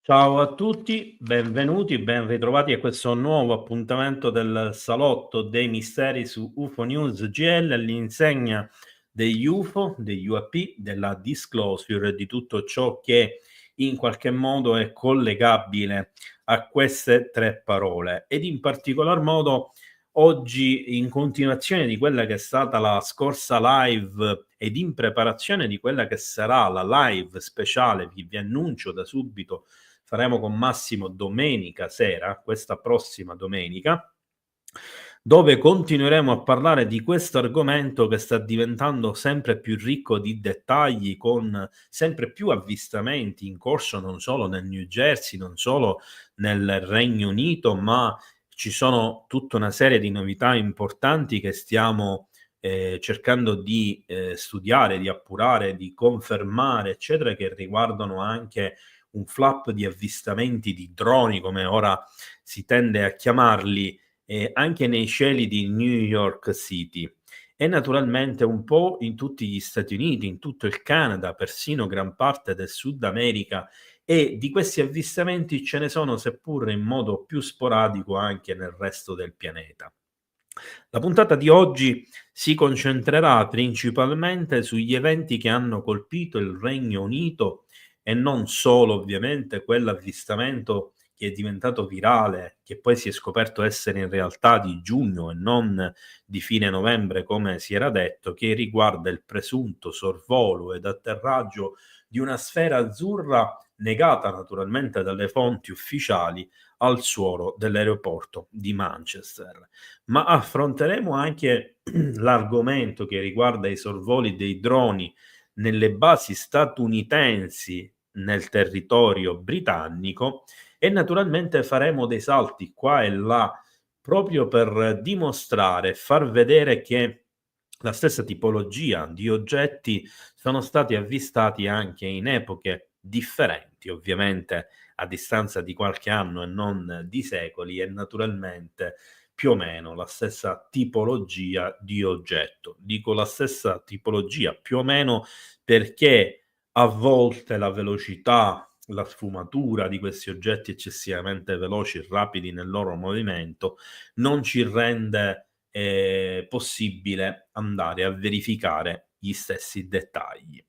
Ciao a tutti, benvenuti, ben ritrovati a questo nuovo appuntamento del salotto dei misteri su UFO News GL all'insegna degli UFO, degli UAP, della disclosure e di tutto ciò che in qualche modo è collegabile a queste tre parole ed in particolar modo oggi in continuazione di quella che è stata la scorsa live ed in preparazione di quella che sarà la live speciale, vi annuncio da subito faremo con Massimo domenica sera, questa prossima domenica, dove continueremo a parlare di questo argomento che sta diventando sempre più ricco di dettagli, con sempre più avvistamenti in corso non solo nel New Jersey, non solo nel Regno Unito, ma ci sono tutta una serie di novità importanti che stiamo cercando di studiare, di appurare, di confermare, eccetera, che riguardano anche un flap di avvistamenti di droni, come ora si tende a chiamarli, anche nei cieli di New York City e naturalmente un po' in tutti gli Stati Uniti, in tutto il Canada, persino gran parte del Sud America, e di questi avvistamenti ce ne sono, seppur in modo più sporadico, anche nel resto del pianeta. La puntata di oggi si concentrerà principalmente sugli eventi che hanno colpito il Regno Unito e non solo, ovviamente, quell'avvistamento che è diventato virale, che poi si è scoperto essere in realtà di giugno e non di fine novembre come si era detto, che riguarda il presunto sorvolo ed atterraggio di una sfera azzurra negata naturalmente dalle fonti ufficiali al suolo dell'aeroporto di Manchester. Ma affronteremo anche l'argomento che riguarda i sorvoli dei droni nelle basi statunitensi nel territorio britannico e naturalmente faremo dei salti qua e là proprio per dimostrare e far vedere che la stessa tipologia di oggetti sono stati avvistati anche in epoche differenti, ovviamente a distanza di qualche anno e non di secoli, e naturalmente più o meno la stessa tipologia di oggetto. Dico la stessa tipologia più o meno perché a volte la velocità, la sfumatura di questi oggetti eccessivamente veloci e rapidi nel loro movimento non ci rende possibile andare a verificare gli stessi dettagli.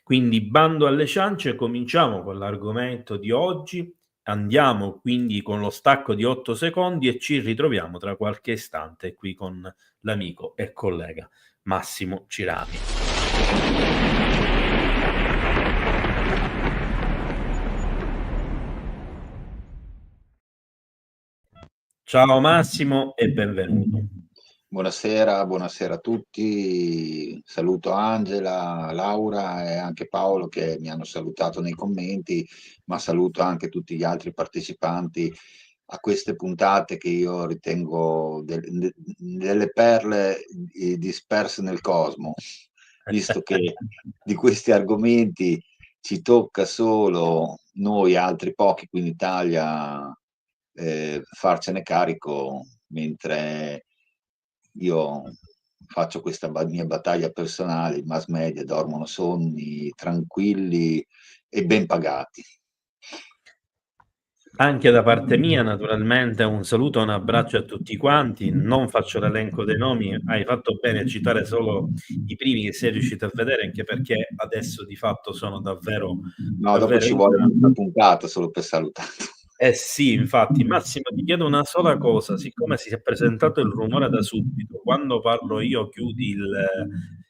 Quindi bando alle ciance, cominciamo con l'argomento di oggi. Andiamo quindi con lo stacco di 8 secondi e ci ritroviamo tra qualche istante qui con l'amico e collega Massimo Cirami. Ciao Massimo e benvenuto. Buonasera, buonasera a tutti. Saluto Angela, Laura e anche Paolo che mi hanno salutato nei commenti, ma saluto anche tutti gli altri partecipanti a queste puntate che io ritengo delle perle disperse nel cosmo, visto che di questi argomenti ci tocca solo noi, altri pochi qui in Italia, farcene carico, mentre io faccio questa mia battaglia personale, i mass media dormono sonni tranquilli e ben pagati. Anche da parte mia, naturalmente, un saluto e un abbraccio a tutti quanti. Non faccio l'elenco dei nomi, hai fatto bene a citare solo i primi che sei riuscito a vedere, anche perché adesso di fatto sono davvero, No, dopo davvero ci in vuole una tanti. puntata solo per salutare. Eh sì, infatti. Massimo, ti chiedo una sola cosa, siccome si è presentato il rumore da subito, quando parlo io chiudi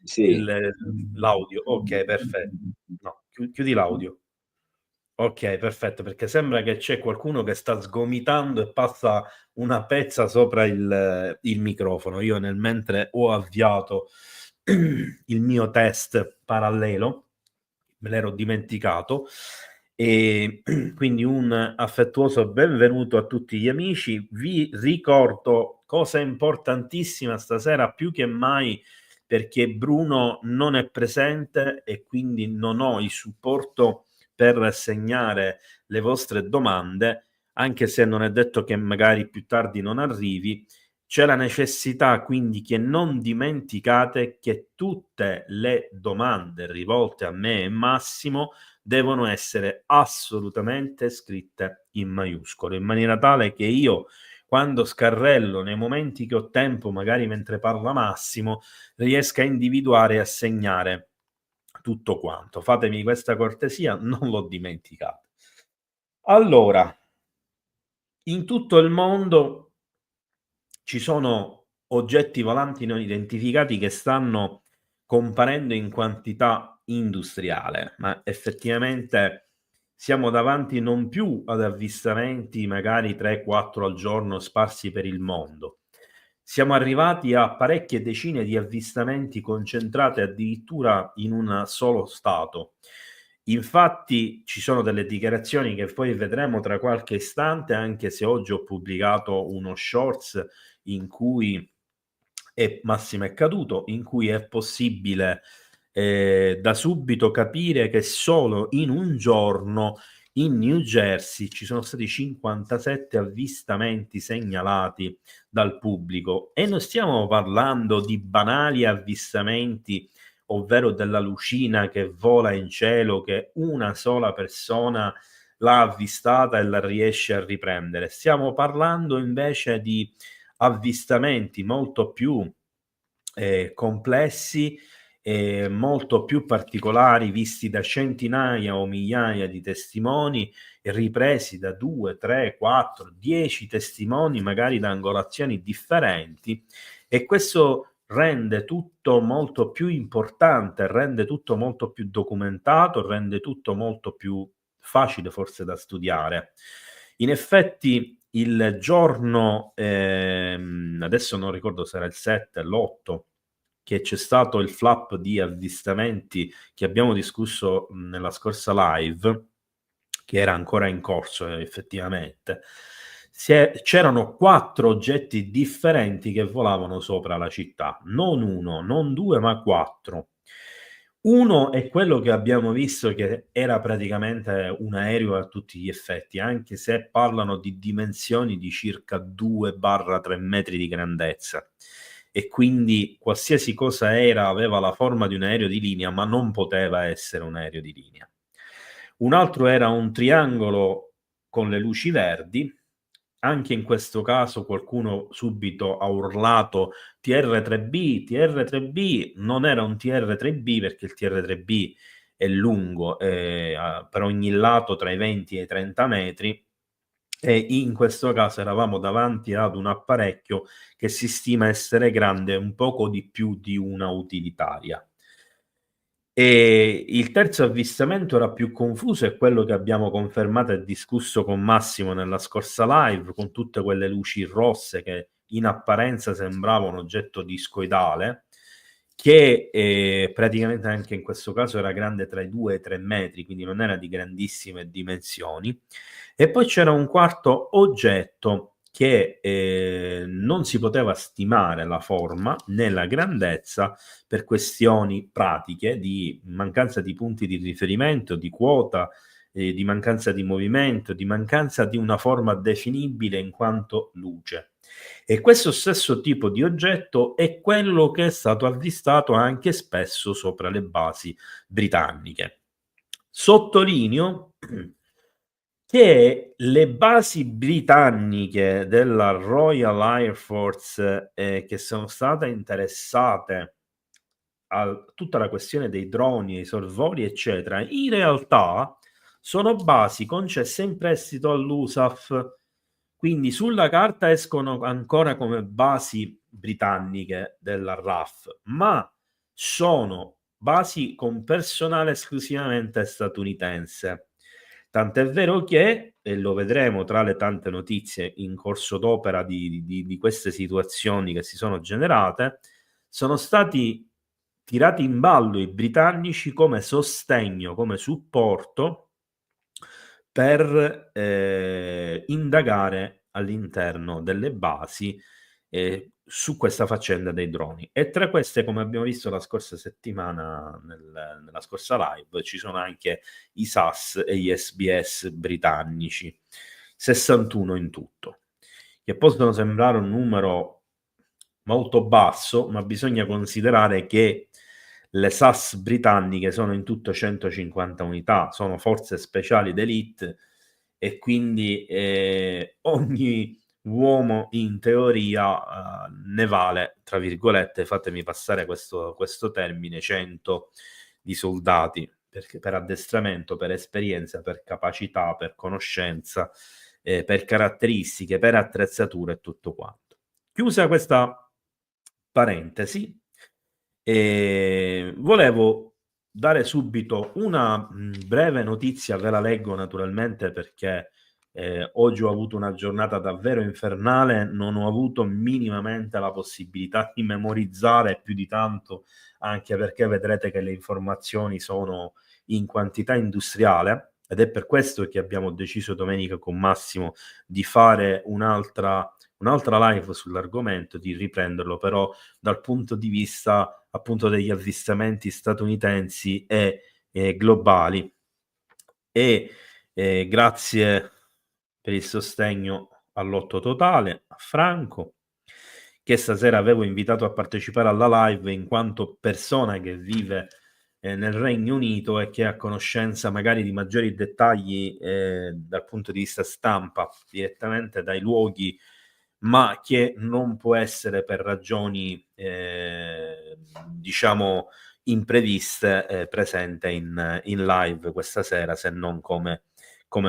Sì. l'audio. Ok, perfetto. No, chiudi l'audio. Okay, perfetto, perché sembra che c'è qualcuno che sta sgomitando e passa una pezza sopra il microfono. Io nel mentre ho avviato il mio test parallelo, me l'ero dimenticato, quindi un affettuoso benvenuto a tutti gli amici. Vi ricordo, cosa importantissima stasera più che mai, perché Bruno non è presente e quindi non ho il supporto per segnare le vostre domande, anche se non è detto che magari più tardi non arrivi. C'è la necessità quindi che non dimenticate che tutte le domande rivolte a me e Massimo devono essere assolutamente scritte in maiuscolo, in maniera tale che io, quando scarrello, nei momenti che ho tempo, magari mentre parla Massimo, riesca a individuare e a segnare tutto quanto. Fatemi questa cortesia, non lo dimenticate. Allora, in tutto il mondo ci sono oggetti volanti non identificati che stanno comparendo in quantità industriale, ma effettivamente siamo davanti non più ad avvistamenti magari 3-4 al giorno sparsi per il mondo. Siamo arrivati a parecchie decine di avvistamenti concentrate addirittura in un solo stato. Infatti ci sono delle dichiarazioni che poi vedremo tra qualche istante, anche se oggi ho pubblicato uno shorts in cui Massimo è caduto, in cui è possibile da subito capire che solo in un giorno in New Jersey ci sono stati 57 avvistamenti segnalati dal pubblico, e non stiamo parlando di banali avvistamenti, ovvero della lucina che vola in cielo, che una sola persona l'ha avvistata e la riesce a riprendere. Stiamo parlando invece di avvistamenti molto più complessi e molto più particolari, visti da centinaia o migliaia di testimoni, ripresi da 2, 3, 4, 10 testimoni, magari da angolazioni differenti, e questo rende tutto molto più importante, rende tutto molto più documentato, rende tutto molto più facile forse da studiare. In effetti il giorno, adesso non ricordo se era il 7, l'8, che c'è stato il flap di avvistamenti che abbiamo discusso nella scorsa live, che era ancora in corso effettivamente, c'erano 4 oggetti differenti che volavano sopra la città, non 1, non 2, ma 4. Uno è quello che abbiamo visto, che era praticamente un aereo a tutti gli effetti, anche se parlano di dimensioni di circa 2-3 metri di grandezza, e quindi qualsiasi cosa era aveva la forma di un aereo di linea, ma non poteva essere un aereo di linea. Un altro era un triangolo con le luci verdi. Anche in questo caso qualcuno subito ha urlato TR3B, TR3B. Non era un TR3B, perché il TR3B è lungo, per ogni lato tra i 20 e i 30 metri, e in questo caso eravamo davanti ad un apparecchio che si stima essere grande un poco di più di una utilitaria. E il terzo avvistamento era più confuso, è quello che abbiamo confermato e discusso con Massimo nella scorsa live, con tutte quelle luci rosse che in apparenza sembrava un oggetto discoidale, che praticamente anche in questo caso era grande tra i 2 e i 3 metri, quindi non era di grandissime dimensioni. E poi c'era un quarto oggetto che non si poteva stimare la forma né la grandezza, per questioni pratiche di mancanza di punti di riferimento, di quota, di mancanza di movimento, di mancanza di una forma definibile in quanto luce. E questo stesso tipo di oggetto è quello che è stato avvistato anche spesso sopra le basi britanniche. Sottolineo che le basi britanniche della Royal Air Force, che sono state interessate a tutta la questione dei droni, i sorvoli, eccetera, in realtà sono basi concesse in prestito all'USAF, quindi sulla carta escono ancora come basi britanniche della RAF, ma sono basi con personale esclusivamente statunitense. Tant'è vero che, e lo vedremo tra le tante notizie in corso d'opera di queste situazioni che si sono generate, sono stati tirati in ballo i britannici come sostegno, come supporto per indagare all'interno delle basi su questa faccenda dei droni. E tra queste, come abbiamo visto la scorsa settimana nella scorsa live, ci sono anche i SAS e gli SBS britannici, 61 in tutto, che possono sembrare un numero molto basso, ma bisogna considerare che le SAS britanniche sono in tutto 150 unità, sono forze speciali d'élite e quindi ogni uomo in teoria ne vale, tra virgolette, fatemi passare questo termine, 100 di soldati, perché per addestramento, per esperienza, per capacità, per conoscenza, per caratteristiche, per attrezzature e tutto quanto. Chiusa questa parentesi, volevo dare subito una breve notizia, ve la leggo naturalmente perché oggi ho avuto una giornata davvero infernale, non ho avuto minimamente la possibilità di memorizzare più di tanto, anche perché vedrete che le informazioni sono in quantità industriale ed è per questo che abbiamo deciso domenica con Massimo di fare un'altra live sull'argomento, di riprenderlo però dal punto di vista appunto degli avvistamenti statunitensi e globali. E grazie per il sostegno all'Otto Totale, a Franco, che stasera avevo invitato a partecipare alla live in quanto persona che vive nel Regno Unito e che ha conoscenza magari di maggiori dettagli dal punto di vista stampa, direttamente dai luoghi, ma che non può essere per ragioni diciamo impreviste presente in live questa sera, se non come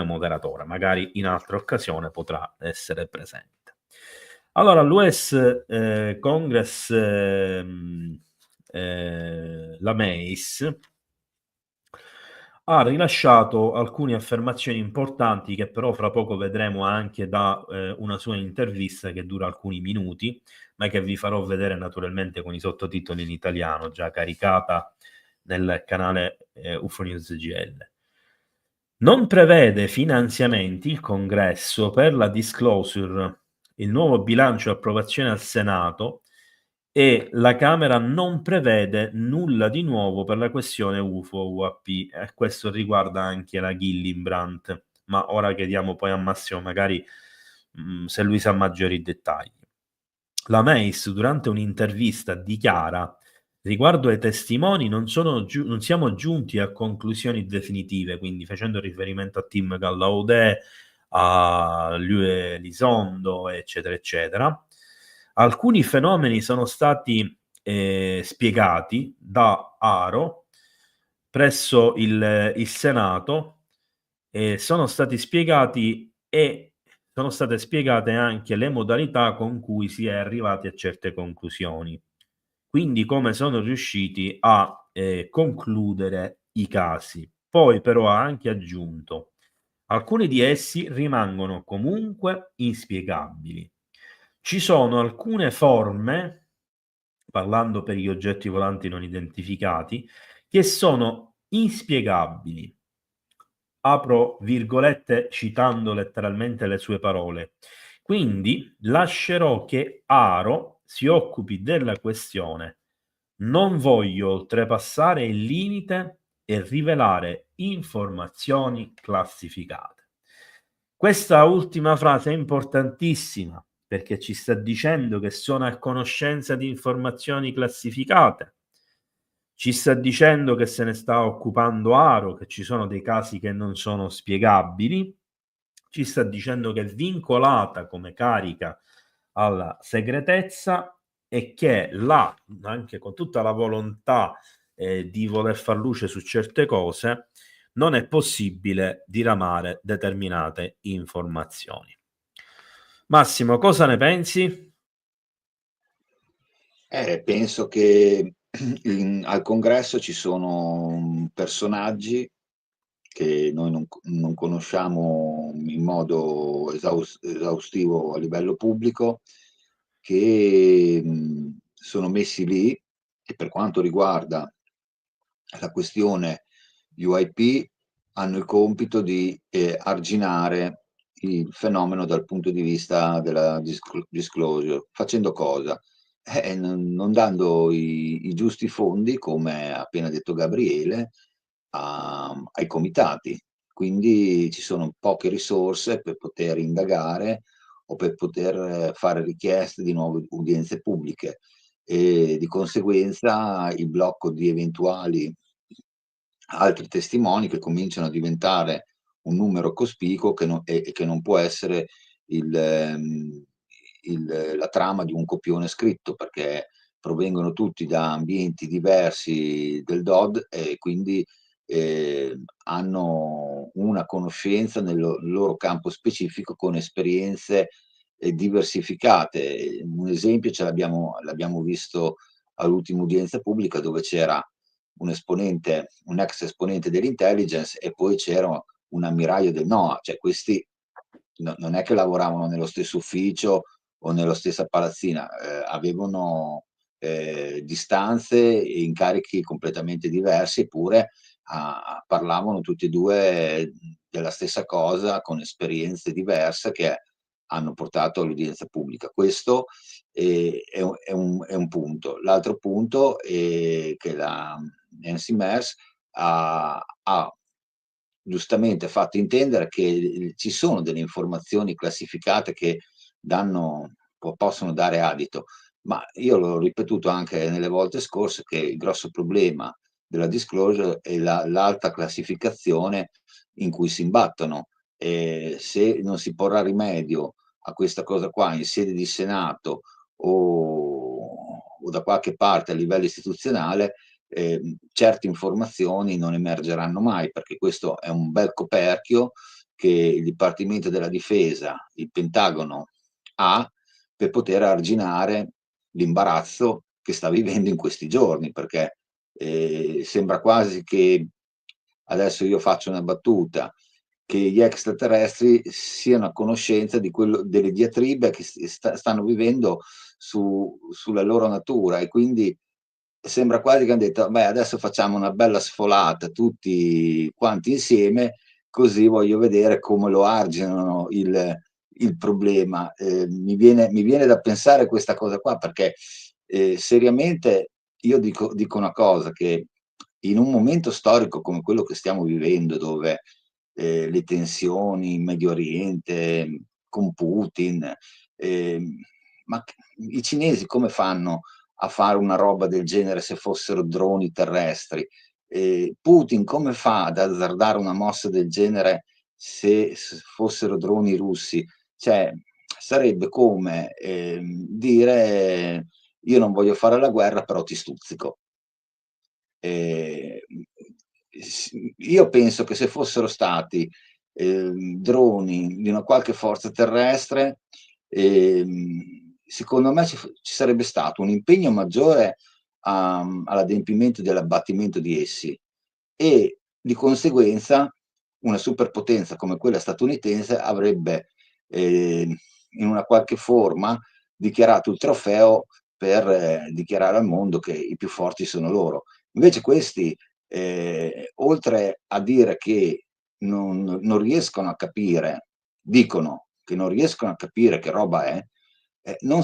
moderatore. Magari in altra occasione potrà essere presente. Allora, l'US Congress, la Mace, ha rilasciato alcune affermazioni importanti che però fra poco vedremo anche da una sua intervista che dura alcuni minuti, ma che vi farò vedere naturalmente con i sottotitoli in italiano, già caricata nel canale UFO News GL. Non prevede finanziamenti il Congresso per la disclosure, il nuovo bilancio e approvazione al Senato, e la Camera non prevede nulla di nuovo per la questione UFO-UAP, e questo riguarda anche la Gillibrand, ma ora chiediamo poi a Massimo magari se lui sa maggiori dettagli. La Mace durante un'intervista dichiara: riguardo ai testimoni non siamo giunti a conclusioni definitive, quindi facendo riferimento a Tim Gallaudet, a Lue Elizondo, eccetera, eccetera. Alcuni fenomeni sono stati spiegati da Aro presso il Senato, sono stati spiegati e sono state spiegate anche le modalità con cui si è arrivati a certe conclusioni. Quindi come sono riusciti a concludere i casi. Poi però ha anche aggiunto: alcuni di essi rimangono comunque inspiegabili. Ci sono alcune forme, parlando per gli oggetti volanti non identificati, che sono inspiegabili. Apro virgolette citando letteralmente le sue parole. Quindi lascerò che Aro si occupi della questione. Non voglio oltrepassare il limite e rivelare informazioni classificate. Questa ultima frase è importantissima perché ci sta dicendo che sono a conoscenza di informazioni classificate. Ci sta dicendo che se ne sta occupando Aro, che ci sono dei casi che non sono spiegabili. Ci sta dicendo che è vincolata come carica alla segretezza e che là, anche con tutta la volontà di voler far luce su certe cose, non è possibile diramare determinate informazioni. Massimo, cosa ne pensi? Penso che al congresso ci sono personaggi che noi non conosciamo in modo esaustivo a livello pubblico, che sono messi lì, e per quanto riguarda la questione UIP hanno il compito di arginare il fenomeno dal punto di vista della disclosure. Facendo cosa? Non dando i giusti fondi, come ha appena detto Gabriele, ai comitati. Quindi ci sono poche risorse per poter indagare o per poter fare richieste di nuove udienze pubbliche, e di conseguenza il blocco di eventuali altri testimoni che cominciano a diventare un numero cospicuo che non può essere la trama di un copione scritto, perché provengono tutti da ambienti diversi del DOD e quindi hanno una conoscenza nel loro campo specifico con esperienze diversificate. Un esempio l'abbiamo visto all'ultima udienza pubblica, dove c'era un ex esponente dell'intelligence e poi c'era un ammiraglio del NOA, cioè questi non è che lavoravano nello stesso ufficio o nella stessa palazzina, avevano distanze e incarichi completamente diversi, eppure parlavano tutti e due della stessa cosa con esperienze diverse che hanno portato all'udienza pubblica. Questo è un punto. L'altro punto è che la Nancy Mers ha giustamente fatto intendere che ci sono delle informazioni classificate che possono dare adito, ma io l'ho ripetuto anche nelle volte scorse che il grosso problema della disclosure è l'alta classificazione in cui si imbattono, e se non si porrà rimedio a questa cosa qua in sede di Senato o da qualche parte a livello istituzionale, certe informazioni non emergeranno mai, perché questo è un bel coperchio che il Dipartimento della Difesa, il Pentagono, ha per poter arginare l'imbarazzo che sta vivendo in questi giorni, perché sembra quasi che, adesso io faccio una battuta, che gli extraterrestri siano a conoscenza delle diatribe che stanno vivendo sulla loro natura, e quindi sembra quasi che hanno detto: beh, adesso facciamo una bella sfolata tutti quanti insieme, così voglio vedere come lo arginano il problema. Mi viene da pensare questa cosa qua, perché seriamente io dico una cosa, che in un momento storico come quello che stiamo vivendo, dove le tensioni in Medio Oriente, con Putin, ma i cinesi come fanno a fare una roba del genere se fossero droni terrestri? Putin come fa ad azzardare una mossa del genere se fossero droni russi? Cioè, sarebbe come dire: io non voglio fare la guerra, però ti stuzzico. Io penso che se fossero stati droni di una qualche forza terrestre, secondo me ci sarebbe stato un impegno maggiore all'adempimento dell'abbattimento di essi, e di conseguenza una superpotenza come quella statunitense avrebbe in una qualche forma dichiarato il trofeo per dichiarare al mondo che i più forti sono loro. Invece questi, oltre a dire che non riescono a capire, dicono che non riescono a capire che roba è, non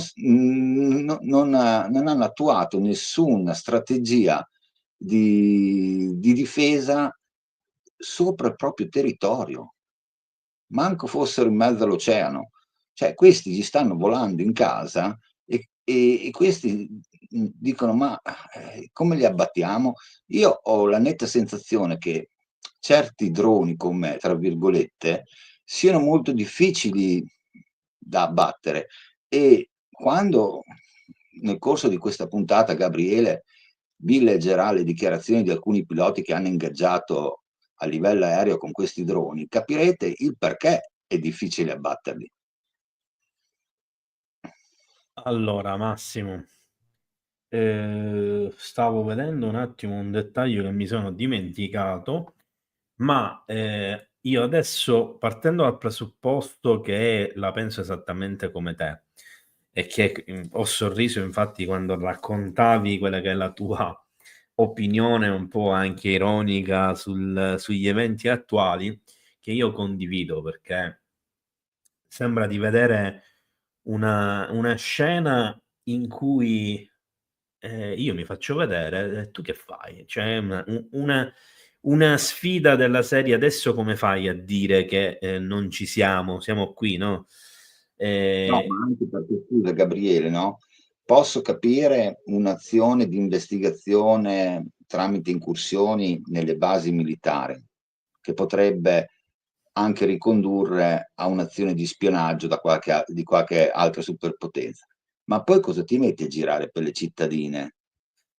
hanno attuato nessuna strategia di difesa sopra il proprio territorio, manco fossero in mezzo all'oceano. Cioè, questi gli stanno volando in casa e questi dicono: ma come li abbattiamo? Io ho la netta sensazione che certi droni come, tra virgolette, siano molto difficili da abbattere, e quando nel corso di questa puntata Gabriele vi leggerà le dichiarazioni di alcuni piloti che hanno ingaggiato a livello aereo con questi droni, capirete il perché è difficile abbatterli. Allora, Massimo, stavo vedendo un attimo un dettaglio che mi sono dimenticato, ma io adesso, partendo dal presupposto che la penso esattamente come te, e che ho sorriso infatti quando raccontavi quella che è la tua opinione un po' anche ironica sugli eventi attuali, che io condivido, perché sembra di vedere una scena in cui io mi faccio vedere e tu che fai? Cioè una sfida della serie: adesso come fai a dire che non ci siamo qui, no? No, ma anche perché, scusa Gabriele, no? Posso capire un'azione di investigazione tramite incursioni nelle basi militari, che potrebbe anche ricondurre a un'azione di spionaggio di qualche altra superpotenza. Ma poi cosa ti metti a girare per le cittadine?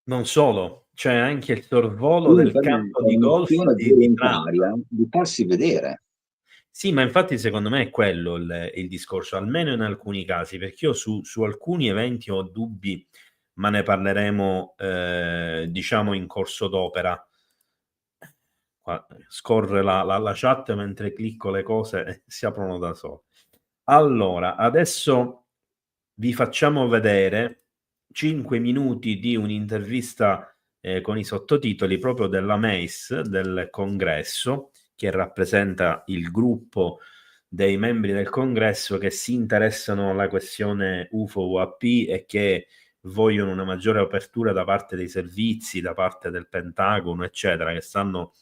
Non solo, c'è anche il sorvolo Quindi del per me campo è di golf un'azione di Trump. volontaria di farsi vedere. Sì, ma infatti secondo me è quello il discorso, almeno in alcuni casi, perché io su alcuni eventi ho dubbi, ma ne parleremo, diciamo in corso d'opera. Qua scorre la chat mentre clicco le cose e si aprono da sole. Allora, adesso vi facciamo vedere 5 minuti di un'intervista, con i sottotitoli proprio della MEIS, del congresso, che rappresenta il gruppo dei membri del congresso che si interessano alla questione UFO-UAP e che vogliono una maggiore apertura da parte dei servizi, da parte del Pentagono, eccetera, che stanno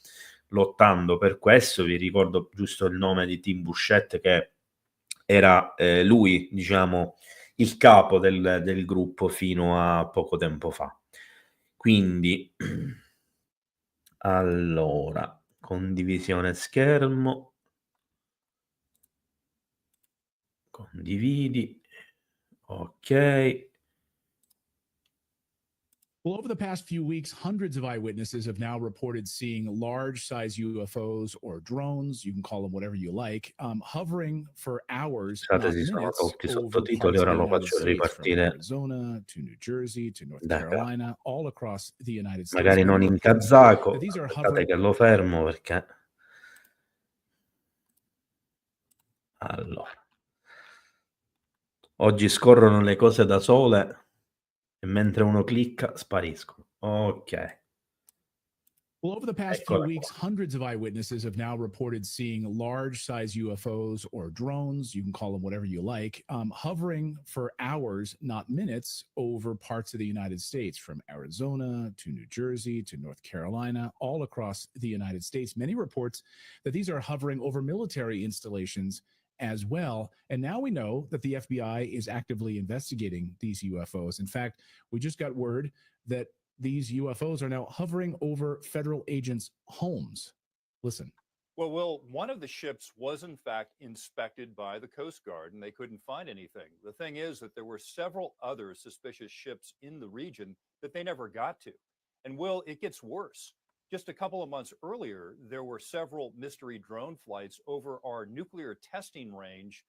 lottando per questo. Vi ricordo giusto il nome di Tim Burchett, che era lui, diciamo, il capo del gruppo fino a poco tempo fa. Quindi, allora, condivisione schermo, condividi, ok. Well, over the past few weeks, hundreds of eyewitnesses have now reported seeing large size UFOs or drones, you can call them whatever you like, hovering for hours, Scusate, not si sono minutes, tolti i over sottotitoli, parts of ora the lo United faccio States, from ripartire Arizona to New Jersey to North da capo. Carolina, all across the United States. Magari non Many in reports kazako, that these are aspettate hovering. che lo fermo perché... Allora, oggi scorrono le cose da sole e mentre uno clicca spariscono. Ok. Well, over the past few weeks, hundreds of eyewitnesses have now reported seeing large size UFOs or drones, you can call them whatever you like, hovering for hours, not minutes, over parts of the United States, from Arizona to New Jersey to North Carolina, all across the United States. Many reports that these are hovering over military installations as well. And now we know that the FBI is actively investigating these UFOs. In fact, we just got word that these UFOs are now hovering over federal agents' homes. Listen. Well, Will, one of the ships was in fact inspected by the Coast Guard and they couldn't find anything. The thing is that there were several other suspicious ships in the region that they never got to. And Will, it gets worse. Just a couple of months earlier, there were several mystery drone flights over our nuclear testing range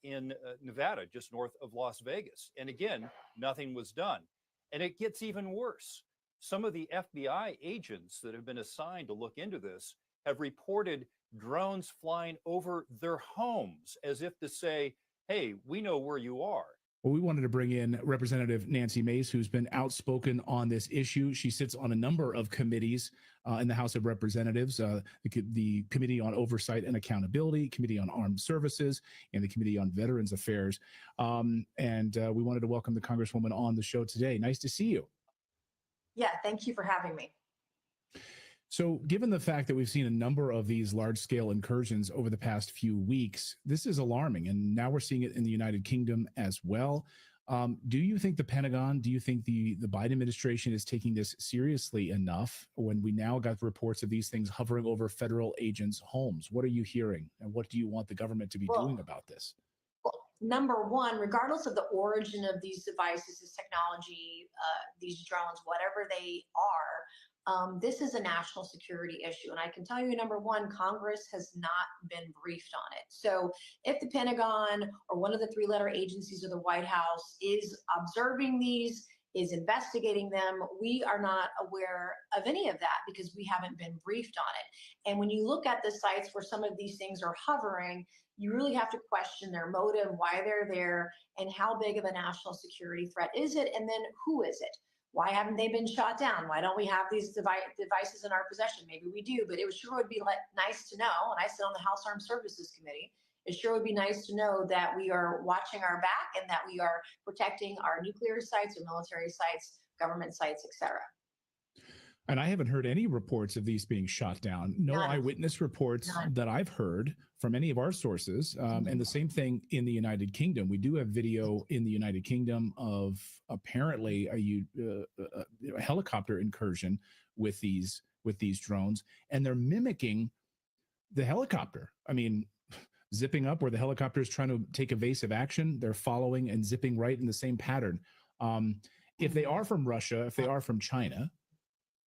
in Nevada, just north of Las Vegas. And again, nothing was done. And it gets even worse. Some of the FBI agents that have been assigned to look into this have reported drones flying over their homes as if to say, hey, we know where you are. Well, we wanted to bring in Representative Nancy Mace, who's been outspoken on this issue. She sits on a number of committees in the House of Representatives, the Committee on Oversight and Accountability, Committee on Armed Services, and the Committee on Veterans Affairs. We wanted to welcome the Congresswoman on the show today. Nice to see you. Yeah, thank you for having me. So, given the fact that we've seen a number of these large-scale incursions over the past few weeks, this is alarming, and now we're seeing it in the United Kingdom as well. Do you think the Pentagon, do you think the Biden administration is taking this seriously enough when we now got reports of these things hovering over federal agents' homes? What are you hearing, and what do you want the government to be doing about this? Well, number one, regardless of the origin of these devices, this technology, these drones, whatever they are, this is a national security issue. And I can tell you, number one, Congress has not been briefed on it. So if the Pentagon or one of the three-letter agencies of the White House is observing these, is investigating them, we are not aware of any of that because we haven't been briefed on it. And when you look at the sites where some of these things are hovering, you really have to question their motive, why they're there, and how big of a national security threat is it, and then who is it? Why haven't they been shot down? Why don't we have these devices in our possession? Maybe we do, but it sure would be nice to know, and I sit on the House Armed Services Committee, it sure would be nice to know that we are watching our back and that we are protecting our nuclear sites or military sites, government sites, etc. And I haven't heard any reports of these being shot down. No None. eyewitness reports None. that I've heard from any of our sources. And the same thing in the United Kingdom. We do have video in the United Kingdom of apparently a helicopter incursion with these drones, and they're mimicking the helicopter. I mean, zipping up where the helicopter is trying to take evasive action, they're following and zipping right in the same pattern. If they are from Russia, if they are from China,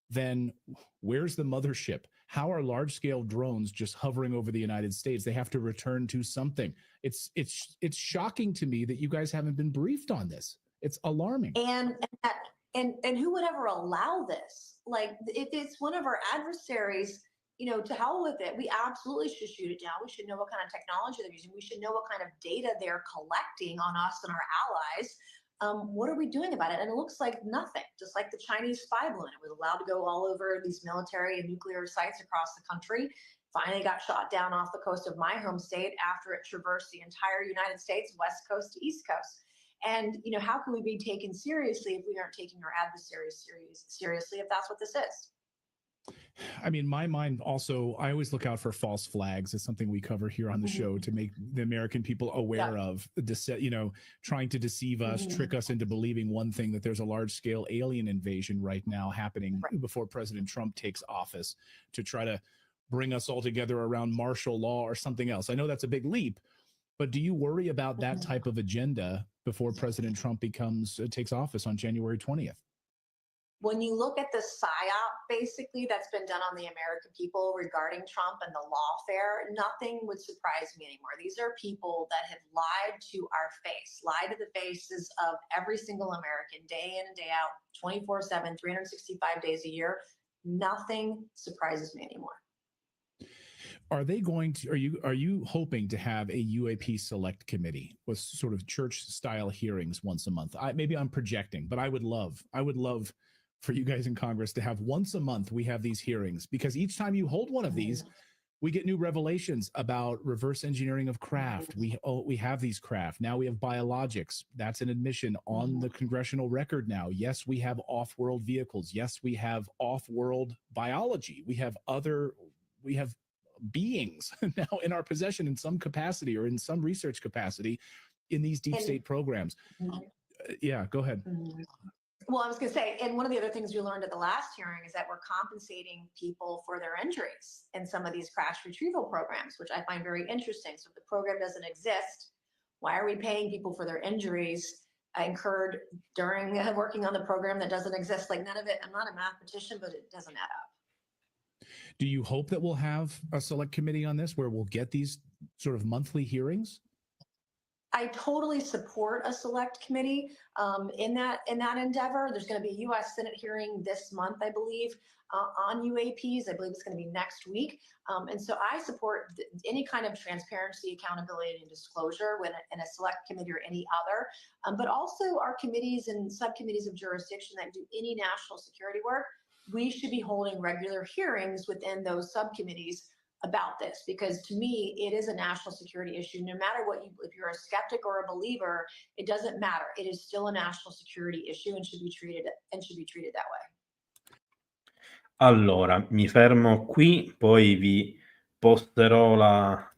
then where's the mothership? How are large-scale drones just hovering over the United States? They have to return to something. It's shocking to me that you guys haven't been briefed on this. It's alarming. And who would ever allow this? Like, if it's one of our adversaries, to hell with it. We absolutely should shoot it down. We should know what kind of technology they're using. We should know what kind of data they're collecting on us and our allies. What are we doing about it? And it looks like nothing, just like the Chinese spy balloon. It was allowed to go all over these military and nuclear sites across the country. Finally got shot down off the coast of my home state after it traversed the entire United States, West Coast to East Coast. And, how can we be taken seriously if we aren't taking our adversaries seriously, if that's what this is? I mean, my mind also, I always look out for false flags. It's something we cover here on the show to make the American people aware of, trying to deceive us, trick us into believing one thing, that there's a large scale alien invasion right now happening before President Trump takes office, to try to bring us all together around martial law or something else. I know that's a big leap, but do you worry about that type of agenda before President Trump takes office on January 20th? When you look at the PSYOP, basically, that's been done on the American people regarding Trump and the lawfare, nothing would surprise me anymore. These are people that have lied to our face, lied to the faces of every single American, day in and day out, 24/7, 365 days a year. Nothing surprises me anymore. Are you hoping to have a UAP select committee with sort of church style hearings once a month? Maybe I'm projecting, but I would love for you guys in Congress to have once a month, we have these hearings, because each time you hold one of these, we get new revelations about reverse engineering of craft. We have these craft. Now we have biologics. That's an admission on the congressional record now. Yes, we have off-world vehicles. Yes, we have off-world biology. We have beings now in our possession in some capacity or in some research capacity in these deep state programs. Yeah, go ahead. Well, I was going to say, and one of the other things we learned at the last hearing is that we're compensating people for their injuries in some of these crash retrieval programs, which I find very interesting. So if the program doesn't exist, why are we paying people for their injuries incurred during working on the program that doesn't exist? Like, none of it, I'm not a mathematician, but it doesn't add up. Do you hope that we'll have a select committee on this where we'll get these sort of monthly hearings? I totally support a select committee in that endeavor. There's going to be a U.S. Senate hearing this month, I believe, on UAPs. I believe it's going to be next week. And so I support any kind of transparency, accountability, and disclosure in a select committee or any other. But also our committees and subcommittees of jurisdiction that do any national security work, we should be holding regular hearings within those subcommittees about this, because to me, it is a national security issue. No matter if you're a skeptic or a believer, it doesn't matter. It is still a national security issue and should be treated that way. Allora, mi fermo qui, poi vi posterò la,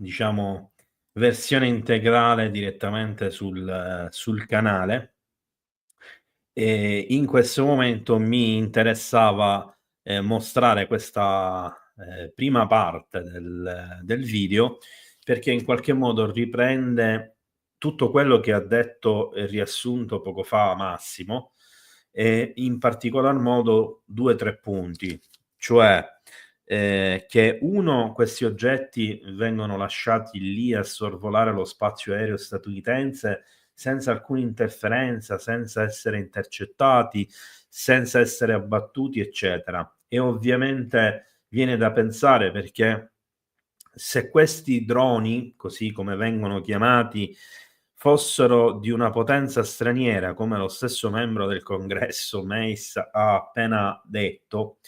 versione integrale direttamente sul canale. E in questo momento mi interessava mostrare questa prima parte del video, perché in qualche modo riprende tutto quello che ha detto e riassunto poco fa Massimo, e in particolar modo 2 o 3 punti, cioè che questi oggetti vengono lasciati lì a sorvolare lo spazio aereo statunitense senza alcuna interferenza, senza essere intercettati, senza essere abbattuti, eccetera. E ovviamente viene da pensare, perché se questi droni, così come vengono chiamati, fossero di una potenza straniera, come lo stesso membro del Congresso Mace ha appena detto,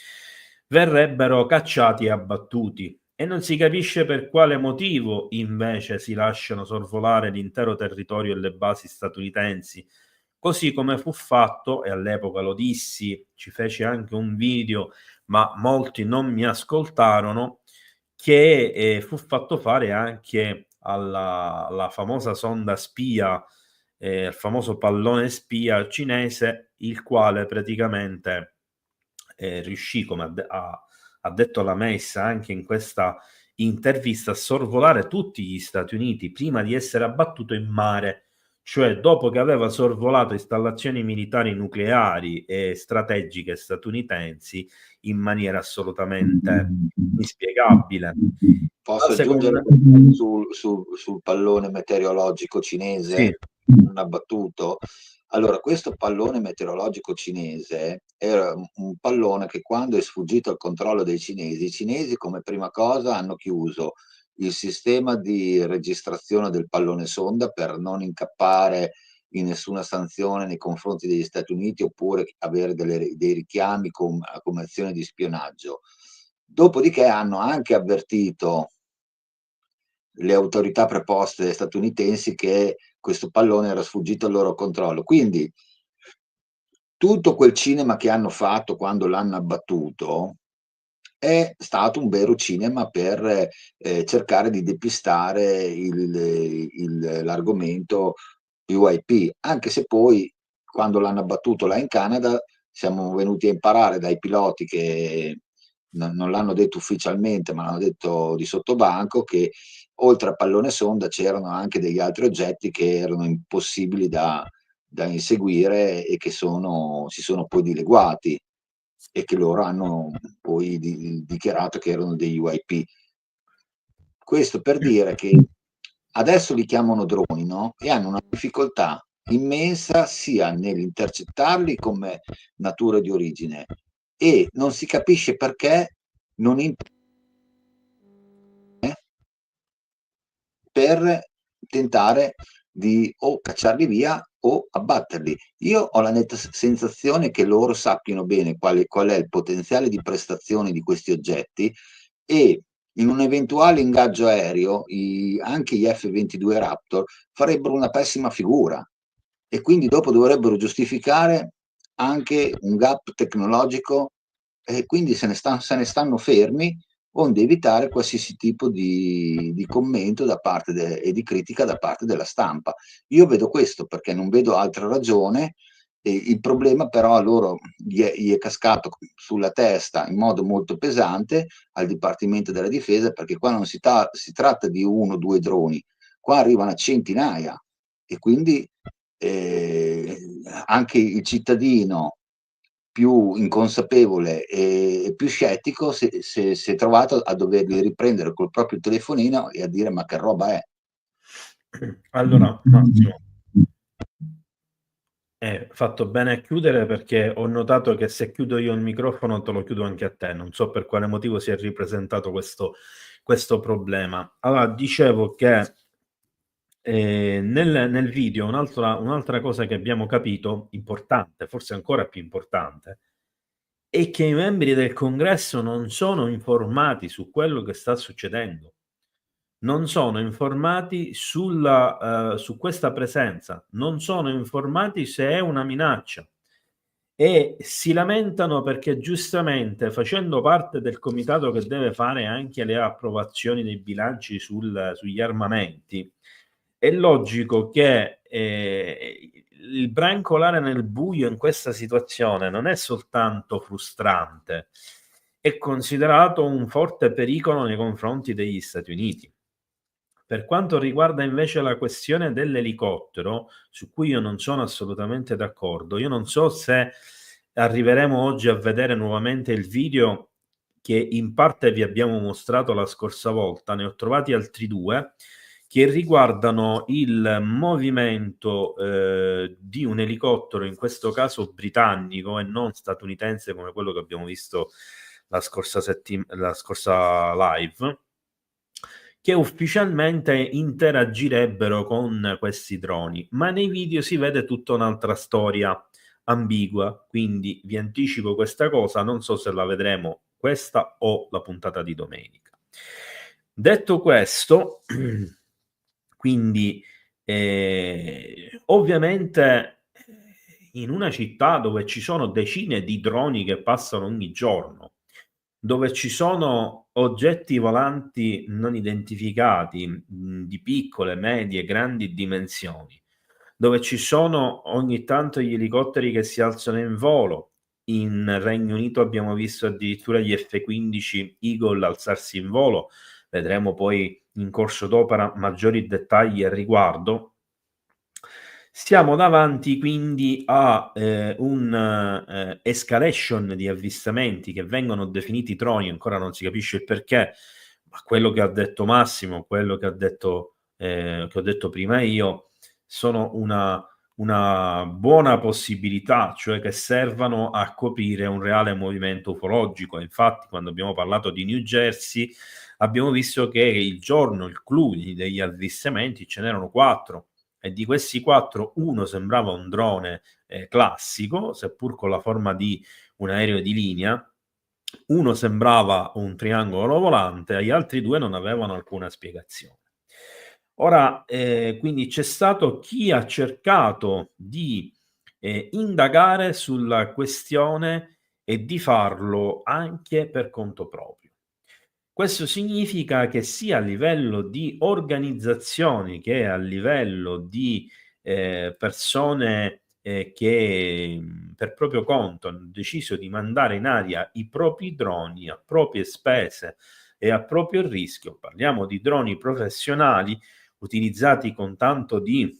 verrebbero cacciati e abbattuti. E non si capisce per quale motivo invece si lasciano sorvolare l'intero territorio e le basi statunitensi, così come fu fatto, e all'epoca lo dissi, ci feci anche un video ma molti non mi ascoltarono, che fu fatto fare anche alla famosa sonda spia, il famoso pallone spia cinese, il quale praticamente riuscì, come ha detto la Messa anche in questa intervista, a sorvolare tutti gli Stati Uniti prima di essere abbattuto in mare, cioè dopo che aveva sorvolato installazioni militari nucleari e strategiche statunitensi in maniera assolutamente inspiegabile. Posso La aggiungere seconda... sul pallone meteorologico Sì, cinese non abbattuto? Allora, questo pallone meteorologico cinese era un pallone che, quando è sfuggito al controllo dei cinesi, i cinesi come prima cosa hanno chiuso il sistema di registrazione del pallone sonda per non incappare in nessuna sanzione nei confronti degli Stati Uniti, oppure avere dei richiami come azione di spionaggio. Dopodiché hanno anche avvertito le autorità preposte statunitensi che questo pallone era sfuggito al loro controllo. Quindi tutto quel cinema che hanno fatto quando l'hanno abbattuto è stato un vero cinema per cercare di depistare l'argomento UAP, anche se poi, quando l'hanno abbattuto là in Canada, siamo venuti a imparare dai piloti che non l'hanno detto ufficialmente, ma l'hanno detto di sottobanco, che oltre a pallone sonda c'erano anche degli altri oggetti che erano impossibili da inseguire e che si sono poi dileguati, e che loro hanno poi dichiarato che erano degli UAP. Questo per dire che adesso li chiamano droni, no? E hanno una difficoltà immensa sia nell'intercettarli come natura di origine, e non si capisce perché non per tentare di o cacciarli via o abbatterli. Io ho la netta sensazione che loro sappiano bene qual è il potenziale di prestazione di questi oggetti, e in un eventuale ingaggio aereo anche gli F-22 Raptor farebbero una pessima figura, e quindi dopo dovrebbero giustificare anche un gap tecnologico, e quindi se ne stanno fermi, onde evitare qualsiasi tipo di commento da parte e di critica da parte della stampa. Io vedo questo perché non vedo altra ragione. E il problema però a loro gli è cascato sulla testa in modo molto pesante, al Dipartimento della Difesa, perché qua non si tratta di 1 o 2 droni, qua arrivano a centinaia, e quindi anche il cittadino più inconsapevole e più scettico si è trovato a doverli riprendere col proprio telefonino e a dire: ma che roba è? Allora, Massimo, fatto bene a chiudere, perché ho notato che se chiudo io il microfono te lo chiudo anche a te. Non so per quale motivo si è ripresentato questo problema. Allora, dicevo che nel video un'altra cosa che abbiamo capito, importante, forse ancora più importante, è che i membri del Congresso non sono informati su quello che sta succedendo. Non sono informati su questa presenza, non sono informati se è una minaccia, e si lamentano perché, giustamente, facendo parte del comitato che deve fare anche le approvazioni dei bilanci sugli armamenti, è logico che il brancolare nel buio in questa situazione non è soltanto frustrante, è considerato un forte pericolo nei confronti degli Stati Uniti. Per quanto riguarda invece la questione dell'elicottero, su cui io non sono assolutamente d'accordo, io non so se arriveremo oggi a vedere nuovamente il video che in parte vi abbiamo mostrato la scorsa volta. Ne ho trovati altri 2 che riguardano il movimento di un elicottero, in questo caso britannico e non statunitense come quello che abbiamo visto la scorsa live, che ufficialmente interagirebbero con questi droni, ma nei video si vede tutta un'altra storia ambigua, quindi vi anticipo questa cosa, non so se la vedremo questa o la puntata di domenica. Detto questo, quindi ovviamente in una città dove ci sono decine di droni che passano ogni giorno, dove ci sono oggetti volanti non identificati di piccole, medie, grandi dimensioni, dove ci sono ogni tanto gli elicotteri che si alzano in volo. In Regno Unito abbiamo visto addirittura gli F-15 Eagle alzarsi in volo. Vedremo poi in corso d'opera maggiori dettagli al riguardo. Siamo davanti quindi a un escalation di avvistamenti che vengono definiti droni, ancora non si capisce il perché, ma quello che ha detto Massimo, quello che ho detto prima io, sono una buona possibilità, cioè che servano a coprire un reale movimento ufologico. Infatti, quando abbiamo parlato di New Jersey, abbiamo visto che il clou degli avvistamenti ce n'erano 4. E di questi 4 uno sembrava un drone classico, seppur con la forma di un aereo di linea, uno sembrava un triangolo volante e gli altri 2 non avevano alcuna spiegazione. Ora, quindi c'è stato chi ha cercato di indagare sulla questione e di farlo anche per conto proprio. Questo significa che sia a livello di organizzazioni che a livello di persone che per proprio conto hanno deciso di mandare in aria i propri droni a proprie spese e a proprio rischio, parliamo di droni professionali utilizzati con tanto di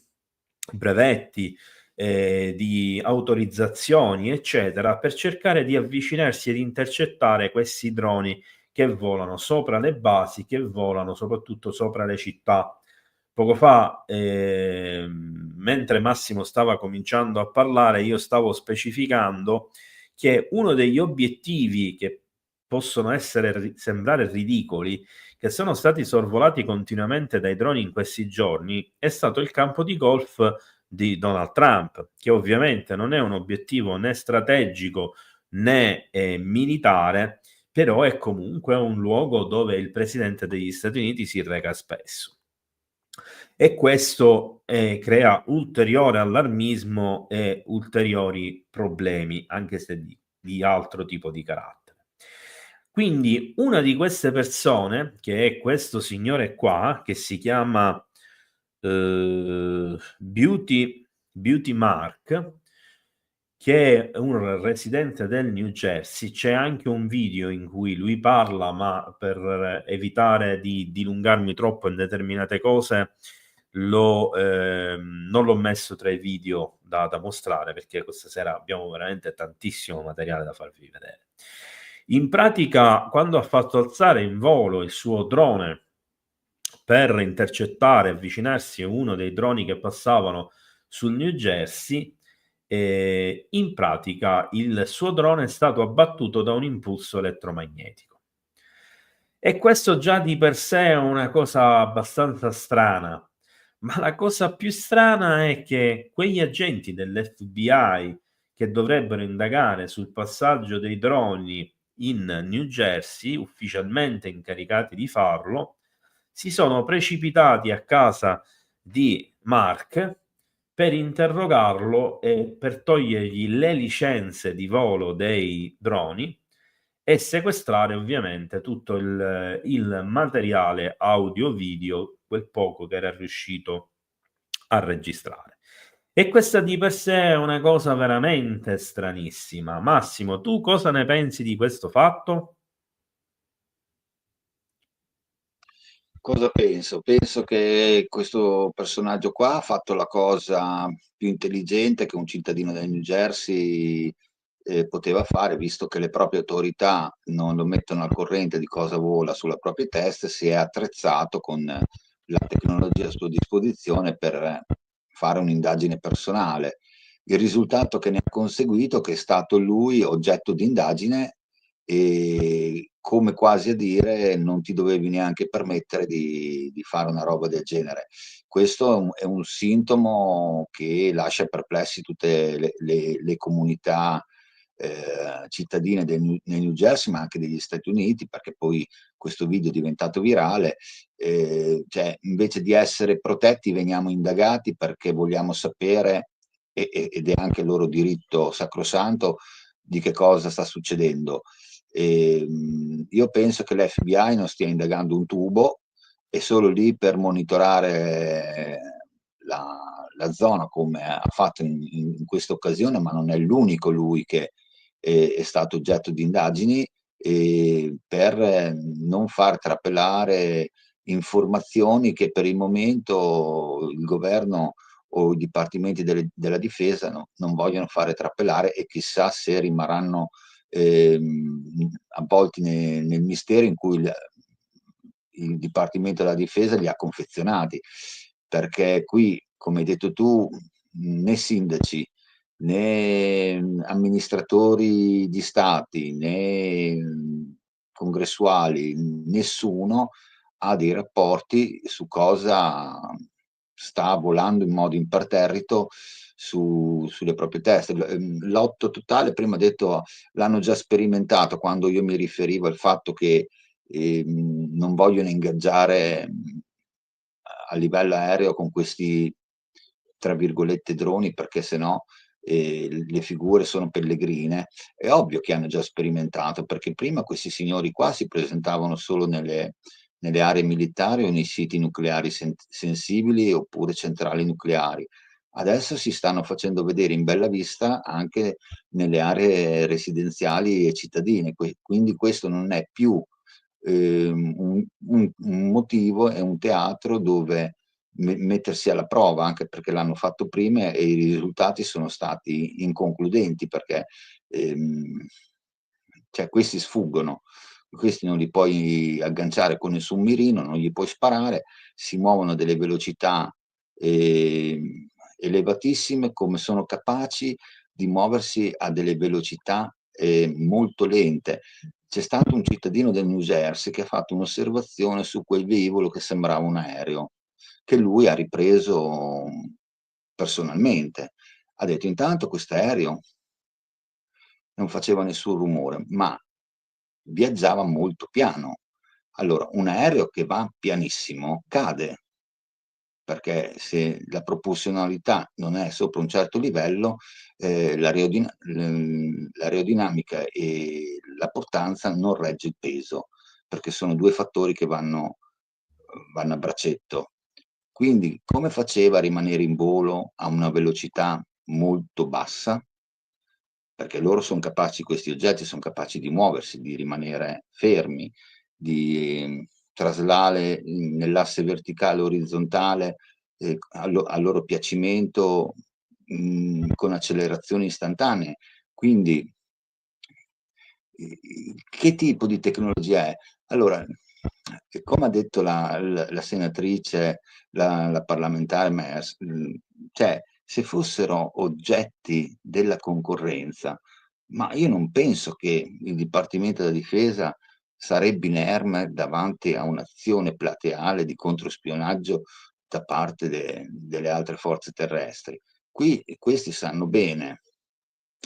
brevetti, di autorizzazioni, eccetera, per cercare di avvicinarsi ed intercettare questi droni che volano sopra le basi, che volano soprattutto sopra le città. Poco fa, mentre Massimo stava cominciando a parlare, io stavo specificando che uno degli obiettivi che possono sembrare ridicoli, che sono stati sorvolati continuamente dai droni in questi giorni, è stato il campo di golf di Donald Trump, che ovviamente non è un obiettivo né strategico né militare, però è comunque un luogo dove il presidente degli Stati Uniti si reca spesso. E questo crea ulteriore allarmismo e ulteriori problemi, anche se di altro tipo di carattere. Quindi una di queste persone, che è questo signore qua, che si chiama Beauty Mark, che è un residente del New Jersey, c'è anche un video in cui lui parla, ma per evitare di dilungarmi troppo in determinate cose, non l'ho messo tra i video da mostrare, perché questa sera abbiamo veramente tantissimo materiale da farvi vedere. In pratica, quando ha fatto alzare in volo il suo drone per intercettare e avvicinarsi a uno dei droni che passavano sul New Jersey, in pratica il suo drone è stato abbattuto da un impulso elettromagnetico. E questo già di per sé è una cosa abbastanza strana, ma la cosa più strana è che quegli agenti dell'FBI che dovrebbero indagare sul passaggio dei droni in New Jersey, ufficialmente incaricati di farlo, si sono precipitati a casa di Mark per interrogarlo e per togliergli le licenze di volo dei droni e sequestrare ovviamente tutto il materiale audio-video, quel poco che era riuscito a registrare. E questa di per sé è una cosa veramente stranissima. Massimo, tu cosa ne pensi di questo fatto? Cosa penso? Penso che questo personaggio qua ha fatto la cosa più intelligente che un cittadino del New Jersey poteva fare, visto che le proprie autorità non lo mettono al corrente di cosa vola sulla propria testa, si è attrezzato con la tecnologia a sua disposizione per fare un'indagine personale. Il risultato che ne ha conseguito è che è stato lui oggetto di indagine e come quasi a dire non ti dovevi neanche permettere di fare una roba del genere. Questo è un sintomo che lascia perplessi tutte le comunità cittadine nel New Jersey, ma anche degli Stati Uniti, perché poi questo video è diventato virale. Cioè, invece di essere protetti, veniamo indagati perché vogliamo sapere, ed è anche il loro diritto sacrosanto, di che cosa sta succedendo. Io penso che l'FBI non stia indagando un tubo, è solo lì per monitorare la zona, come ha fatto in questa occasione, ma non è l'unico lui che è stato oggetto di indagini, per non far trapelare informazioni che per il momento il governo o i dipartimenti della difesa non vogliono fare trapelare, e chissà se rimarranno avvolti nel mistero in cui il Dipartimento della Difesa li ha confezionati, perché qui, come hai detto tu, né sindaci né amministratori di stati né congressuali, nessuno ha dei rapporti su cosa sta volando in modo imperterrito sulle proprie teste. L'otto totale, prima detto, l'hanno già sperimentato quando io mi riferivo al fatto che non vogliono ingaggiare a livello aereo con questi, tra virgolette, droni, perché sennò le figure sono pellegrine. È ovvio che hanno già sperimentato, perché prima questi signori qua si presentavano solo nelle aree militari o nei siti nucleari sensibili oppure centrali nucleari. Adesso si stanno facendo vedere in bella vista anche nelle aree residenziali e cittadine, quindi questo non è più un motivo, è un teatro dove mettersi alla prova, anche perché l'hanno fatto prima e i risultati sono stati inconcludenti, perché cioè, questi sfuggono, questi non li puoi agganciare con nessun mirino, non gli puoi sparare, si muovono a delle velocità elevatissime, come sono capaci di muoversi a delle velocità molto lente. C'è stato un cittadino del New Jersey che ha fatto un'osservazione su quel velivolo che sembrava un aereo, che lui ha ripreso personalmente. Ha detto: intanto questo aereo non faceva nessun rumore, ma viaggiava molto piano. Allora, un aereo che va pianissimo cade, perché se la proporzionalità non è sopra un certo livello, l'aerodinamica e la portanza non regge il peso, perché sono due fattori che vanno a braccetto. Quindi come faceva a rimanere in volo a una velocità molto bassa? Perché loro sono capaci, questi oggetti sono capaci di muoversi, di rimanere fermi, di traslare nell'asse verticale o orizzontale a loro piacimento, con accelerazioni istantanee. Quindi che tipo di tecnologia è? Allora, come ha detto la senatrice, la parlamentare Mers, cioè, se fossero oggetti della concorrenza, ma io non penso che il Dipartimento della Difesa sarebbe inerme davanti a un'azione plateale di controspionaggio da parte delle altre forze terrestri. Qui questi sanno bene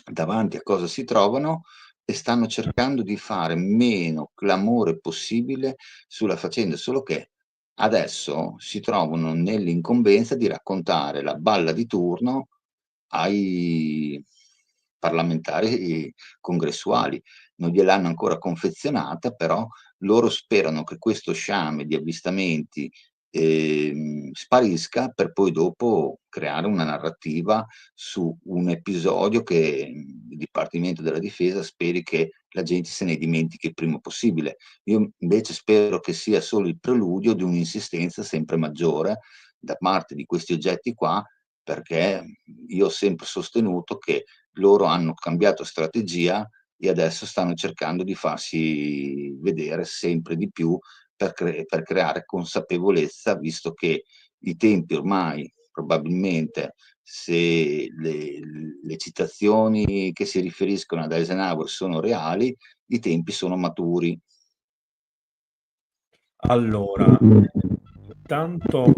davanti a cosa si trovano e stanno cercando di fare meno clamore possibile sulla faccenda, solo che adesso si trovano nell'incombenza di raccontare la balla di turno ai parlamentari congressuali. Non gliel'hanno ancora confezionata, però loro sperano che questo sciame di avvistamenti sparisca, per poi dopo creare una narrativa su un episodio che il Dipartimento della Difesa speri che la gente se ne dimentichi il prima possibile. Io invece spero che sia solo il preludio di un'insistenza sempre maggiore da parte di questi oggetti qua, perché io ho sempre sostenuto che loro hanno cambiato strategia e adesso stanno cercando di farsi vedere sempre di più per creare consapevolezza, visto che i tempi ormai, probabilmente, se le citazioni che si riferiscono ad Eisenhower sono reali, i tempi sono maturi. Allora, intanto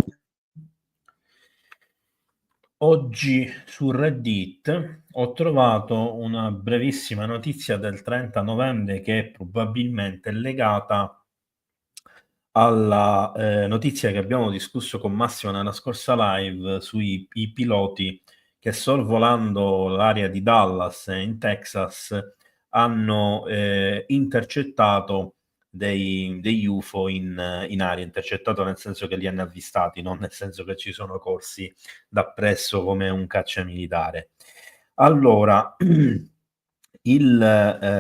oggi su Reddit ho trovato una brevissima notizia del 30 novembre che è probabilmente legata alla notizia che abbiamo discusso con Massimo nella scorsa live sui piloti che sorvolando l'area di Dallas in Texas hanno intercettato degli UFO in aria, intercettato nel senso che li hanno avvistati, non nel senso che ci sono corsi dappresso come un cacciamilitare. Allora, il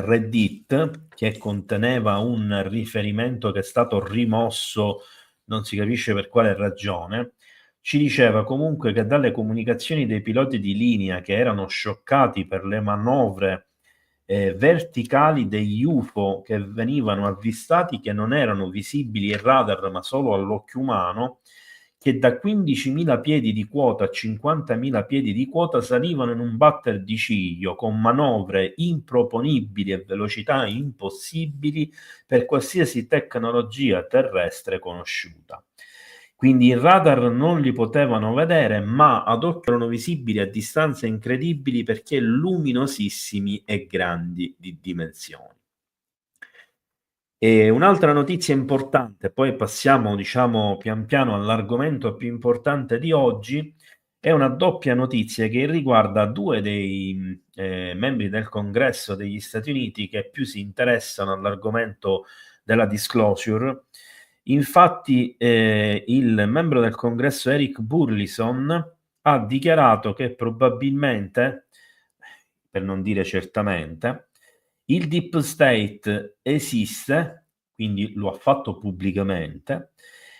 Reddit, che conteneva un riferimento che è stato rimosso, non si capisce per quale ragione, ci diceva comunque che dalle comunicazioni dei piloti di linea che erano scioccati per le manovre verticali degli UFO che venivano avvistati, che non erano visibili ai radar ma solo all'occhio umano, che da 15.000 piedi di quota a 50.000 piedi di quota salivano in un batter di ciglio con manovre improponibili e velocità impossibili per qualsiasi tecnologia terrestre conosciuta. Quindi i radar non li potevano vedere, ma ad occhio erano visibili a distanze incredibili perché luminosissimi e grandi di dimensioni. E un'altra notizia importante, poi passiamo, diciamo, pian piano all'argomento più importante di oggi, è una doppia notizia che riguarda due dei membri del Congresso degli Stati Uniti che più si interessano all'argomento della disclosure. Infatti il membro del Congresso Eric Burlison ha dichiarato che probabilmente, per non dire certamente, il Deep State esiste, quindi lo ha fatto pubblicamente,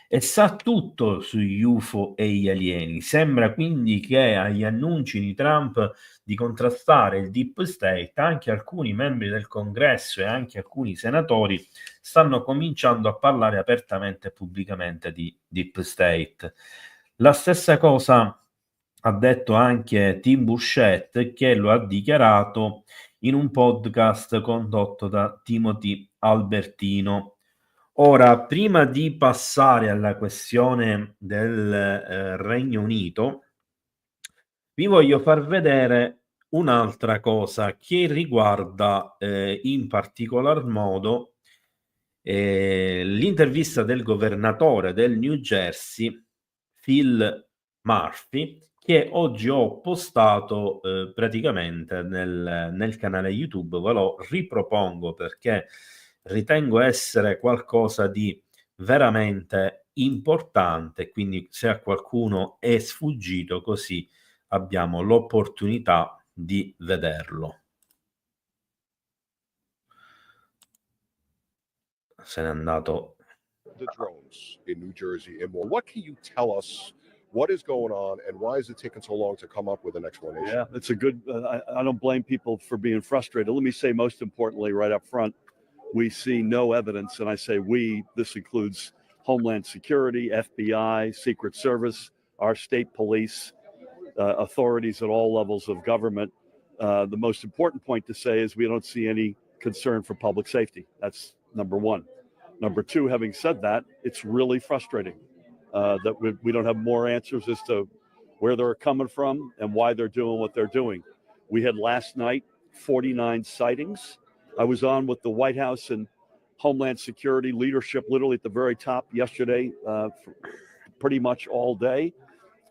e sa tutto sugli UFO e gli alieni. Sembra quindi che agli annunci di Trump di contrastare il Deep State, anche alcuni membri del Congresso e anche alcuni senatori stanno cominciando a parlare apertamente e pubblicamente di Deep State. La stessa cosa ha detto anche Tim Burchett, che lo ha dichiarato in un podcast condotto da Timothy Albertino. Ora, prima di passare alla questione del Regno Unito, vi voglio far vedere un'altra cosa che riguarda in particolar modo l'intervista del governatore del New Jersey, Phil Murphy, che oggi ho postato praticamente nel canale YouTube. Ve lo ripropongo perché ritengo essere qualcosa di veramente importante, quindi se a qualcuno è sfuggito, così abbiamo l'opportunità di vederlo. Se n'è andato. The drones in New Jersey and more. What can you tell us? What is going on, and why is it taking so long to come up with an explanation? Yeah, it's a good. I don't blame people for being frustrated. Let me say, most importantly, right up front, we see no evidence, and I say we. This includes Homeland Security, FBI, Secret Service, our state police, authorities at all levels of government. The most important point to say is we don't see any concern for public safety. That's number one. Number two, having said that, it's really frustrating that we don't have more answers as to where they're coming from and why they're doing what they're doing. We had last night 49 sightings. I was on with the White House and Homeland Security leadership literally at the very top yesterday for pretty much all day.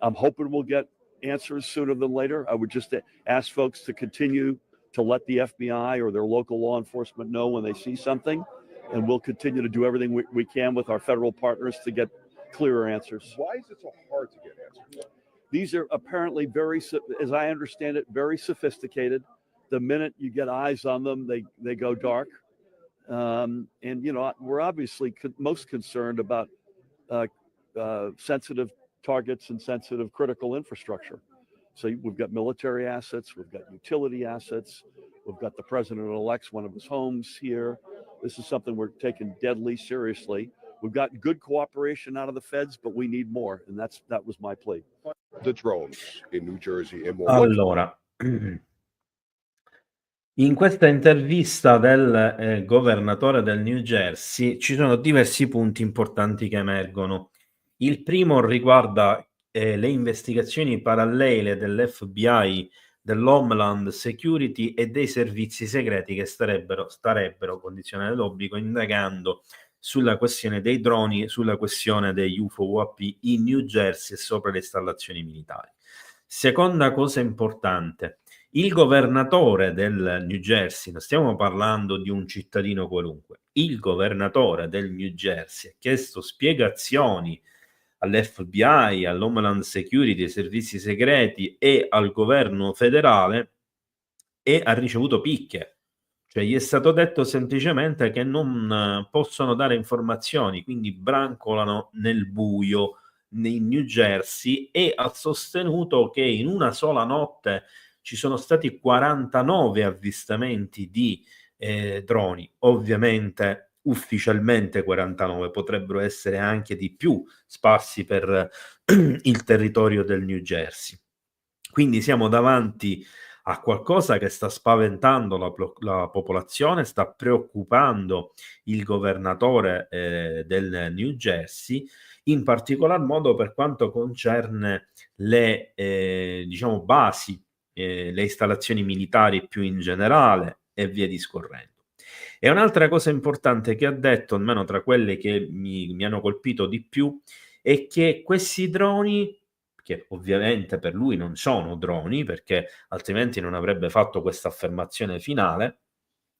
I'm hoping we'll get answers sooner than later. I would just ask folks to continue to let the FBI or their local law enforcement know when they see something. And we'll continue to do everything we can with our federal partners to get clearer answers. Why is it so hard to get answers? These are apparently very, as I understand it, very sophisticated. The minute you get eyes on them, they go dark. And, you know, we're obviously most concerned about sensitive targets and sensitive critical infrastructure. So we've got military assets, we've got utility assets, we've got the president-elect's one of his homes here. This is something we're taking deadly seriously. We've got good cooperation out of the feds, but we need more, and that was my plea. The drones in New Jersey and more. Allora, in questa intervista del governatore del New Jersey ci sono diversi punti importanti che emergono. Il primo riguarda le investigazioni parallele dell'FBI, dell'Homeland Security e dei servizi segreti che starebbero, condizionale d'obbligo, indagando sulla questione dei droni, sulla questione degli UFO UAP in New Jersey e sopra le installazioni militari. Seconda cosa importante, Il governatore del New Jersey, non stiamo parlando di un cittadino qualunque, il governatore del New Jersey ha chiesto spiegazioni all'FBI, all'Homeland Security, ai servizi segreti e al governo federale e ha ricevuto picche. Cioè gli è stato detto semplicemente che non possono dare informazioni, quindi brancolano nel buio in New Jersey, e ha sostenuto che in una sola notte ci sono stati 49 avvistamenti di droni. Ovviamente ufficialmente 49, potrebbero essere anche di più, sparsi per il territorio del New Jersey. Quindi siamo davanti a qualcosa che sta spaventando la popolazione, sta preoccupando il governatore del New Jersey, in particolar modo per quanto concerne le diciamo basi, le installazioni militari più in generale e via discorrendo. E un'altra cosa importante che ha detto, almeno tra quelle che mi hanno colpito di più, è che questi droni, che ovviamente per lui non sono droni, perché altrimenti non avrebbe fatto questa affermazione finale,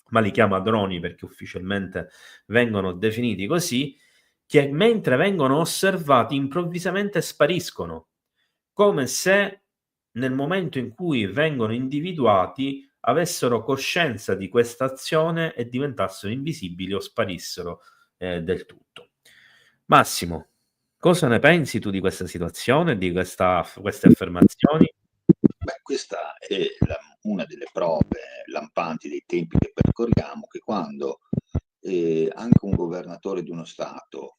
ma li chiama droni perché ufficialmente vengono definiti così, che mentre vengono osservati improvvisamente spariscono, come se nel momento in cui vengono individuati avessero coscienza di questa azione e diventassero invisibili o sparissero del tutto. Massimo, cosa ne pensi tu di questa situazione, di queste affermazioni? Beh, questa è una delle prove lampanti dei tempi che percorriamo, che quando anche un governatore di uno Stato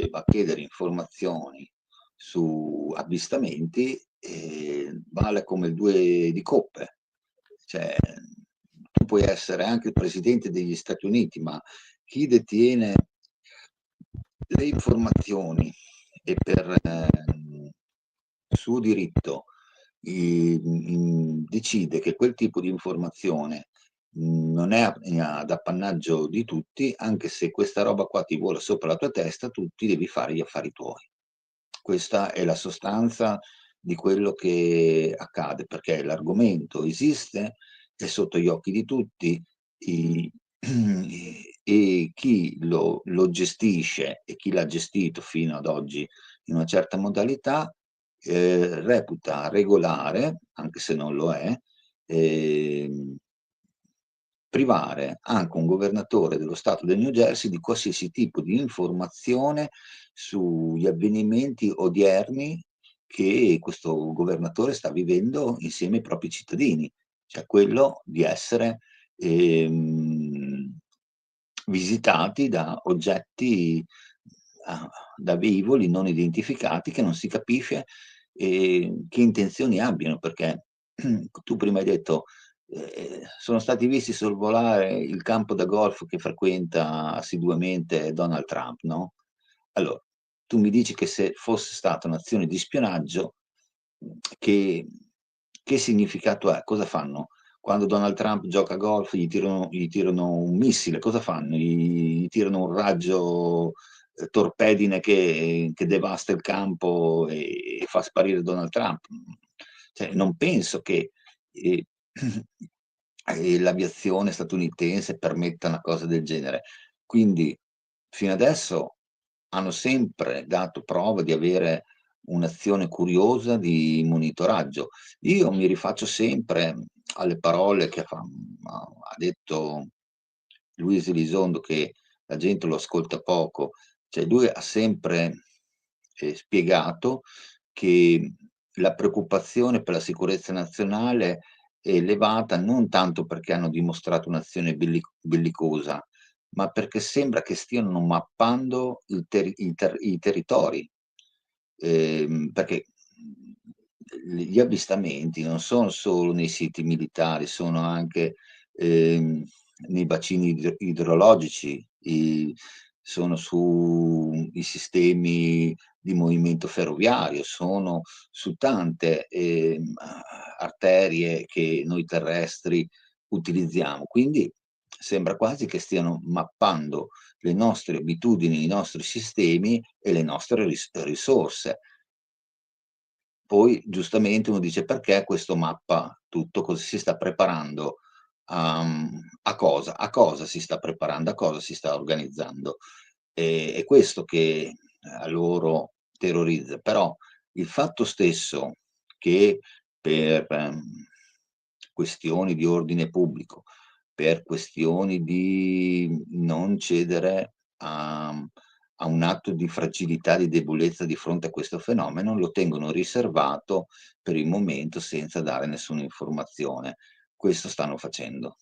va a chiedere informazioni su avvistamenti, vale come il 2 di coppe. Cioè, tu puoi essere anche il presidente degli Stati Uniti, ma chi detiene le informazioni e per suo diritto decide che quel tipo di informazione non è ad appannaggio di tutti, anche se questa roba qua ti vola sopra la tua testa, tu ti devi fare gli affari tuoi. Questa è la sostanza di quello che accade, perché l'argomento esiste, è sotto gli occhi di tutti, e chi lo gestisce e chi l'ha gestito fino ad oggi in una certa modalità reputa regolare, anche se non lo è, privare anche un governatore dello Stato del New Jersey di qualsiasi tipo di informazione sugli avvenimenti odierni che questo governatore sta vivendo insieme ai propri cittadini, cioè quello di essere visitati da oggetti, da velivoli non identificati, che non si capisce che intenzioni abbiano, perché tu prima hai detto sono stati visti sorvolare il campo da golf che frequenta assiduamente Donald Trump, no? Allora, tu mi dici che se fosse stata un'azione di spionaggio, che significato ha? Cosa fanno? Quando Donald Trump gioca a golf gli tirano un missile, cosa fanno? Gli tirano un raggio torpedine che devasta il campo e fa sparire Donald Trump. Cioè, non penso che l'aviazione statunitense permetta una cosa del genere. Quindi fino adesso hanno sempre dato prova di avere un'azione curiosa di monitoraggio. Io mi rifaccio sempre alle parole che ha detto Luis Elizondo, che la gente lo ascolta poco. Cioè lui ha sempre spiegato che la preoccupazione per la sicurezza nazionale è elevata non tanto perché hanno dimostrato un'azione bellicosa, ma perché sembra che stiano mappando i territori. Perché gli avvistamenti non sono solo nei siti militari, sono anche nei bacini idrologici, sono sui sistemi di movimento ferroviario, sono su tante arterie che noi terrestri utilizziamo. Quindi sembra quasi che stiano mappando le nostre abitudini, i nostri sistemi e le nostre risorse. poi giustamente uno dice perché questo mappa tutto, cosa si sta preparando, a cosa si sta preparando, a cosa si sta organizzando. È questo che a loro terrorizza, però il fatto stesso che per questioni di ordine pubblico, per questioni di non cedere a un atto di fragilità, di debolezza di fronte a questo fenomeno, lo tengono riservato per il momento senza dare nessuna informazione. Questo stanno facendo.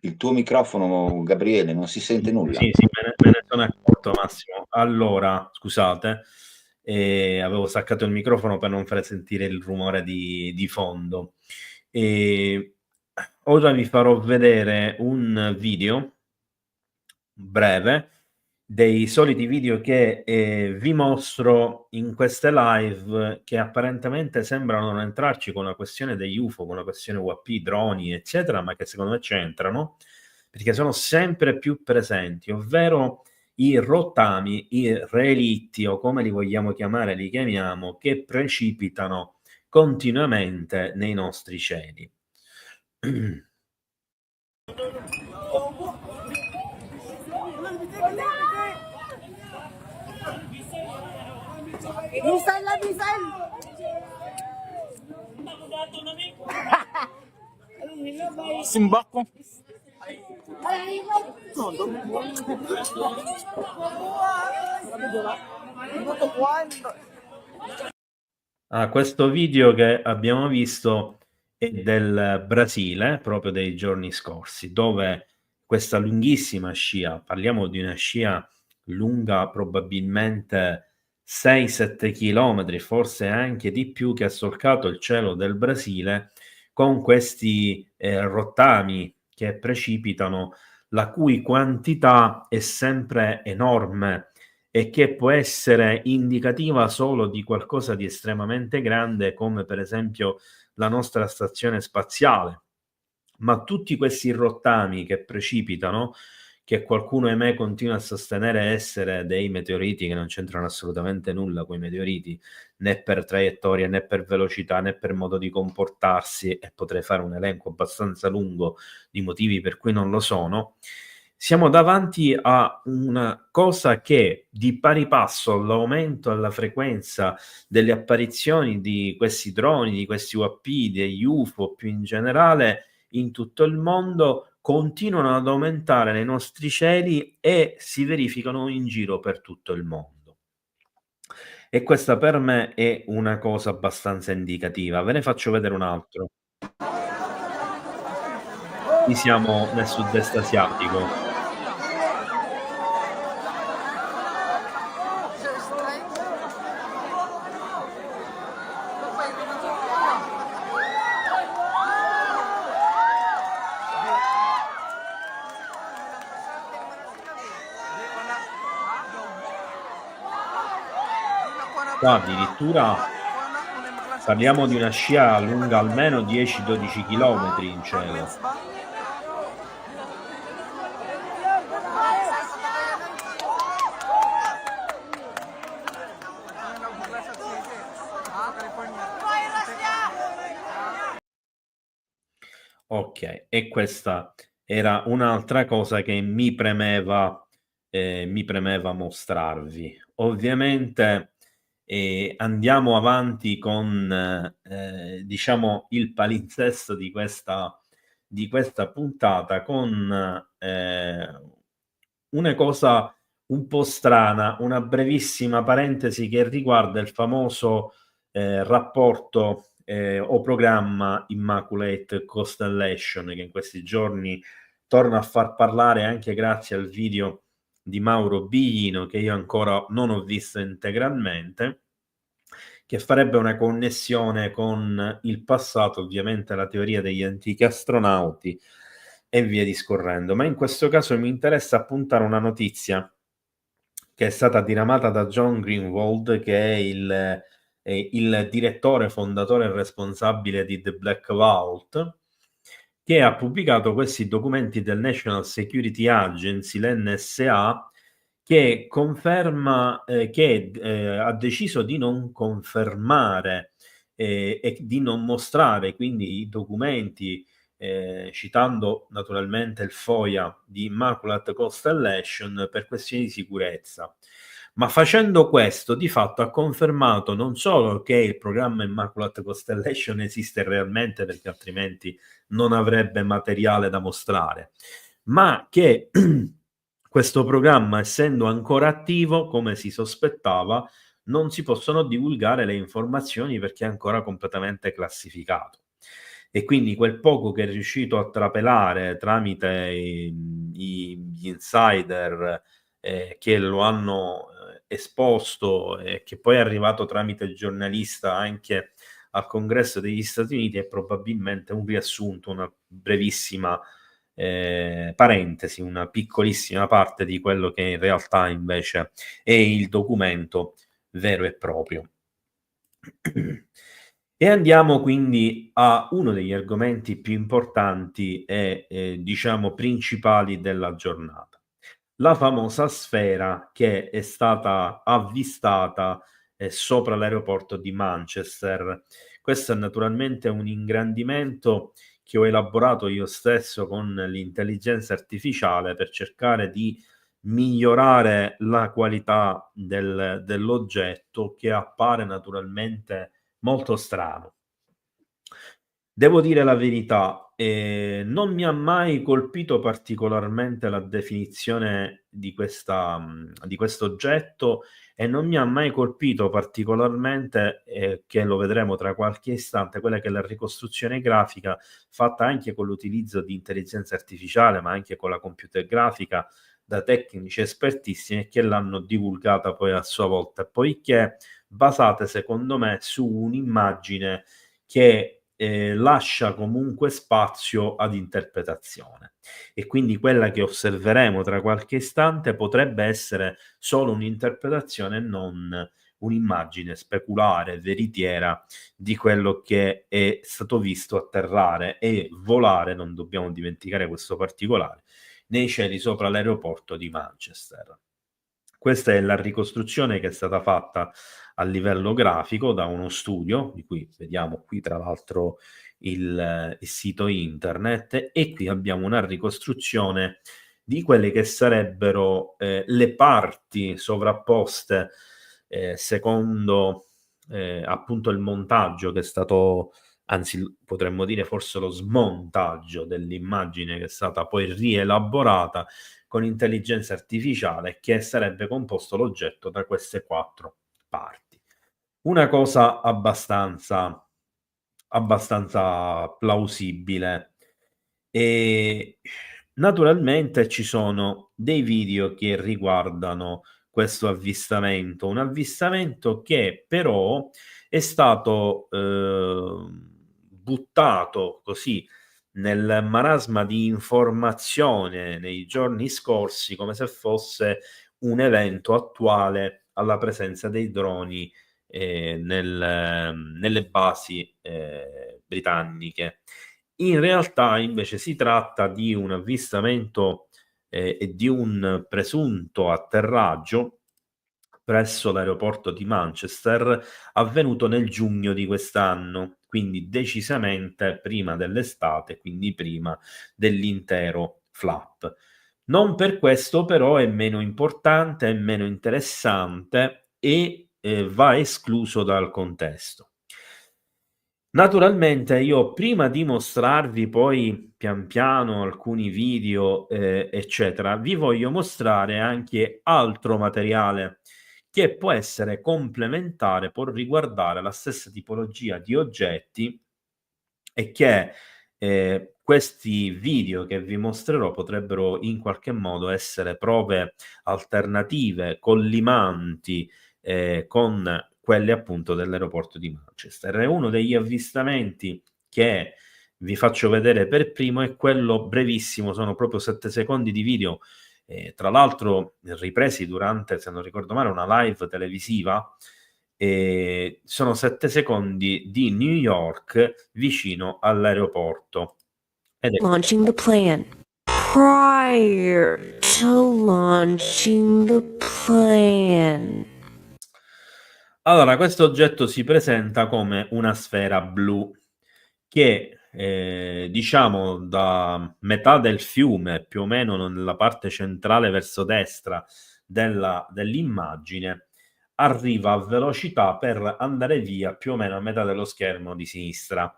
Il tuo microfono, Gabriele, non si sente nulla. Sì, me ne sono accorto, Massimo. Allora, scusate, avevo staccato il microfono per non far sentire il rumore di fondo. Ora vi farò vedere un video breve dei soliti video che vi mostro in queste live che apparentemente sembrano non entrarci con la questione degli UFO, con la questione UAP, droni, eccetera, ma che secondo me c'entrano perché sono sempre più presenti, ovvero i rottami, i relitti o come li vogliamo chiamare, li chiamiamo, che precipitano continuamente nei nostri cieli. Simbako. Questo video che abbiamo visto è del Brasile, proprio dei giorni scorsi, dove questa lunghissima scia, parliamo di una scia lunga probabilmente 6-7 chilometri, forse anche di più, che ha solcato il cielo del Brasile con questi rottami che precipitano, la cui quantità è sempre enorme e che può essere indicativa solo di qualcosa di estremamente grande, come per esempio la nostra stazione spaziale. Ma tutti questi rottami che precipitano, che qualcuno ahimè continua a sostenere essere dei meteoriti che non c'entrano assolutamente nulla con i meteoriti, né per traiettoria, né per velocità, né per modo di comportarsi, e potrei fare un elenco abbastanza lungo di motivi per cui non lo sono, siamo davanti a una cosa che, di pari passo all'aumento alla frequenza delle apparizioni di questi droni, di questi UAP, degli UFO più in generale, in tutto il mondo, continuano ad aumentare nei nostri cieli e si verificano in giro per tutto il mondo. E questa per me è una cosa abbastanza indicativa. Ve ne faccio vedere un altro. Qui siamo nel sud-est asiatico. Qua addirittura parliamo di una scia lunga almeno 10-12 chilometri in cielo. Ok, e questa era un'altra cosa che mi premeva mostrarvi. Ovviamente andiamo avanti con diciamo il palinsesto di questa puntata con una cosa un po' strana, una brevissima parentesi che riguarda il famoso rapporto o programma Immaculate Constellation, che in questi giorni torna a far parlare anche grazie al video di Mauro Biglino, che io ancora non ho visto integralmente, che farebbe una connessione con il passato, ovviamente la teoria degli antichi astronauti e via discorrendo. Ma in questo caso mi interessa appuntare una notizia che è stata diramata da John Greenwald, che è il direttore, fondatore e responsabile di The Black Vault, che ha pubblicato questi documenti del National Security Agency, l'NSA, che conferma che ha deciso di non confermare e di non mostrare quindi i documenti, citando naturalmente il FOIA di Immaculate Constellation, per questioni di sicurezza. Ma facendo questo, di fatto ha confermato non solo che il programma Immaculate Constellation esiste realmente, perché altrimenti non avrebbe materiale da mostrare, ma che questo programma, essendo ancora attivo, come si sospettava, non si possono divulgare le informazioni perché è ancora completamente classificato. E quindi quel poco che è riuscito a trapelare tramite gli insider che lo hanno esposto e che poi è arrivato tramite il giornalista anche al Congresso degli Stati Uniti, è probabilmente un riassunto, una brevissima parentesi, una piccolissima parte di quello che in realtà invece è il documento vero e proprio. E andiamo quindi a uno degli argomenti più importanti e diciamo principali della giornata. La famosa sfera che è stata avvistata sopra l'aeroporto di Manchester. Questo è naturalmente un ingrandimento che ho elaborato io stesso con l'intelligenza artificiale per cercare di migliorare la qualità dell'oggetto, che appare naturalmente molto strano. Devo dire la verità, non mi ha mai colpito particolarmente la definizione di questo oggetto, e non mi ha mai colpito particolarmente, che lo vedremo tra qualche istante, quella che è la ricostruzione grafica fatta anche con l'utilizzo di intelligenza artificiale, ma anche con la computer grafica, da tecnici espertissimi, e che l'hanno divulgata poi a sua volta, poiché basate secondo me su un'immagine che lascia comunque spazio ad interpretazione, e quindi quella che osserveremo tra qualche istante potrebbe essere solo un'interpretazione e non un'immagine speculare, veritiera di quello che è stato visto atterrare e volare, non dobbiamo dimenticare questo particolare, nei cieli sopra l'aeroporto di Manchester. Questa è la ricostruzione che è stata fatta a livello grafico da uno studio, di cui vediamo qui tra l'altro il sito internet, e qui abbiamo una ricostruzione di quelle che sarebbero le parti sovrapposte secondo appunto il montaggio che è stato, anzi potremmo dire forse lo smontaggio dell'immagine, che è stata poi rielaborata con intelligenza artificiale, che sarebbe composto l'oggetto da queste 4 parti. Una cosa abbastanza plausibile. E naturalmente ci sono dei video che riguardano questo avvistamento, un avvistamento che però è stato buttato così nel marasma di informazione nei giorni scorsi, come se fosse un evento attuale alla presenza dei droni nelle basi britanniche. In realtà invece si tratta di un avvistamento e di un presunto atterraggio presso l'aeroporto di Manchester, avvenuto nel giugno di quest'anno, quindi decisamente prima dell'estate, quindi prima dell'intero flap. Non per questo però è meno importante, è meno interessante e va escluso dal contesto. Naturalmente io, prima di mostrarvi poi pian piano alcuni video, eccetera, vi voglio mostrare anche altro materiale che può essere complementare, può riguardare la stessa tipologia di oggetti, e che questi video che vi mostrerò potrebbero in qualche modo essere prove alternative, collimanti con quelle appunto dell'aeroporto di Manchester. E uno degli avvistamenti che vi faccio vedere per primo è quello brevissimo, sono proprio 7 secondi di video, tra l'altro ripresi durante, se non ricordo male, una live televisiva. Sono 7 secondi di New York vicino all'aeroporto. Launching the plan. Prior to launching the plan. Allora, questo oggetto si presenta come una sfera blu che, diciamo, da metà del fiume, più o meno nella parte centrale verso destra dell'immagine, arriva a velocità per andare via più o meno a metà dello schermo di sinistra.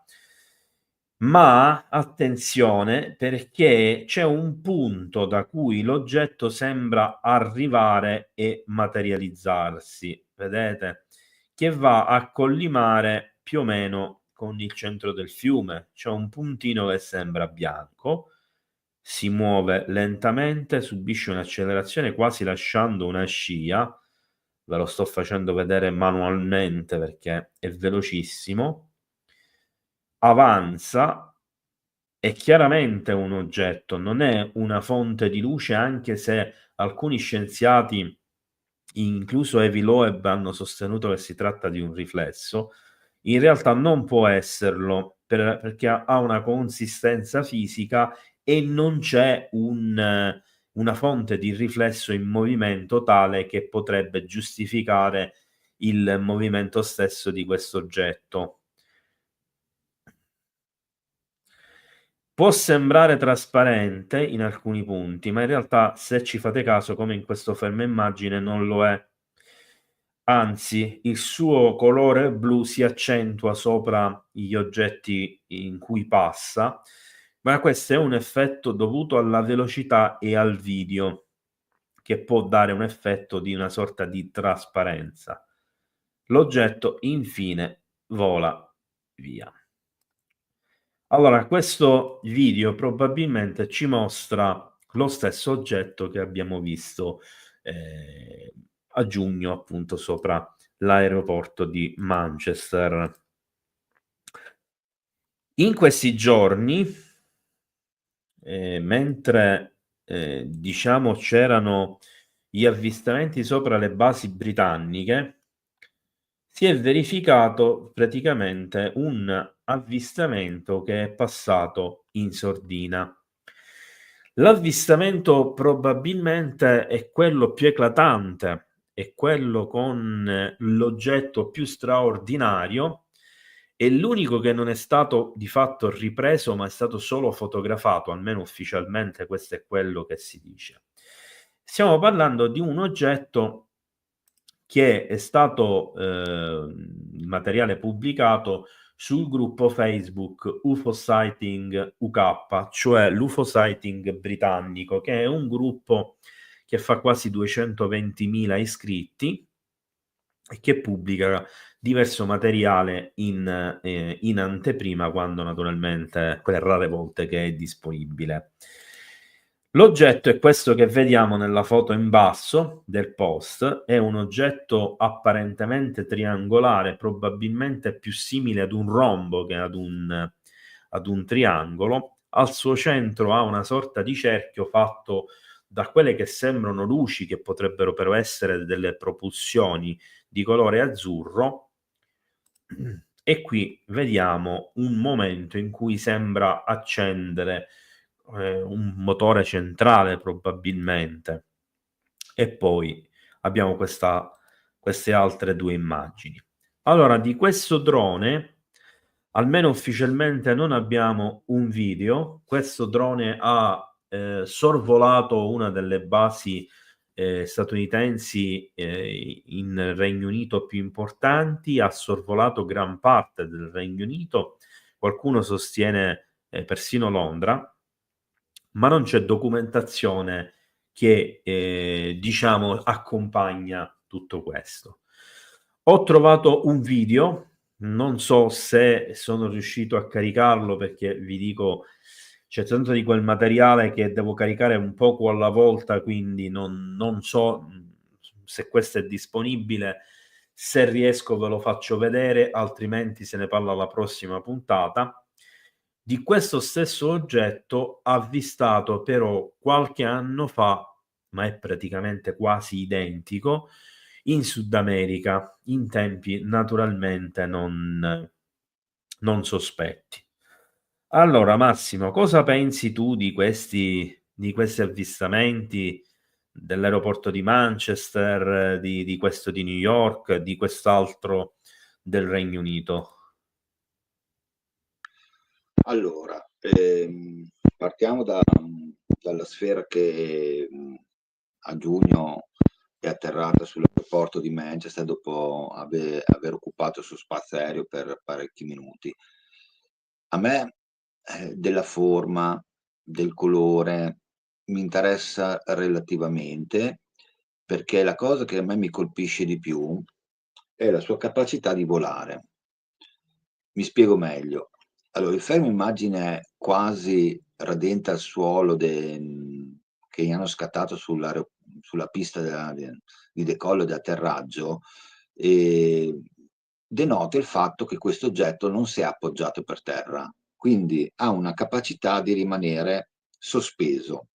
Ma attenzione, perché c'è un punto da cui l'oggetto sembra arrivare e materializzarsi, vedete? Che va a collimare più o meno con il centro del fiume. C'è un puntino che sembra bianco, si muove lentamente, subisce un'accelerazione quasi lasciando una scia. Ve lo sto facendo vedere manualmente perché è velocissimo. Avanza, è chiaramente un oggetto, non è una fonte di luce, anche se alcuni scienziati, incluso Avi Loeb, hanno sostenuto che si tratta di un riflesso. In realtà non può esserlo perché ha una consistenza fisica e non c'è una fonte di riflesso in movimento tale che potrebbe giustificare il movimento stesso di questo oggetto. Può sembrare trasparente in alcuni punti, ma in realtà, se ci fate caso, come in questo fermo immagine, non lo è. Anzi, il suo colore blu si accentua sopra gli oggetti in cui passa, ma questo è un effetto dovuto alla velocità e al video, che può dare un effetto di una sorta di trasparenza. L'oggetto, infine, vola via. Allora, questo video probabilmente ci mostra lo stesso oggetto che abbiamo visto a giugno, appunto, sopra l'aeroporto di Manchester. In questi giorni, mentre diciamo c'erano gli avvistamenti sopra le basi britanniche, si è verificato praticamente un avvistamento che è passato in sordina. L'avvistamento probabilmente è quello più eclatante, è quello con l'oggetto più straordinario, e l'unico che non è stato di fatto ripreso, ma è stato solo fotografato, almeno ufficialmente questo è quello che si dice. Stiamo parlando di un oggetto che è stato il materiale pubblicato sul gruppo Facebook UFO Sighting UK, cioè l'UFO Sighting britannico, che è un gruppo che fa quasi 220.000 iscritti e che pubblica diverso materiale in anteprima, quando naturalmente, quelle rare volte che è disponibile. L'oggetto è questo che vediamo nella foto in basso del post, è un oggetto apparentemente triangolare, probabilmente più simile ad un rombo che ad un triangolo. Al suo centro ha una sorta di cerchio fatto da quelle che sembrano luci, che potrebbero però essere delle propulsioni di colore azzurro, e qui vediamo un momento in cui sembra accendere un motore centrale probabilmente, e poi abbiamo queste altre due immagini. Allora, di questo drone, almeno ufficialmente, non abbiamo un video. Questo drone ha sorvolato una delle basi statunitensi in Regno Unito più importanti, ha sorvolato gran parte del Regno Unito, qualcuno sostiene persino Londra, ma non c'è documentazione che diciamo accompagna tutto questo. Ho trovato un video, non so se sono riuscito a caricarlo, perché vi dico c'è tanto di quel materiale che devo caricare un poco alla volta, quindi non so se questo è disponibile. Se riesco ve lo faccio vedere, altrimenti se ne parla alla prossima puntata. Di questo stesso oggetto avvistato però qualche anno fa, ma è praticamente quasi identico, in Sud America, in tempi naturalmente non sospetti. Allora, Massimo, cosa pensi tu di questi avvistamenti dell'aeroporto di Manchester, di questo di New York, di quest'altro del Regno Unito? Allora, partiamo dalla sfera che a giugno è atterrata sull'aeroporto di Manchester dopo aver occupato il suo spazio aereo per parecchi minuti. A me della forma, del colore, mi interessa relativamente, perché la cosa che a me mi colpisce di più è la sua capacità di volare. Mi spiego meglio. Allora, il fermo immagine quasi radente al suolo che gli hanno scattato sulla pista di decollo e di atterraggio denota il fatto che questo oggetto non si è appoggiato per terra, quindi ha una capacità di rimanere sospeso.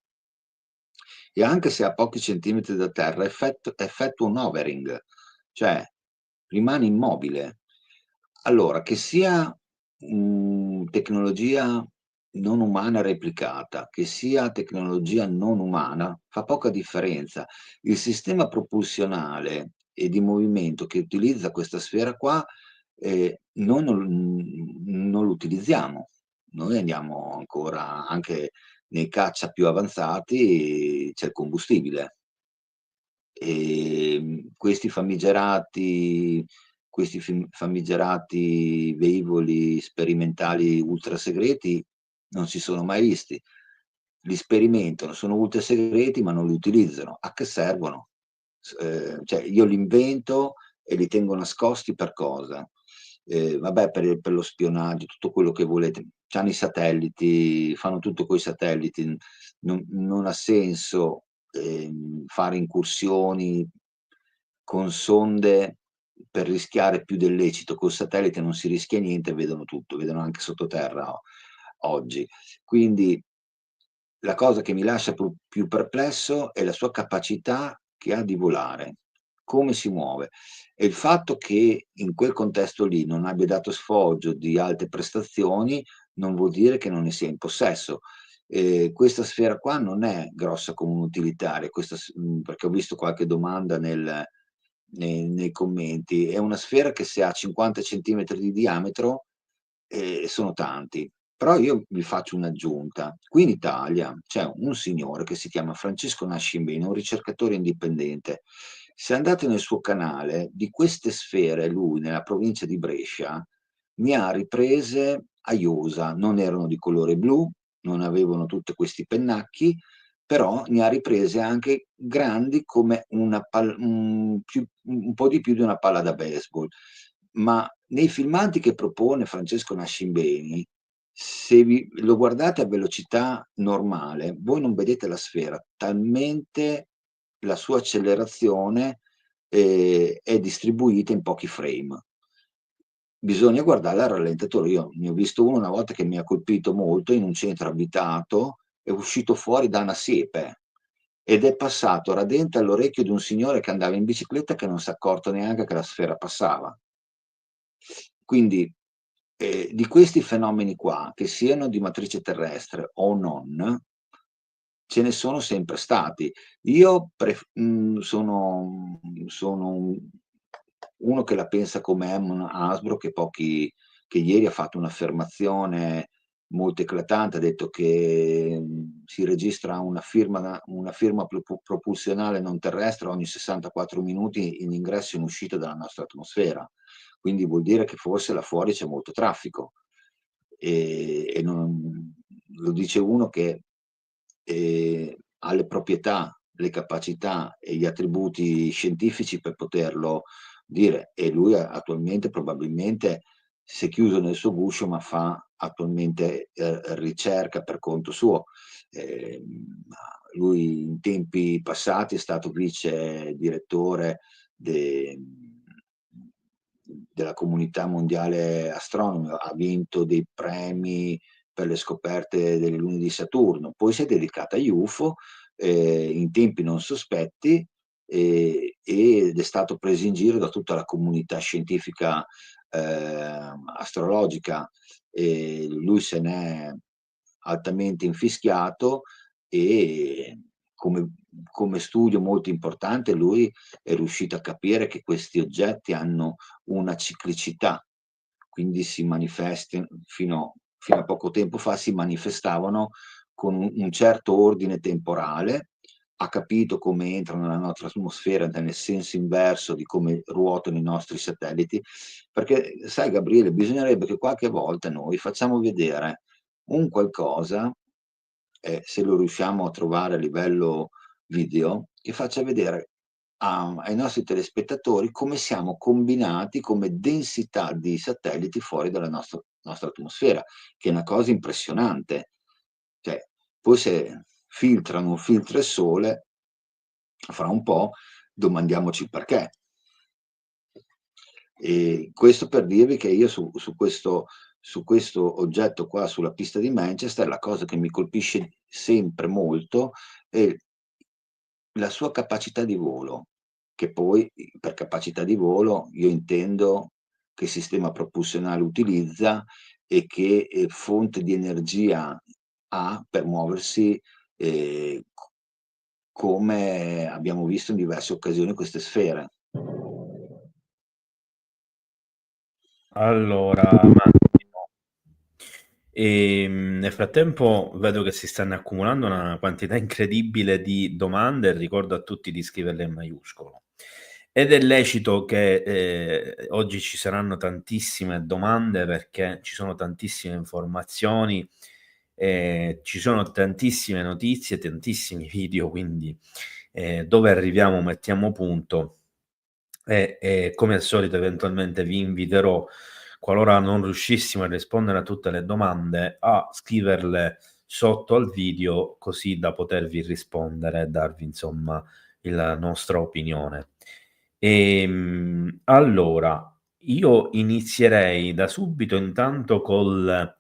E anche se a pochi centimetri da terra effettua un hovering, cioè rimane immobile. Allora, che sia tecnologia non umana replicata, che sia tecnologia non umana, fa poca differenza. Il sistema propulsionale e di movimento che utilizza questa sfera qua, noi non lo utilizziamo. Noi andiamo ancora, anche nei caccia più avanzati, c'è il combustibile. Questi famigerati velivoli sperimentali ultra segreti non si sono mai visti. Li sperimentano, sono ultra segreti, ma non li utilizzano. A che servono? Cioè, io li invento e li tengo nascosti per cosa? Vabbè, per lo spionaggio, tutto quello che volete. C'hanno i satelliti, fanno tutto coi satelliti, non ha senso fare incursioni con sonde per rischiare più del lecito. Col satellite non si rischia niente, vedono tutto, vedono anche sottoterra oggi. Quindi la cosa che mi lascia più perplesso è la sua capacità che ha di volare, come si muove. E il fatto che in quel contesto lì non abbia dato sfoggio di alte prestazioni non vuol dire che non ne sia in possesso. Questa sfera qua non è grossa come un utilitario, perché ho visto qualche domanda nei commenti. È una sfera che se ha 50 centimetri di diametro sono tanti. Però io vi faccio un'aggiunta. Qui in Italia c'è un signore che si chiama Francesco Nascimbeni, un ricercatore indipendente. Se andate nel suo canale, di queste sfere, lui nella provincia di Brescia ne ha riprese a iosa, non erano di colore blu, non avevano tutti questi pennacchi, però ne ha riprese anche grandi come un po' di più di una palla da baseball. Ma nei filmati che propone Francesco Nascimbeni, se lo guardate a velocità normale, voi non vedete la sfera, talmente la sua accelerazione è distribuita in pochi frame. Bisogna guardarla al rallentatore. Io ne ho visto uno una volta che mi ha colpito molto in un centro abitato, è uscito fuori da una siepe ed è passato radente all'orecchio di un signore che andava in bicicletta che non si è accorto neanche che la sfera passava. Quindi di questi fenomeni qua, che siano di matrice terrestre o non, ce ne sono sempre stati. Io sono uno che la pensa come Herman Hasbro, che ieri ha fatto un'affermazione molto eclatante, ha detto che si registra una firma propulsionale non terrestre ogni 64 minuti in ingresso e in uscita dalla nostra atmosfera. Quindi vuol dire che forse là fuori c'è molto traffico. Lo dice uno che ha le proprietà, le capacità e gli attributi scientifici per poterlo dire, e lui attualmente probabilmente si è chiuso nel suo guscio, ma fa attualmente ricerca per conto suo. Lui in tempi passati è stato vice direttore della comunità mondiale astronomica, ha vinto dei premi per le scoperte delle lune di Saturno, poi si è dedicata agli UFO in tempi non sospetti ed è stato preso in giro da tutta la comunità scientifica astrologica, e lui se n'è altamente infischiato, e come studio molto importante lui è riuscito a capire che questi oggetti hanno una ciclicità, quindi si manifestano fino a poco tempo fa si manifestavano con un certo ordine temporale, ha capito come entrano nella nostra atmosfera nel senso inverso di come ruotano i nostri satelliti, perché sai Gabriele, bisognerebbe che qualche volta noi facciamo vedere un qualcosa, se lo riusciamo a trovare a livello video, che faccia vedere ai nostri telespettatori come siamo combinati come densità di satelliti fuori dalla nostra atmosfera, che è una cosa impressionante. Cioè, poi se filtrano un filtro il sole, fra un po' domandiamoci perché. E questo per dirvi che io su questo oggetto qua sulla pista di Manchester, la cosa che mi colpisce sempre molto è la sua capacità di volo, che poi per capacità di volo io intendo che sistema propulsionale utilizza e che fonte di energia ha per muoversi, come abbiamo visto in diverse occasioni queste sfere. Allora, Massimo, nel frattempo vedo che si stanno accumulando una quantità incredibile di domande e ricordo a tutti di scriverle in maiuscolo. Ed è lecito che oggi ci saranno tantissime domande perché ci sono tantissime informazioni, ci sono tantissime notizie, tantissimi video, quindi dove arriviamo mettiamo punto. E come al solito eventualmente vi inviterò, qualora non riuscissimo a rispondere a tutte le domande, a scriverle sotto al video così da potervi rispondere e darvi insomma la nostra opinione. Allora, io inizierei da subito intanto col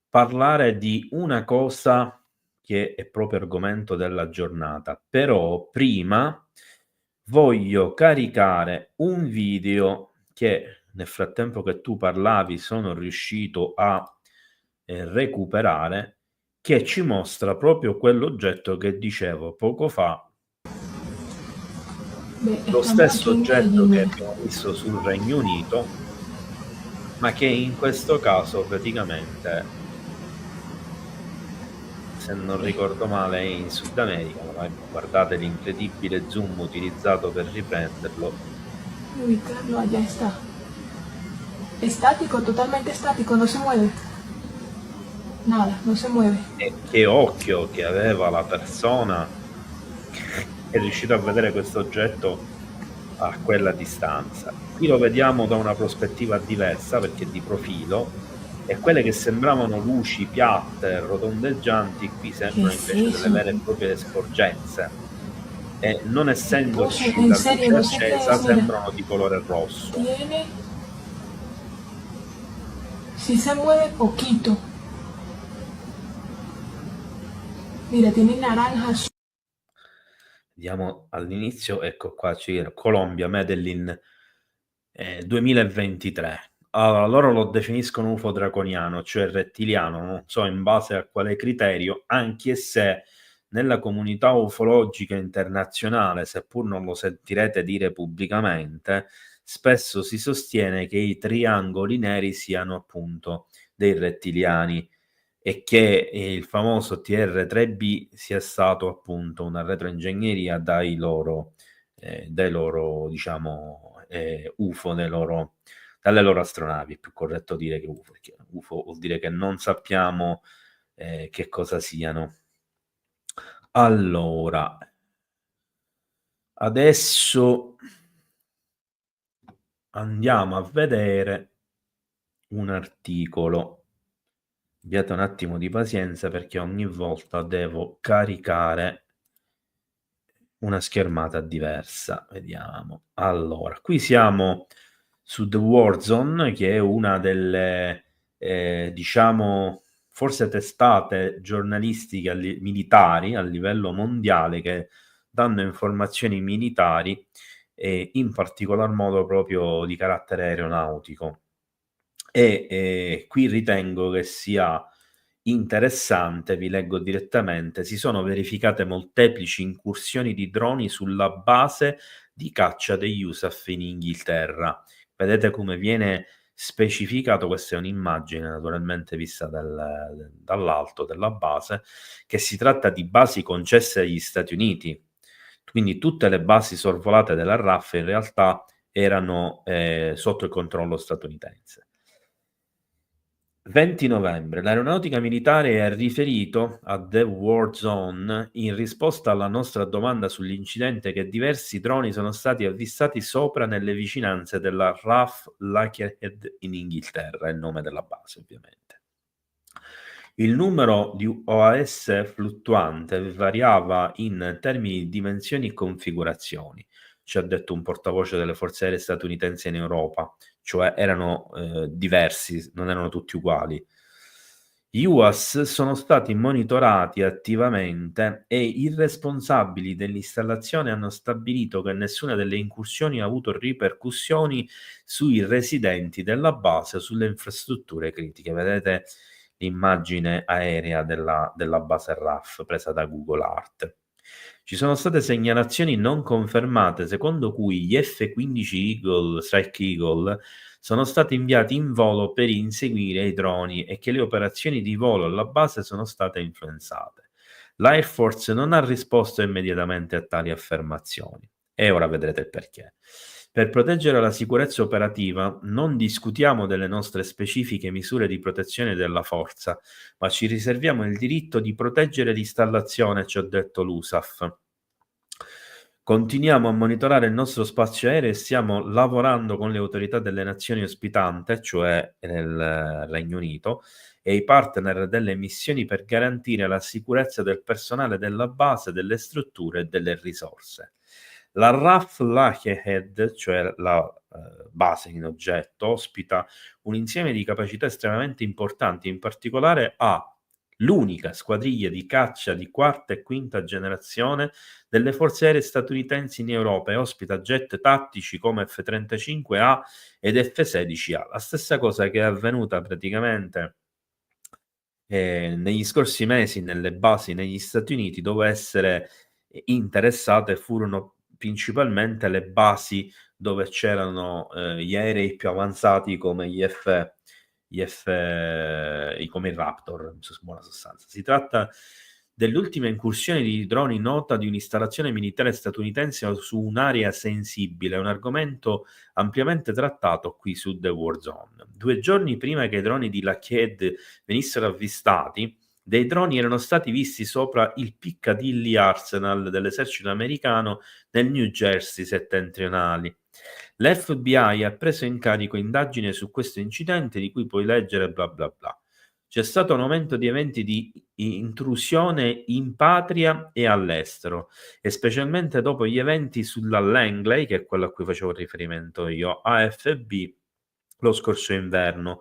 parlare di una cosa che è proprio argomento della giornata, però prima voglio caricare un video che nel frattempo che tu parlavi sono riuscito a recuperare, che ci mostra proprio quell'oggetto che dicevo poco fa, lo stesso oggetto che abbiamo visto sul Regno Unito, ma che in questo caso praticamente, se non ricordo male, è in Sud America, ma guardate l'incredibile zoom utilizzato per riprenderlo. Ubicarlo, allá está. Estático, totalmente estático, no se mueve. Nada, no se mueve. E che occhio che aveva la persona che è riuscita a vedere questo oggetto a quella distanza. Qui lo vediamo da una prospettiva diversa perché di profilo, e quelle che sembravano luci piatte, rotondeggianti, qui sembrano invece delle vere e proprie sporgenze. E non essendoci la luce accesa, sembrano di colore rosso. Si se mueve poquito. Mira, tiene naranja. Vediamo all'inizio, ecco qua, c'era Colombia, Medellin 2023. Allora, loro lo definiscono UFO draconiano, cioè rettiliano, non so in base a quale criterio, anche se nella comunità ufologica internazionale, seppur non lo sentirete dire pubblicamente, spesso si sostiene che i triangoli neri siano appunto dei rettiliani e che il famoso TR-3B sia stato appunto una retroingegneria dalle loro diciamo UFO, dalle loro astronavi. È più corretto dire che UFO, perché UFO vuol dire che non sappiamo che cosa siano. Allora, adesso andiamo a vedere un articolo. Abbiate un attimo di pazienza perché ogni volta devo caricare una schermata diversa. Vediamo. Allora, qui siamo su The War Zone, che è una delle, diciamo, forse testate giornalistiche militari a livello mondiale che danno informazioni militari e in particolar modo proprio di carattere aeronautico. E qui ritengo che sia interessante, vi leggo direttamente: si sono verificate molteplici incursioni di droni sulla base di caccia degli USAF in Inghilterra. Vedete come viene specificato, questa è un'immagine naturalmente vista dall'alto della base, che si tratta di basi concesse agli Stati Uniti. Quindi tutte le basi sorvolate della RAF in realtà erano sotto il controllo statunitense. 20 novembre. L'aeronautica militare ha riferito a The War Zone in risposta alla nostra domanda sull'incidente che diversi droni sono stati avvistati sopra nelle vicinanze della RAF Lakehead in Inghilterra, è il nome della base ovviamente. Il numero di OAS fluttuante variava in termini di dimensioni e configurazioni, ci ha detto un portavoce delle forze aeree statunitensi in Europa, cioè erano diversi, non erano tutti uguali. Gli UAS sono stati monitorati attivamente e i responsabili dell'installazione hanno stabilito che nessuna delle incursioni ha avuto ripercussioni sui residenti della base o sulle infrastrutture critiche. Vedete l'immagine aerea della base RAF presa da Google Earth. Ci sono state segnalazioni non confermate secondo cui gli F-15 Eagle, Strike Eagle sono stati inviati in volo per inseguire i droni e che le operazioni di volo alla base sono state influenzate. L'Air Force non ha risposto immediatamente a tali affermazioni e ora vedrete il perché. Per proteggere la sicurezza operativa non discutiamo delle nostre specifiche misure di protezione della forza, ma ci riserviamo il diritto di proteggere l'installazione, ci ha detto l'USAF. Continuiamo a monitorare il nostro spazio aereo e stiamo lavorando con le autorità delle nazioni ospitante, cioè nel Regno Unito, e i partner delle missioni per garantire la sicurezza del personale della base, delle strutture e delle risorse. La RAF Lakehead, cioè la base in oggetto, ospita un insieme di capacità estremamente importanti, in particolare ha l'unica squadriglia di caccia di quarta e quinta generazione delle forze aeree statunitensi in Europa e ospita jet tattici come F-35A ed F-16A. La stessa cosa che è avvenuta praticamente negli scorsi mesi nelle basi negli Stati Uniti, dove essere interessate furono principalmente le basi dove c'erano gli aerei più avanzati come come il Raptor, in buona sostanza. Si tratta dell'ultima incursione di droni nota di un'installazione militare statunitense su un'area sensibile, un argomento ampiamente trattato qui su The War Zone. 2 giorni prima che i droni di Lakehead venissero avvistati, dei droni erano stati visti sopra il Piccadilly Arsenal dell'esercito americano nel New Jersey settentrionali. L'FBI ha preso in carico indagini su questo incidente di cui puoi leggere bla bla bla. C'è stato un aumento di eventi di intrusione in patria e all'estero, e specialmente dopo gli eventi sulla Langley, che è quello a cui facevo riferimento io, AFB, lo scorso inverno.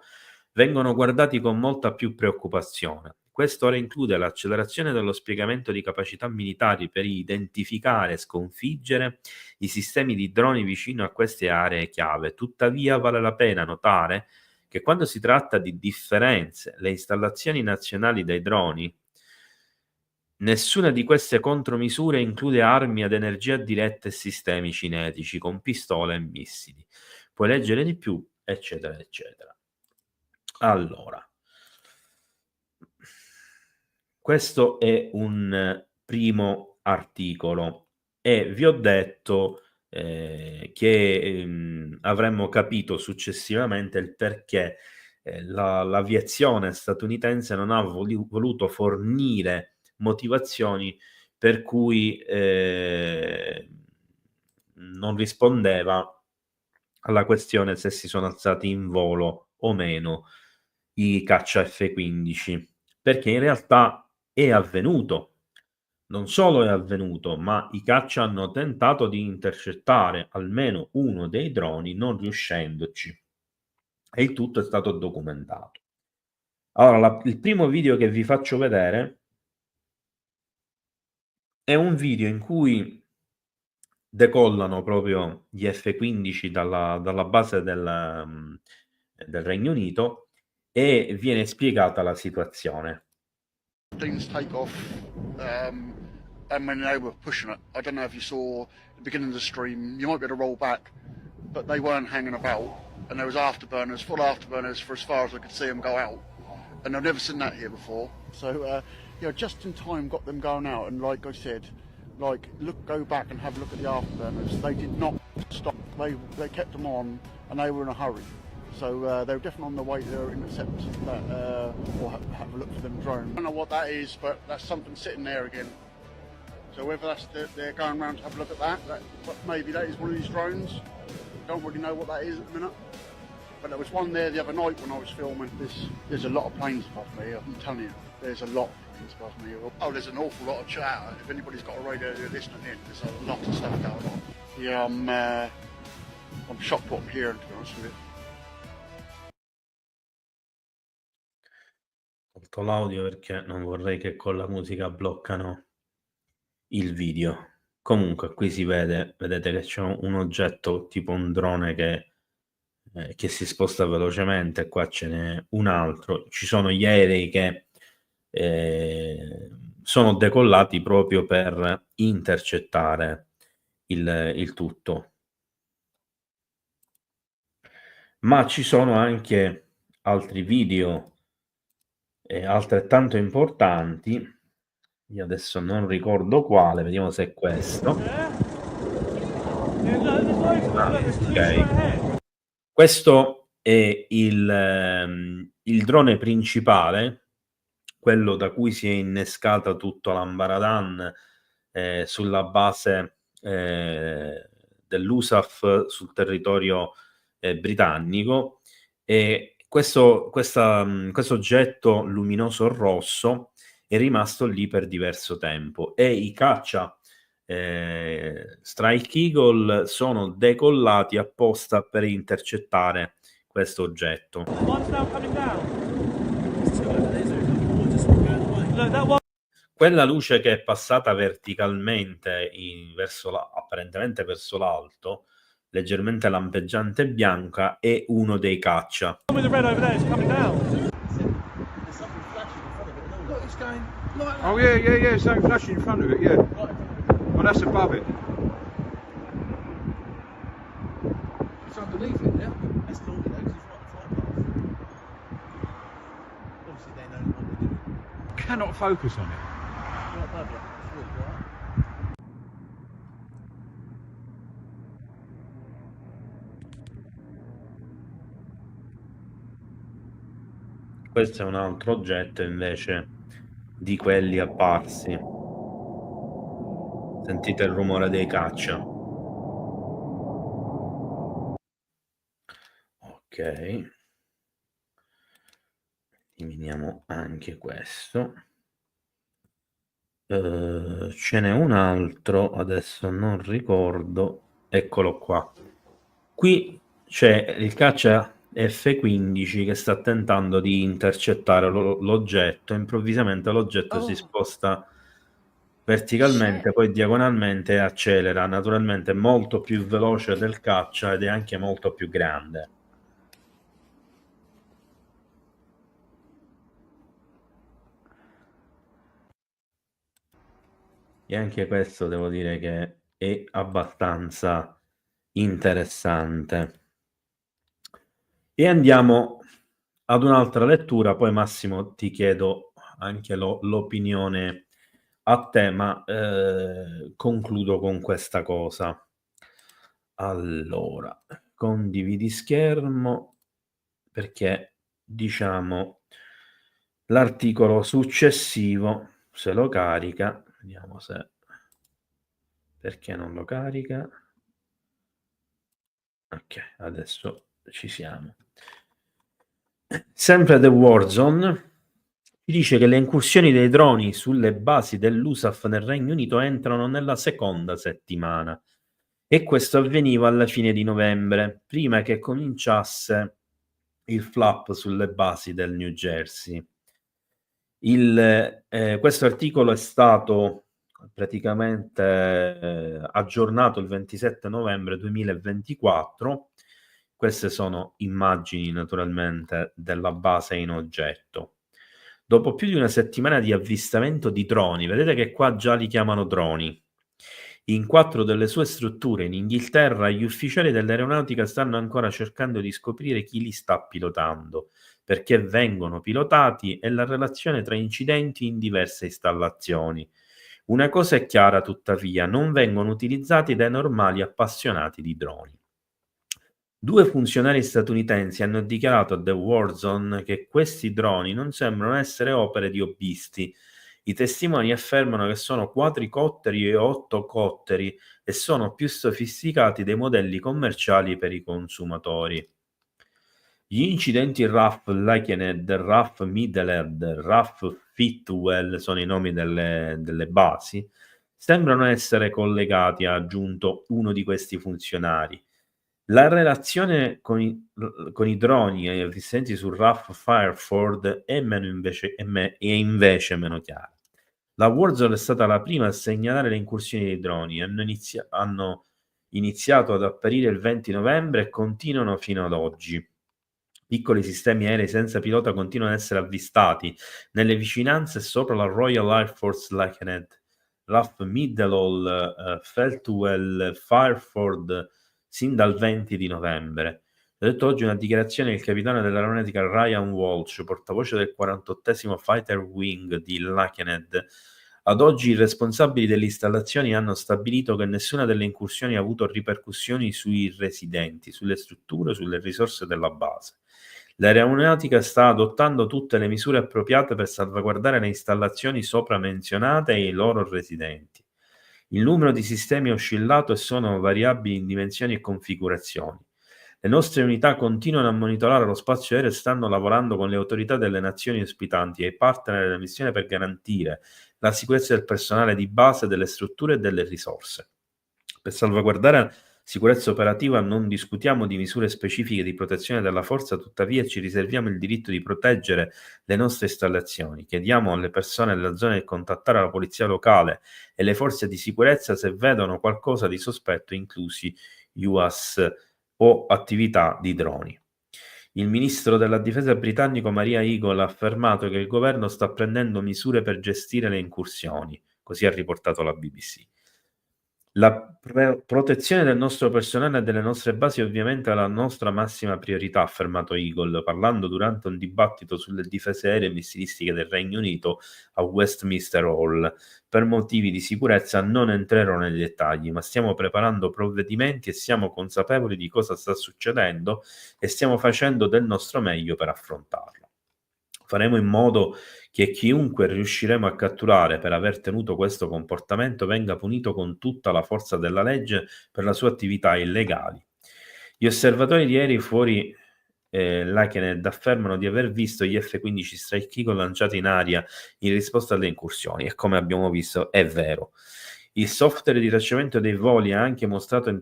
Vengono guardati con molta più preoccupazione. Questo ora include l'accelerazione dello spiegamento di capacità militari per identificare e sconfiggere i sistemi di droni vicino a queste aree chiave. Tuttavia vale la pena notare che quando si tratta di differenze, le installazioni nazionali dei droni, nessuna di queste contromisure include armi ad energia diretta e sistemi cinetici con pistole e missili. Puoi leggere di più, eccetera, eccetera. Allora, questo è un primo articolo e vi ho detto che avremmo capito successivamente il perché l'aviazione statunitense non ha voluto fornire motivazioni per cui non rispondeva alla questione se si sono alzati in volo o meno i caccia F-15, perché in realtà è avvenuto non solo è avvenuto, ma i caccia hanno tentato di intercettare almeno uno dei droni, non riuscendoci. E il tutto è stato documentato. Allora, il primo video che vi faccio vedere è un video in cui decollano proprio gli F-15 dalla base del Regno Unito e viene spiegata la situazione. Things take off, and when they were pushing it, I don't know if you saw the beginning of the stream, you might be able to roll back, but they weren't hanging about, and there was afterburners, full afterburners for as far as I could see them go out, and I've never seen that here before. So, just in time got them going out, and like I said, go back and have a look at the afterburners. They did not stop. They kept them on, and they were in a hurry. So they were definitely on the way to intercept that, or have a look for them drone. I don't know what that is, but that's something sitting there again. So whether that's they're going around to have a look at that maybe that is one of these drones. Don't really know what that is at the minute. But there was one there the other night when I was filming. There's a lot of planes above me, I'm telling you. There's a lot of planes above me. Oh, there's an awful lot of chatter. If anybody's got a radio they're listening in, there's a lot of stuff going on. Yeah, I'm shocked what I'm hearing, to be honest with you. Tolto l'audio perché non vorrei che con la musica bloccano il video. Comunque qui si vede, vedete che c'è un oggetto tipo un drone che si sposta velocemente, qua ce n'è un altro. Ci sono gli aerei che sono decollati proprio per intercettare il tutto. Ma ci sono anche altri video altrettanto importanti. Io adesso non ricordo quale, vediamo se è questo. Ok. Questo è il drone principale, quello da cui si è innescata tutta l'ambaradan sulla base dell'USAF sul territorio britannico. E questo oggetto luminoso rosso è rimasto lì per diverso tempo e i caccia Strike Eagle sono decollati apposta per intercettare questo oggetto. Quella luce che è passata verticalmente apparentemente verso l'alto, leggermente lampeggiante bianca, è uno dei caccia. Oh yeah, something flashing in front of it, yeah. Well, that's above it. It's underneath it, yeah? That's cool, you know, because it's right the flight path. Obviously they know what they're doing. Cannot focus on it. Right above you, it's really bright. Questo è un altro oggetto invece di quelli apparsi. Sentite il rumore dei caccia. Ok. Eliminiamo anche questo. Ce n'è un altro, adesso non ricordo. Eccolo qua. Qui c'è il caccia F-15 che sta tentando di intercettare l'oggetto. Improvvisamente l'oggetto si sposta verticalmente, poi diagonalmente e accelera. Naturalmente è molto più veloce del caccia ed è anche molto più grande. E anche questo devo dire che è abbastanza interessante. E andiamo ad un'altra lettura, poi Massimo ti chiedo anche l'opinione a te, ma concludo con questa cosa. Allora, condividi schermo, perché diciamo l'articolo successivo, se lo carica, vediamo se, perché non lo carica. Ok, adesso ci siamo. Sempre The Warzone ci dice che le incursioni dei droni sulle basi dell'USAF nel Regno Unito entrano nella seconda settimana e questo avveniva alla fine di novembre, prima che cominciasse il flap sulle basi del New Jersey. Questo articolo è stato praticamente aggiornato il 27 novembre 2024. Queste sono immagini naturalmente della base in oggetto. Dopo più di una settimana di avvistamento di droni, vedete che qua già li chiamano droni, in 4 delle sue strutture in Inghilterra, gli ufficiali dell'aeronautica stanno ancora cercando di scoprire chi li sta pilotando, perché vengono pilotati e la relazione tra incidenti in diverse installazioni. Una cosa è chiara tuttavia, non vengono utilizzati dai normali appassionati di droni. 2 funzionari statunitensi hanno dichiarato a The War Zone che questi droni non sembrano essere opere di hobbisti. I testimoni affermano che sono quadricotteri e ottocotteri e sono più sofisticati dei modelli commerciali per i consumatori. Gli incidenti RAF Lakenhead, RAF Middlehead, RAF Fitwell sono i nomi delle basi, sembrano essere collegati, ha aggiunto uno di questi funzionari. La relazione con i droni e gli avvistamenti sul RAF Fireford è invece meno chiara. La Warzone è stata la prima a segnalare le incursioni dei droni, hanno iniziato ad apparire il 20 novembre e continuano fino ad oggi. Piccoli sistemi aerei senza pilota continuano ad essere avvistati nelle vicinanze sopra la Royal Air Force Lakenhead, RAF Middlehall, Feltwell, Fireford, sin dal 20 di novembre. Ha detto oggi una dichiarazione del capitano dell'aeronautica Ryan Walsh, portavoce del 48esimo Fighter Wing di Lakenhead. Ad oggi i responsabili delle installazioni hanno stabilito che nessuna delle incursioni ha avuto ripercussioni sui residenti, sulle strutture, sulle risorse della base. L'aeronautica sta adottando tutte le misure appropriate per salvaguardare le installazioni sopra menzionate e i loro residenti. Il numero di sistemi è oscillato e sono variabili in dimensioni e configurazioni. Le nostre unità continuano a monitorare lo spazio aereo e stanno lavorando con le autorità delle nazioni ospitanti e i partner della missione per garantire la sicurezza del personale di base, delle strutture e delle risorse. Per salvaguardare la sicurezza operativa non discutiamo di misure specifiche di protezione della forza, tuttavia ci riserviamo il diritto di proteggere le nostre installazioni. Chiediamo alle persone della zona di contattare la polizia locale e le forze di sicurezza se vedono qualcosa di sospetto, inclusi UAS o attività di droni. Il ministro della difesa britannico Maria Eagle ha affermato che il governo sta prendendo misure per gestire le incursioni, così ha riportato la BBC. La protezione del nostro personale e delle nostre basi ovviamente è la nostra massima priorità, ha affermato Eagle, parlando durante un dibattito sulle difese aeree e missilistiche del Regno Unito a Westminster Hall. Per motivi di sicurezza non entrerò nei dettagli, ma stiamo preparando provvedimenti e siamo consapevoli di cosa sta succedendo e stiamo facendo del nostro meglio per affrontarlo. Faremo in modo che chiunque riusciremo a catturare per aver tenuto questo comportamento venga punito con tutta la forza della legge per le sue attività illegali. Gli osservatori di aerei fuori Lakenhead affermano di aver visto gli F-15 Strike Eagle lanciati in aria in risposta alle incursioni e come abbiamo visto è vero. Il software di tracciamento dei voli ha anche mostrato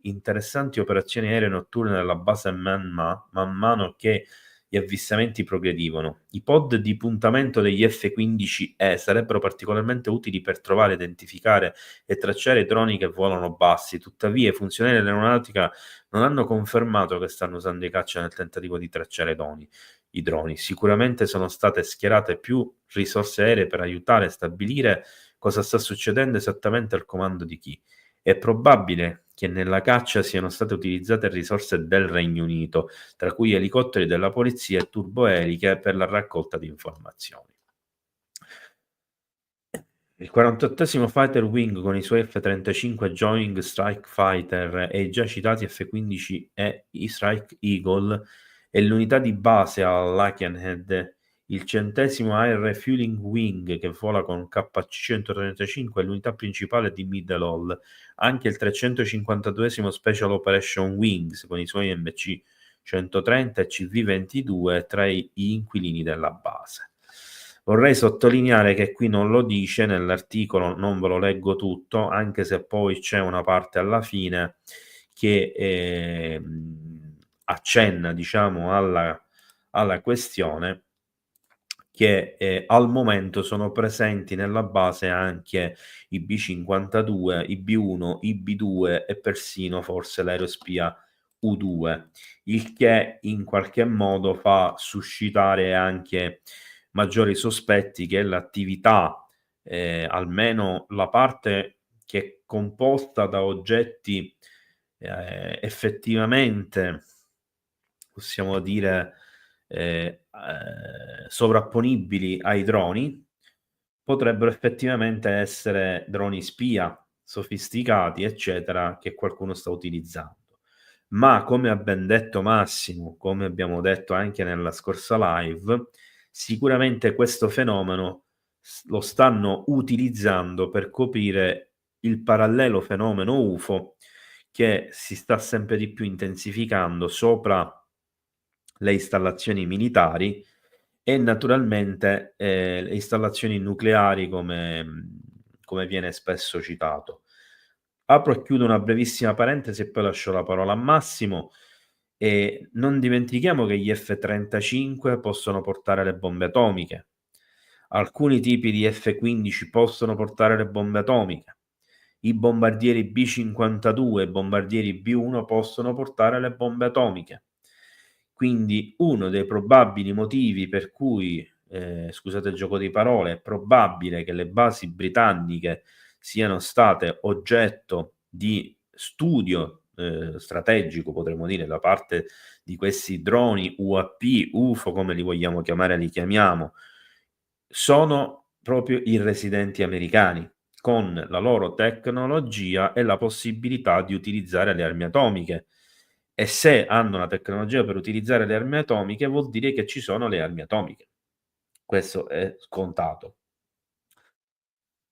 interessanti operazioni aeree notturne nella base man mano che gli avvistamenti progredivano. I pod di puntamento degli F-15E sarebbero particolarmente utili per trovare, identificare e tracciare i droni che volano bassi. Tuttavia, i funzionari dell'aeronautica non hanno confermato che stanno usando i caccia nel tentativo di tracciare i droni. Sicuramente sono state schierate più risorse aeree per aiutare a stabilire cosa sta succedendo esattamente al comando di chi. È probabile che nella caccia siano state utilizzate risorse del Regno Unito, tra cui elicotteri della polizia e turboeliche per la raccolta di informazioni. Il 48esimo Fighter Wing con i suoi F-35 Joint Strike Fighter e i già citati F-15 e i Strike Eagle è l'unità di base a Lakenhead. Il 100° Air Refueling Wing che vola con KC-135 è l'unità principale di Middlehall. Anche il 352° Special Operation Wings con i suoi MC-130 e CV-22 tra gli inquilini della base. Vorrei sottolineare che qui non lo dice nell'articolo, non ve lo leggo tutto, anche se poi c'è una parte alla fine che accenna, diciamo, alla questione che al momento sono presenti nella base anche i B-52, i B-1, i B-2 e persino forse l'aerospia U-2, il che in qualche modo fa suscitare anche maggiori sospetti che l'attività, almeno la parte che è composta da oggetti effettivamente, possiamo dire, sovrapponibili ai droni, potrebbero effettivamente essere droni spia sofisticati, eccetera, che qualcuno sta utilizzando. Ma come ha ben detto Massimo, come abbiamo detto anche nella scorsa live, sicuramente questo fenomeno lo stanno utilizzando per coprire il parallelo fenomeno UFO che si sta sempre di più intensificando sopra le installazioni militari e naturalmente le installazioni nucleari come viene spesso citato. Apro e chiudo una brevissima parentesi e poi lascio la parola a Massimo. E non dimentichiamo che gli F-35 possono portare le bombe atomiche. Alcuni tipi di F-15 possono portare le bombe atomiche. I bombardieri B-52 e i bombardieri B-1 possono portare le bombe atomiche. Quindi uno dei probabili motivi per cui, scusate il gioco di parole, è probabile che le basi britanniche siano state oggetto di studio strategico, potremmo dire, da parte di questi droni UAP, UFO, come li vogliamo chiamare, li chiamiamo, sono proprio i residenti americani, con la loro tecnologia e la possibilità di utilizzare le armi atomiche. E se hanno la tecnologia per utilizzare le armi atomiche, vuol dire che ci sono le armi atomiche. Questo è scontato.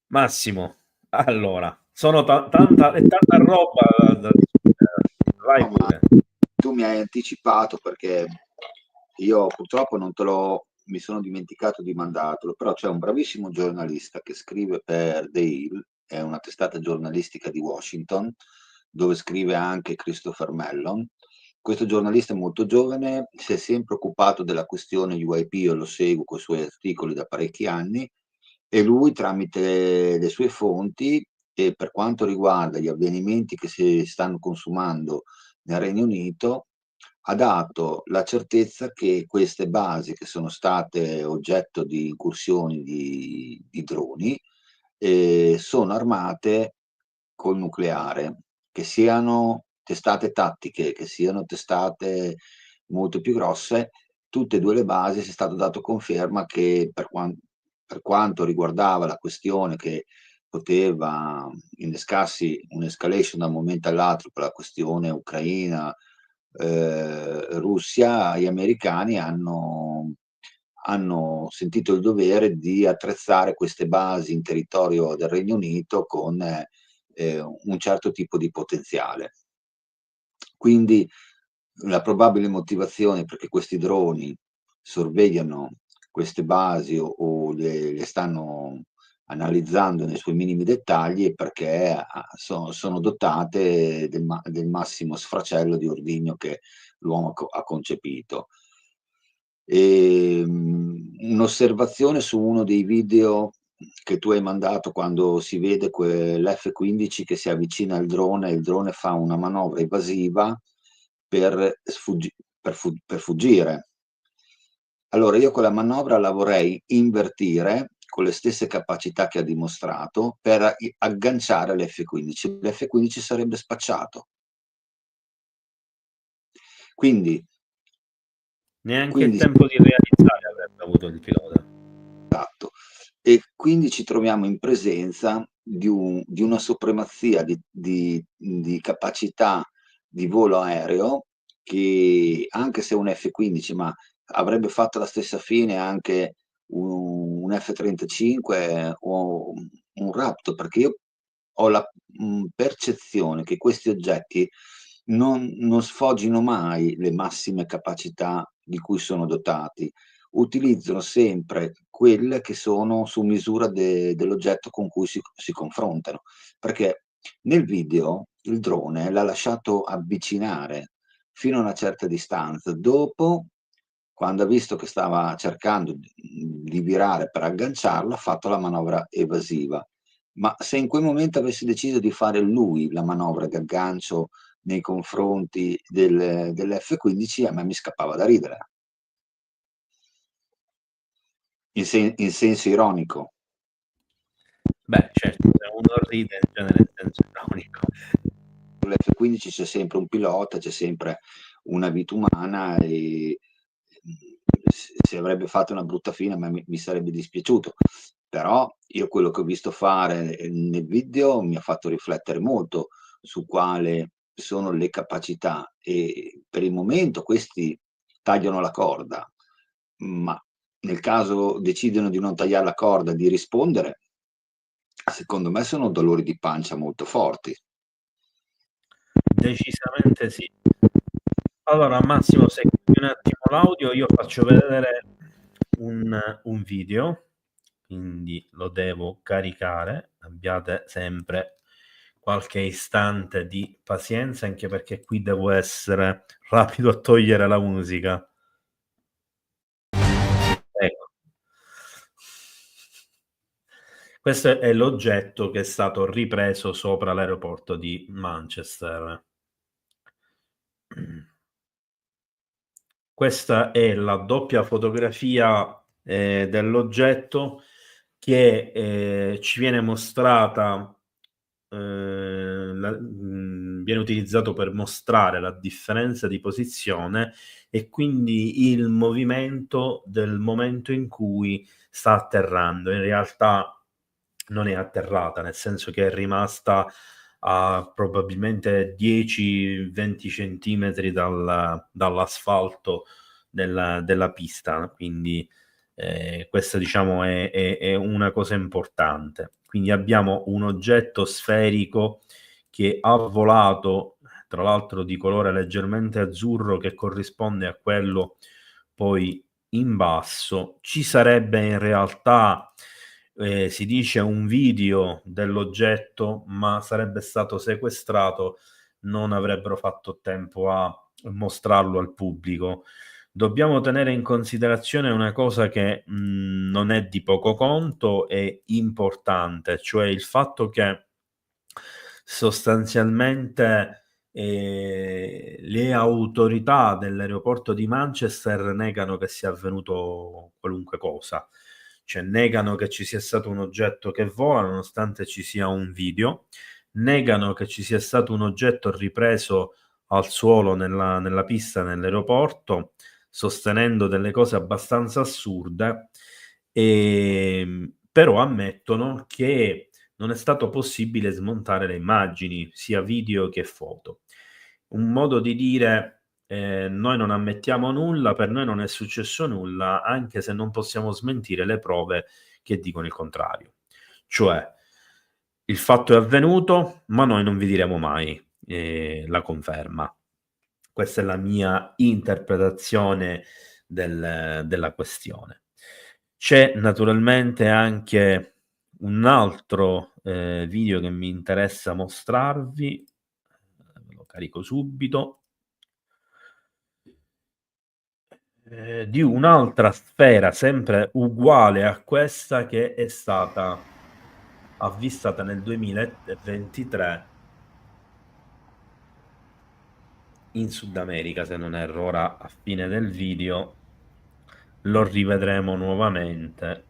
Massimo, allora, sono tanta roba da discutere. Vai pure. Tu mi hai anticipato perché io purtroppo non te l'ho, mi sono dimenticato di mandartelo, però c'è un bravissimo giornalista che scrive per The Hill, è una testata giornalistica di Washington, dove scrive anche Christopher Mellon. Questo giornalista è molto giovane, si è sempre occupato della questione UAP, io lo seguo con i suoi articoli da parecchi anni, e lui tramite le sue fonti e per quanto riguarda gli avvenimenti che si stanno consumando nel Regno Unito, ha dato la certezza che queste basi che sono state oggetto di incursioni di droni sono armate col nucleare, che siano testate tattiche, che siano testate molto più grosse, tutte e due le basi si è stato dato conferma che per quanto riguardava la questione che poteva innescarsi un'escalation da un momento all'altro per la questione ucraina, Russia, gli americani hanno sentito il dovere di attrezzare queste basi in territorio del Regno Unito con un certo tipo di potenziale. Quindi la probabile motivazione perché questi droni sorvegliano queste basi o le stanno analizzando nei suoi minimi dettagli è perché sono dotate del massimo sfracello di ordigno che l'uomo ha concepito. Un'osservazione su uno dei video che tu hai mandato quando si vede l'F-15 che si avvicina al drone e il drone fa una manovra evasiva per fuggire. Allora io quella manovra la vorrei invertire con le stesse capacità che ha dimostrato per agganciare l'F-15. L'F-15 sarebbe spacciato. Quindi neanche il tempo di realizzare avrebbe avuto il pilota. Esatto. E quindi ci troviamo in presenza di una supremazia di capacità di volo aereo che, anche se un F-15, ma avrebbe fatto la stessa fine anche un F-35 o un Raptor, perché io ho la percezione che questi oggetti non sfoggino mai le massime capacità di cui sono dotati. utilizzano sempre quelle che sono su misura dell'oggetto con cui si confrontano, perché nel video il drone l'ha lasciato avvicinare fino a una certa distanza, dopo, quando ha visto che stava cercando di virare per agganciarlo, ha fatto la manovra evasiva. Ma se in quel momento avesse deciso di fare lui la manovra di aggancio nei confronti dell'F-15, a me mi scappava da ridere. In senso ironico. Beh, certo, se uno ride in genere in senso ironico. Sull'F-15 c'è sempre un pilota, c'è sempre una vita umana e se avrebbe fatto una brutta fine a me mi sarebbe dispiaciuto. Però io quello che ho visto fare nel video mi ha fatto riflettere molto su quali sono le capacità, e per il momento questi tagliano la corda, ma nel caso decidono di non tagliare la corda, di rispondere, secondo me sono dolori di pancia molto forti. Decisamente sì. Allora, Massimo, segui un attimo l'audio, io faccio vedere un video, quindi lo devo caricare. Abbiate sempre qualche istante di pazienza, anche perché qui devo essere rapido a togliere la musica. Ecco. Questo è l'oggetto che è stato ripreso sopra l'aeroporto di Manchester. Questa è la doppia fotografia dell'oggetto che ci viene mostrata, viene utilizzato per mostrare la differenza di posizione e quindi il movimento del momento in cui sta atterrando. In realtà non è atterrata, nel senso che è rimasta a probabilmente 10-20 centimetri dall'asfalto della pista, quindi questa diciamo è una cosa importante. Quindi abbiamo un oggetto sferico che ha volato, tra l'altro di colore leggermente azzurro, che corrisponde a quello poi in basso. Ci sarebbe in realtà si dice un video dell'oggetto, ma sarebbe stato sequestrato, non avrebbero fatto tempo a mostrarlo al pubblico. Dobbiamo tenere in considerazione una cosa che non è di poco conto, è importante, cioè il fatto che sostanzialmente le autorità dell'aeroporto di Manchester negano che sia avvenuto qualunque cosa. Cioè negano che ci sia stato un oggetto che vola nonostante ci sia un video, negano che ci sia stato un oggetto ripreso al suolo nella pista nell'aeroporto, sostenendo delle cose abbastanza assurde, però ammettono che non è stato possibile smontare le immagini, sia video che foto. Un modo di dire noi non ammettiamo nulla, per noi non è successo nulla, anche se non possiamo smentire le prove che dicono il contrario. Cioè, il fatto è avvenuto, ma noi non vi diremo mai la conferma. Questa è la mia interpretazione della questione. C'è naturalmente anche un altro video che mi interessa mostrarvi, lo carico subito, di un'altra sfera sempre uguale a questa, che è stata avvistata nel 2023 in Sud America, se non erro. Ora a fine del video lo rivedremo nuovamente.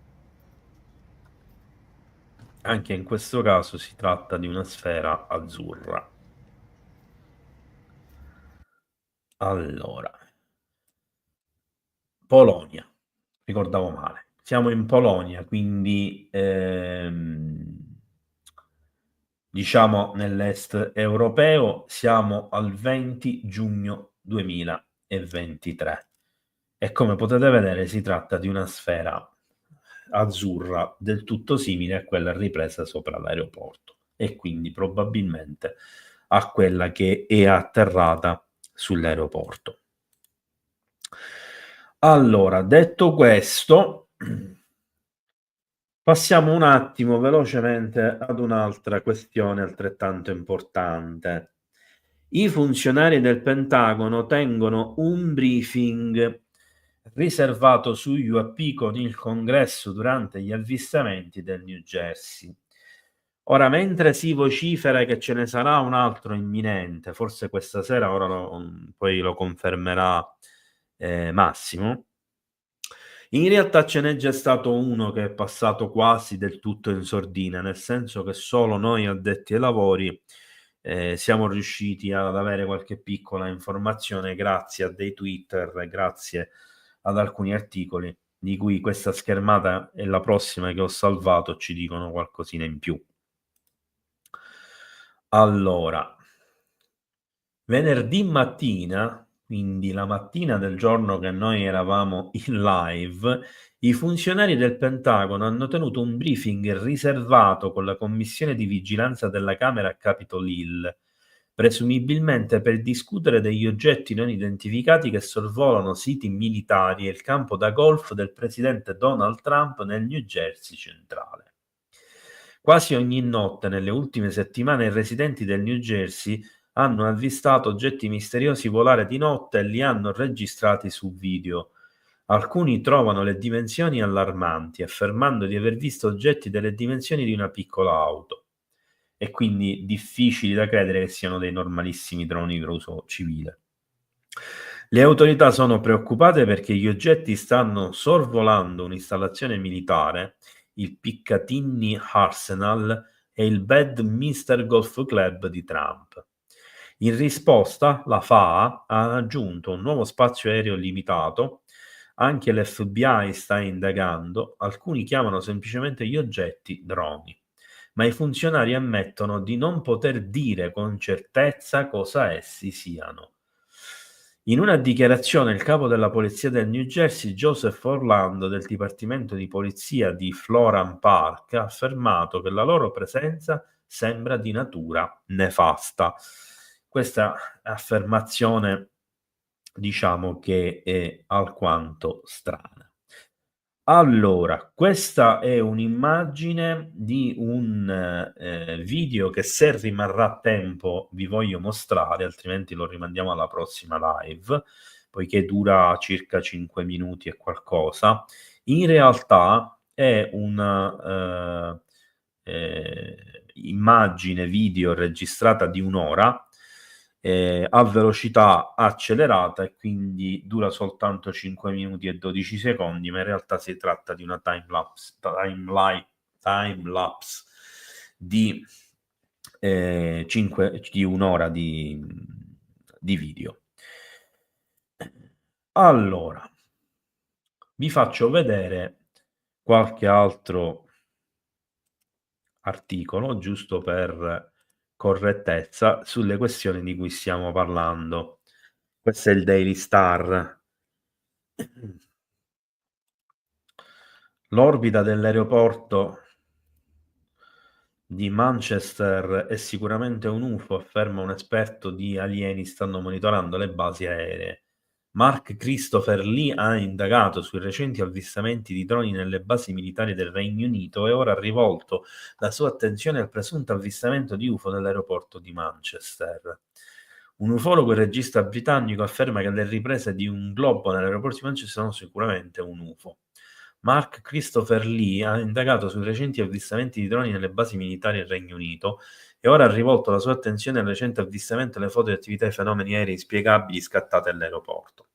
Anche in questo caso si tratta di una sfera azzurra. Allora, Polonia, ricordavo male. Siamo in Polonia, quindi diciamo nell'est europeo, siamo al 20 giugno 2023 e come potete vedere si tratta di una sfera azzurra del tutto simile a quella ripresa sopra l'aeroporto e quindi probabilmente a quella che è atterrata sull'aeroporto. Allora, detto questo, passiamo un attimo velocemente ad un'altra questione altrettanto importante. I funzionari del Pentagono tengono un briefing riservato su UAP con il Congresso durante gli avvistamenti del New Jersey. Ora, mentre si vocifera che ce ne sarà un altro imminente, forse questa sera, poi lo confermerà Massimo, in realtà ce n'è già stato uno che è passato quasi del tutto in sordina, nel senso che solo noi addetti ai lavori siamo riusciti ad avere qualche piccola informazione grazie a dei Twitter, grazie ad alcuni articoli, di cui questa schermata e la prossima che ho salvato ci dicono qualcosina in più. Allora, venerdì mattina, quindi la mattina del giorno che noi eravamo in live, i funzionari del Pentagono hanno tenuto un briefing riservato con la commissione di vigilanza della Camera a Capitol Hill, presumibilmente per discutere degli oggetti non identificati che sorvolano siti militari e il campo da golf del presidente Donald Trump nel New Jersey centrale. Quasi ogni notte nelle ultime settimane i residenti del New Jersey hanno avvistato oggetti misteriosi volare di notte e li hanno registrati su video. Alcuni trovano le dimensioni allarmanti, affermando di aver visto oggetti delle dimensioni di una piccola auto. E quindi difficili da credere che siano dei normalissimi droni per uso civile. Le autorità sono preoccupate perché gli oggetti stanno sorvolando un'installazione militare, il Picatinny Arsenal e il Bedminster Golf Club di Trump. In risposta, la FAA ha aggiunto un nuovo spazio aereo limitato, anche l'FBI sta indagando, alcuni chiamano semplicemente gli oggetti droni, ma i funzionari ammettono di non poter dire con certezza cosa essi siano. In una dichiarazione il capo della polizia del New Jersey, Joseph Orlando, del Dipartimento di Polizia di Florham Park, ha affermato che la loro presenza sembra di natura nefasta. Questa affermazione, diciamo che è alquanto strana. Allora, questa è un'immagine di un video che, se rimarrà a tempo, vi voglio mostrare, altrimenti lo rimandiamo alla prossima live, poiché dura circa 5 minuti e qualcosa. In realtà è una immagine video registrata di un'ora, a velocità accelerata, e quindi dura soltanto 5 minuti e 12 secondi, ma in realtà si tratta di una timelapse di un'ora di video. Allora, vi faccio vedere qualche altro articolo, giusto per correttezza, sulle questioni di cui stiamo parlando. Questo è il Daily Star. L'orbita dell'aeroporto di Manchester è sicuramente un UFO, afferma un esperto di alieni, stanno monitorando le basi aeree. Mark Christopher Lee ha indagato sui recenti avvistamenti di droni nelle basi militari del Regno Unito e ora ha rivolto la sua attenzione al presunto avvistamento di UFO nell'aeroporto di Manchester. Un ufologo e regista britannico afferma che le riprese di un globo nell'aeroporto di Manchester sono sicuramente un UFO. Mark Christopher Lee ha indagato sui recenti avvistamenti di droni nelle basi militari del Regno Unito e ora ha rivolto la sua attenzione al recente avvistamento e alle foto di attività e fenomeni aerei inspiegabili scattate all'aeroporto.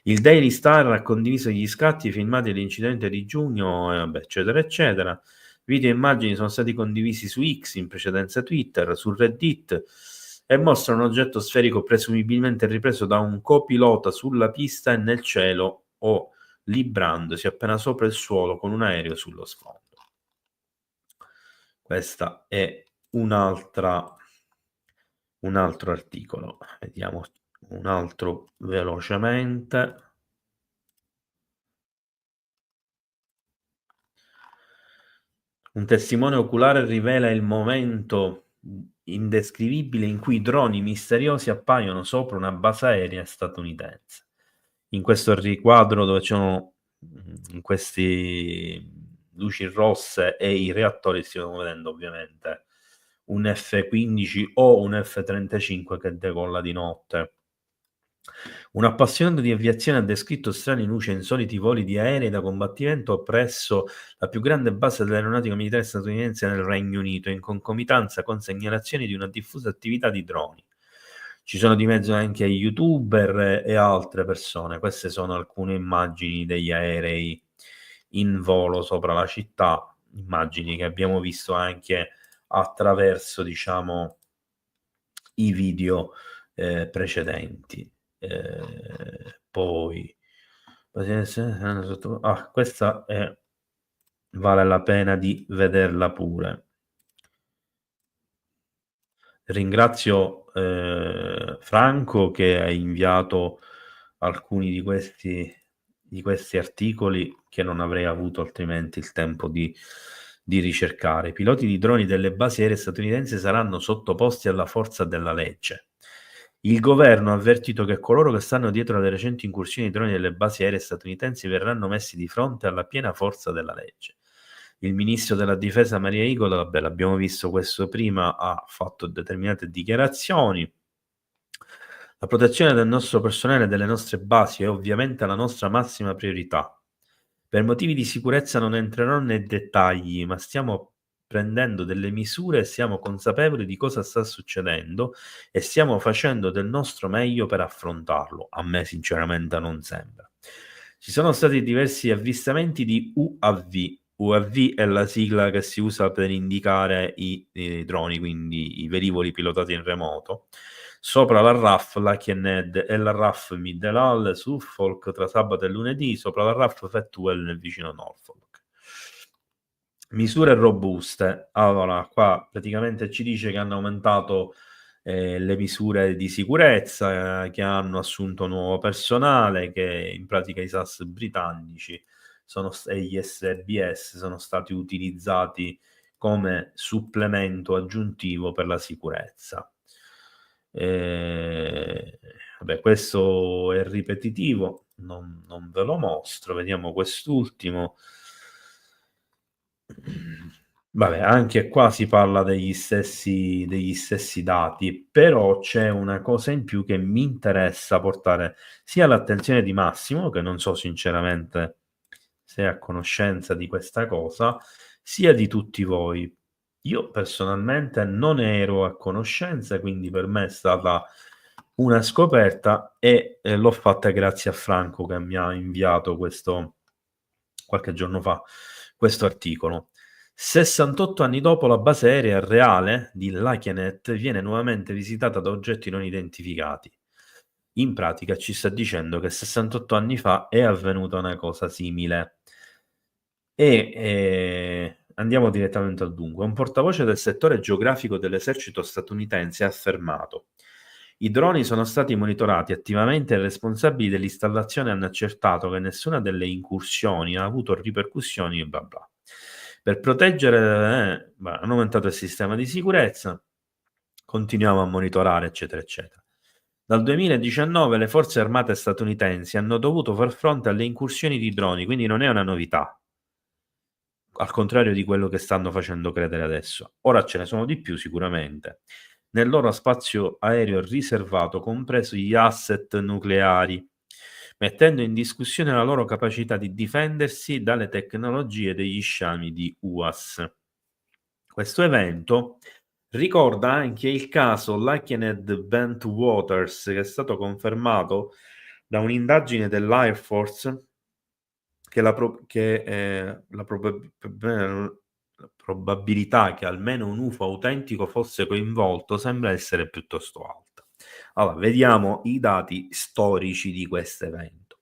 Il Daily Star ha condiviso gli scatti filmati dell'incidente di giugno, eccetera, eccetera. Video e immagini sono stati condivisi su X, in precedenza Twitter, su Reddit, e mostrano un oggetto sferico presumibilmente ripreso da un copilota sulla pista e nel cielo o librandosi appena sopra il suolo con un aereo sullo sfondo. Questa è un altro articolo. Vediamo un altro velocemente. Un testimone oculare rivela il momento indescrivibile in cui droni misteriosi appaiono sopra una base aerea statunitense. in questo riquadro dove ci sono questi luci rosse e i reattori, stiamo vedendo ovviamente un F-15 o un F-35 che decolla di notte. Un appassionato di aviazione ha descritto strane luci e insoliti voli di aerei da combattimento presso la più grande base dell'aeronautica militare statunitense nel Regno Unito, in concomitanza con segnalazioni di una diffusa attività di droni. Ci sono di mezzo anche youtuber e altre persone. Queste sono alcune immagini degli aerei in volo sopra la città, immagini che abbiamo visto anche attraverso, diciamo, i video precedenti. Poi questa vale la pena di vederla pure. Ringrazio Franco che ha inviato alcuni di questi articoli che non avrei avuto altrimenti il tempo di ricercare. I piloti di droni delle basi aeree statunitensi saranno sottoposti alla forza della legge. Il governo ha avvertito che coloro che stanno dietro alle recenti incursioni di droni delle basi aeree statunitensi verranno messi di fronte alla piena forza della legge. Il ministro della difesa Maria Igor, vabbè, l'abbiamo visto questo prima, ha fatto determinate dichiarazioni. La protezione del nostro personale e delle nostre basi è ovviamente la nostra massima priorità. Per motivi di sicurezza non entrerò nei dettagli, ma stiamo prendendo delle misure e siamo consapevoli di cosa sta succedendo e stiamo facendo del nostro meglio per affrontarlo. A me sinceramente non sembra. Ci sono stati diversi avvistamenti di UAV. UAV è la sigla che si usa per indicare i droni, quindi i velivoli pilotati in remoto, sopra la RAF Luckey Ned e la RAF Middle Suffolk tra sabato e lunedì, sopra la RAF Fatwell nel vicino Norfolk. Misure robuste. Allora, qua praticamente ci dice che hanno aumentato le misure di sicurezza, che hanno assunto nuovo personale, che in pratica i SAS britannici e gli SBS sono stati utilizzati come supplemento aggiuntivo per la sicurezza. Vabbè, questo è ripetitivo, non ve lo mostro, vediamo quest'ultimo. Vabbè, anche qua si parla degli stessi dati, però c'è una cosa in più che mi interessa portare sia all'attenzione di Massimo, che non so sinceramente se è a conoscenza di questa cosa, sia di tutti voi. Io personalmente non ero a conoscenza, quindi per me è stata una scoperta e l'ho fatta grazie a Franco che mi ha inviato qualche giorno fa questo articolo. 68 anni dopo la base aerea reale di Lakianet viene nuovamente visitata da oggetti non identificati. In pratica ci sta dicendo che 68 anni fa è avvenuta una cosa simile. E andiamo direttamente al dunque. Un portavoce del settore geografico dell'esercito statunitense ha affermato: i droni sono stati monitorati attivamente e i responsabili dell'installazione hanno accertato che nessuna delle incursioni ha avuto ripercussioni e bla bla. Per proteggere hanno aumentato il sistema di sicurezza, continuiamo a monitorare, eccetera, eccetera. Dal 2019 le forze armate statunitensi hanno dovuto far fronte alle incursioni di droni, quindi non è una novità, al contrario di quello che stanno facendo credere adesso. Ora ce ne sono di più sicuramente. Nel loro spazio aereo riservato, compreso gli asset nucleari, mettendo in discussione la loro capacità di difendersi dalle tecnologie degli sciami di UAS. Questo evento ricorda anche il caso Lakened Bentwaters, che è stato confermato da un'indagine dell'Air Force che la probabilità che almeno un UFO autentico fosse coinvolto sembra essere piuttosto alta. Allora, vediamo i dati storici di questo evento.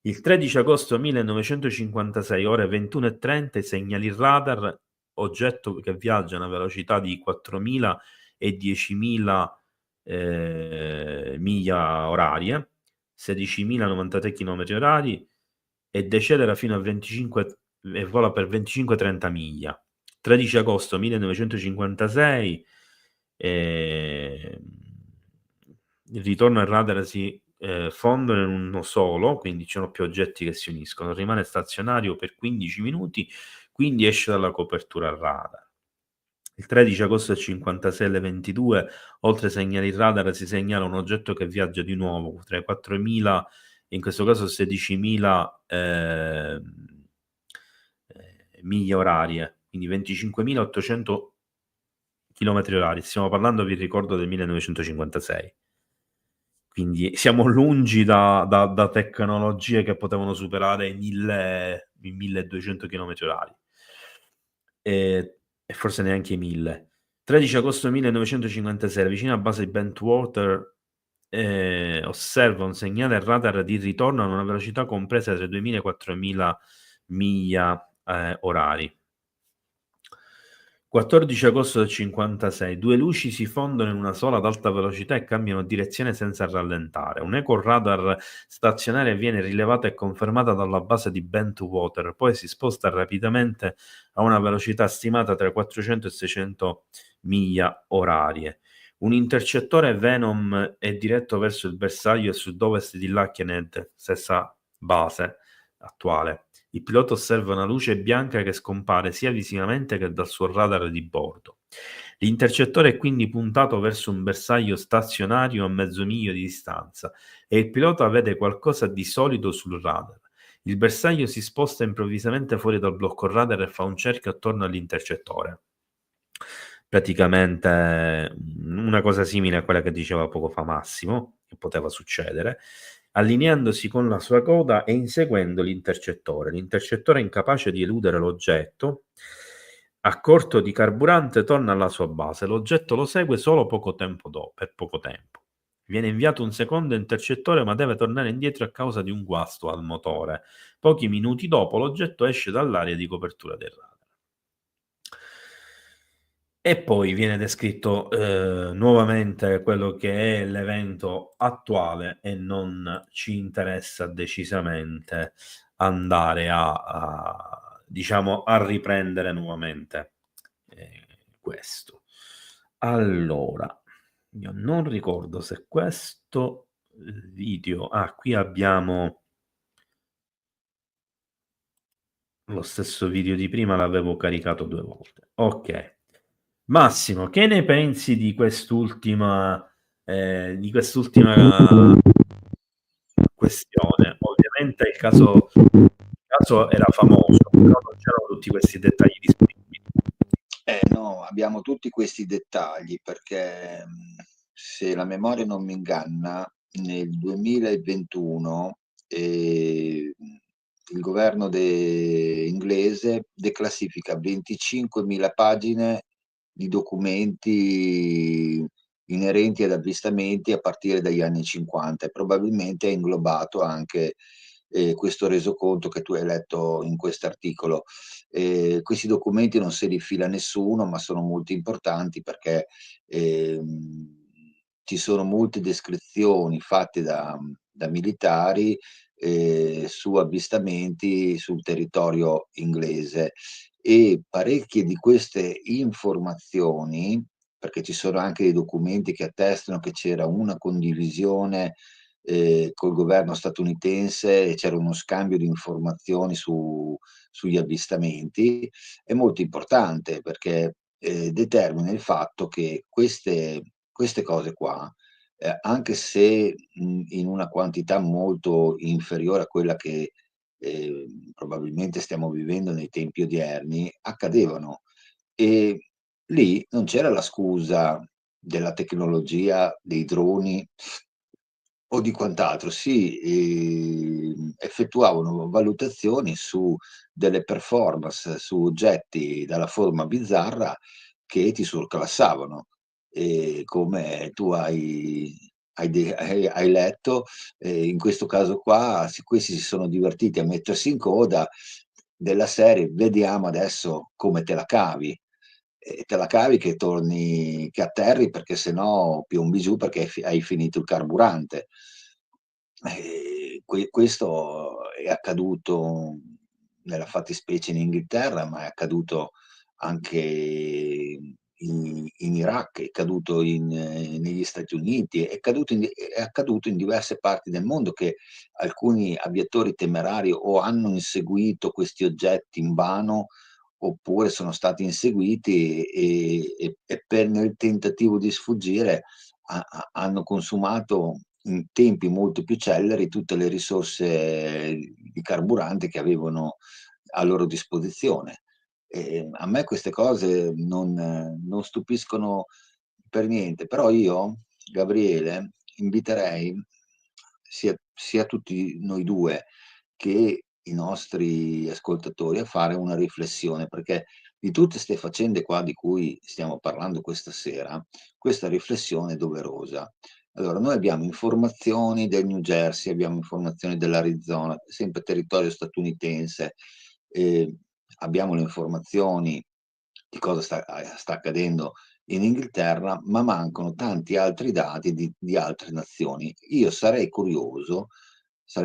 Il 13 agosto 1956, ore 21:30, segnali radar, oggetto che viaggia a una velocità di 4.000 e 10.000 miglia orarie, 16.093 km orari, e decelera fino a 25 e vola per 25-30 miglia. 13 agosto 1956, il ritorno al radar si fondono in uno solo, quindi ci sono più oggetti che si uniscono, rimane stazionario per 15 minuti, quindi esce dalla copertura radar. Il 13 agosto del 56 alle 22, oltre ai segnali radar, si segnala un oggetto che viaggia di nuovo tra i 4.000, in questo caso 16.000 miglia orarie, quindi 25.800 chilometri orari. Stiamo parlando, vi ricordo, del 1956. Quindi siamo lungi da tecnologie che potevano superare i 1.200 chilometri orari. E forse neanche i 1.000. 13 agosto 1956, vicino a base di Bentwater, osserva un segnale radar di ritorno a una velocità compresa tra i 2.000 e 4.000 miglia orari. 14 agosto del 56, due luci si fondono in una sola ad alta velocità e cambiano direzione senza rallentare. Un'eco radar stazionaria viene rilevata e confermata dalla base di Bentwater, poi si sposta rapidamente a una velocità stimata tra 400 e 600 miglia orarie. Un intercettore Venom è diretto verso il bersaglio a sud-ovest di Lakenhead, stessa base attuale. Il pilota osserva una luce bianca che scompare sia visivamente che dal suo radar di bordo. L'intercettore è quindi puntato verso un bersaglio stazionario a mezzo miglio di distanza e il pilota vede qualcosa di solido sul radar. Il bersaglio si sposta improvvisamente fuori dal blocco radar e fa un cerchio attorno all'intercettore. Praticamente una cosa simile a quella che diceva poco fa Massimo, che poteva succedere, allineandosi con la sua coda e inseguendo l'intercettore. L'intercettore è incapace di eludere l'oggetto, a corto di carburante torna alla sua base. L'oggetto lo segue solo poco tempo dopo, per poco tempo. Viene inviato un secondo intercettore, ma deve tornare indietro a causa di un guasto al motore. Pochi minuti dopo l'oggetto esce dall'area di copertura del radar. E poi viene descritto nuovamente quello che è l'evento attuale e non ci interessa decisamente andare diciamo, a riprendere nuovamente questo. Allora, io non ricordo se questo video... qui abbiamo lo stesso video di prima, l'avevo caricato 2 volte. Ok. Massimo, che ne pensi di quest'ultima questione? Ovviamente il caso era famoso, però non c'erano tutti questi dettagli disponibili. No, abbiamo tutti questi dettagli perché se la memoria non mi inganna, nel 2021 il governo inglese declassifica 25.000 pagine di documenti inerenti ad avvistamenti a partire dagli anni 50 e probabilmente è inglobato anche questo resoconto che tu hai letto in quest'articolo. Questi documenti non se li fila nessuno, ma sono molto importanti perché ci sono molte descrizioni fatte da militari su avvistamenti sul territorio inglese e parecchie di queste informazioni, perché ci sono anche dei documenti che attestano che c'era una condivisione col governo statunitense e c'era uno scambio di informazioni sugli avvistamenti, è molto importante perché determina il fatto che queste cose qua, anche se in una quantità molto inferiore a quella che probabilmente stiamo vivendo nei tempi odierni, accadevano. E lì non c'era la scusa della tecnologia, dei droni o di quant'altro, si effettuavano valutazioni su delle performance, su oggetti dalla forma bizzarra che ti surclassavano. Come tu hai letto, in questo caso qua, questi si sono divertiti a mettersi in coda della serie vediamo adesso come te la cavi. E te la cavi che torni, che atterri perché sennò piombi giù perché hai finito il carburante. Questo è accaduto nella fattispecie in Inghilterra, ma è accaduto anche in Iraq, è caduto negli Stati Uniti, è accaduto in diverse parti del mondo, che alcuni aviatori temerari o hanno inseguito questi oggetti invano, oppure sono stati inseguiti e nel tentativo di sfuggire hanno consumato in tempi molto più celeri tutte le risorse di carburante che avevano a loro disposizione. A me queste cose non stupiscono per niente, però io, Gabriele, inviterei sia tutti noi due che i nostri ascoltatori a fare una riflessione, perché di tutte queste faccende qua di cui stiamo parlando questa sera, questa riflessione è doverosa. Allora, noi abbiamo informazioni del New Jersey, abbiamo informazioni dell'Arizona, sempre territorio statunitense, abbiamo le informazioni di cosa sta accadendo in Inghilterra, ma mancano tanti altri dati di altre nazioni. Io sarei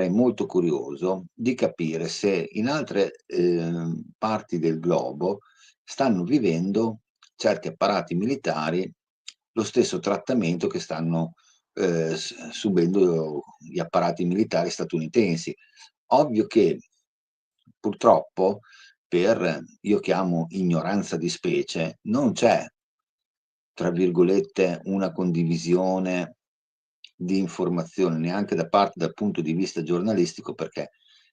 molto curioso di capire se in altre parti del globo stanno vivendo certi apparati militari lo stesso trattamento che stanno subendo gli apparati militari statunitensi. Ovvio che purtroppo, per, io chiamo ignoranza di specie, non c'è, tra virgolette, una condivisione di informazioni neanche dal punto di vista giornalistico, perché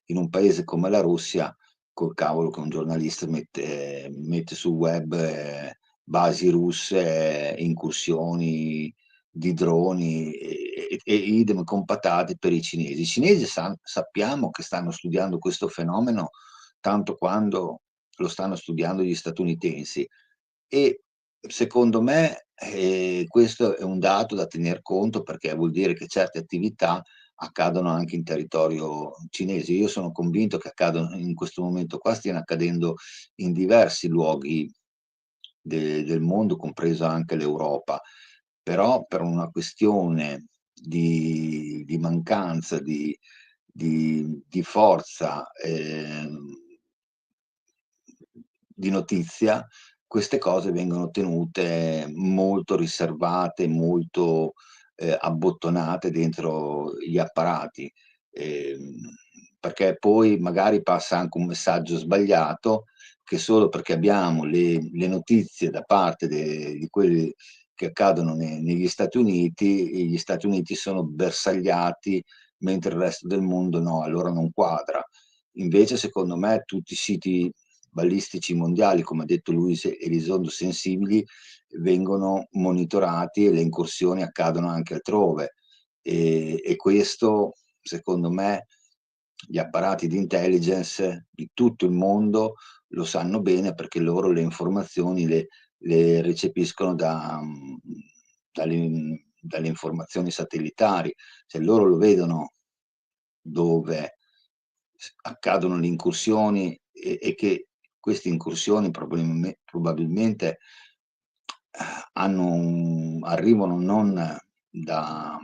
in un paese come la Russia, col cavolo che un giornalista mette sul web basi russe, incursioni di droni e idem con patate per i cinesi. I cinesi sappiamo che stanno studiando questo fenomeno tanto quanto lo stanno studiando gli statunitensi, e secondo me questo è un dato da tener conto, perché vuol dire che certe attività accadono anche in territorio cinese. Io sono convinto che accadono in questo momento qua, stiano accadendo in diversi luoghi del mondo, compreso anche l'Europa, però per una questione di mancanza di forza di notizia, queste cose vengono tenute molto riservate, molto abbottonate dentro gli apparati, perché poi magari passa anche un messaggio sbagliato, che solo perché abbiamo le notizie da parte di quelli che accadono negli Stati Uniti, e gli Stati Uniti sono bersagliati mentre il resto del mondo no, allora non quadra. Invece, secondo me, tutti i siti balistici mondiali, come ha detto Luis Elizondo, sensibili, vengono monitorati e le incursioni accadono anche altrove. E questo, secondo me, gli apparati di intelligence di tutto il mondo lo sanno bene, perché loro le informazioni le recepiscono dalle informazioni satellitari. Se loro lo vedono dove accadono le incursioni e che queste incursioni probabilmente arrivano non da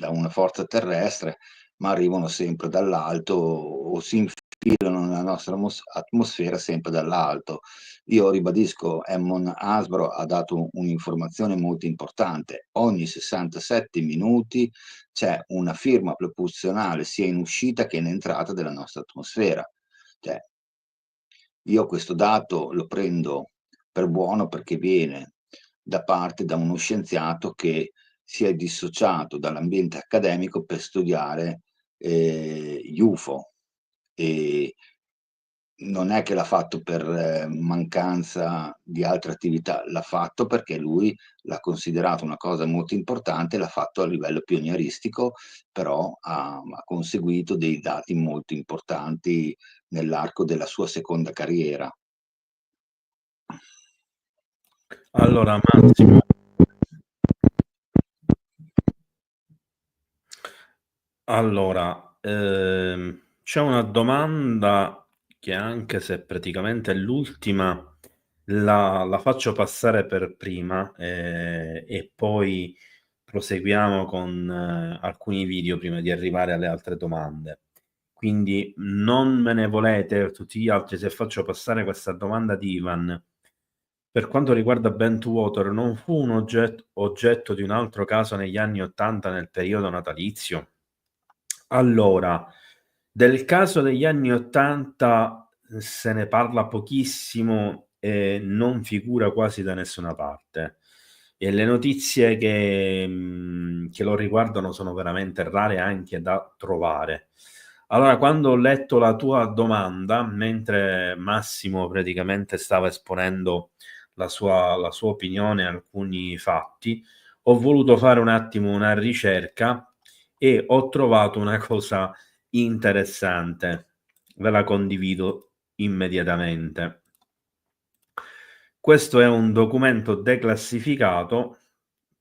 una forza terrestre, ma arrivano sempre dall'alto o si infilano nella nostra atmosfera sempre dall'alto. Io ribadisco, Emmon Hasbro ha dato un'informazione molto importante: ogni 67 minuti c'è una firma proporzionale sia in uscita che in entrata della nostra atmosfera. Cioè, io questo dato lo prendo per buono, perché viene da uno scienziato che si è dissociato dall'ambiente accademico per studiare gli UFO, e non è che l'ha fatto per mancanza di altre attività, l'ha fatto perché lui l'ha considerato una cosa molto importante, l'ha fatto a livello pionieristico, però ha conseguito dei dati molto importanti nell'arco della sua seconda carriera. Allora, Massimo, c'è una domanda che, anche se praticamente è l'ultima, la faccio passare per prima, e poi proseguiamo con alcuni video prima di arrivare alle altre domande. Quindi non me ne volete tutti gli altri se faccio passare questa domanda di Ivan. per quanto riguarda Bentwater, non fu un oggetto di un altro caso negli anni '80 nel periodo natalizio? Allora, del caso degli anni '80 se ne parla pochissimo e non figura quasi da nessuna parte. E le notizie che lo riguardano sono veramente rare anche da trovare. Allora, quando ho letto la tua domanda, mentre Massimo praticamente stava esponendo la sua opinione, alcuni fatti, ho voluto fare un attimo una ricerca e ho trovato una cosa interessante. Ve la condivido immediatamente. Questo è un documento declassificato,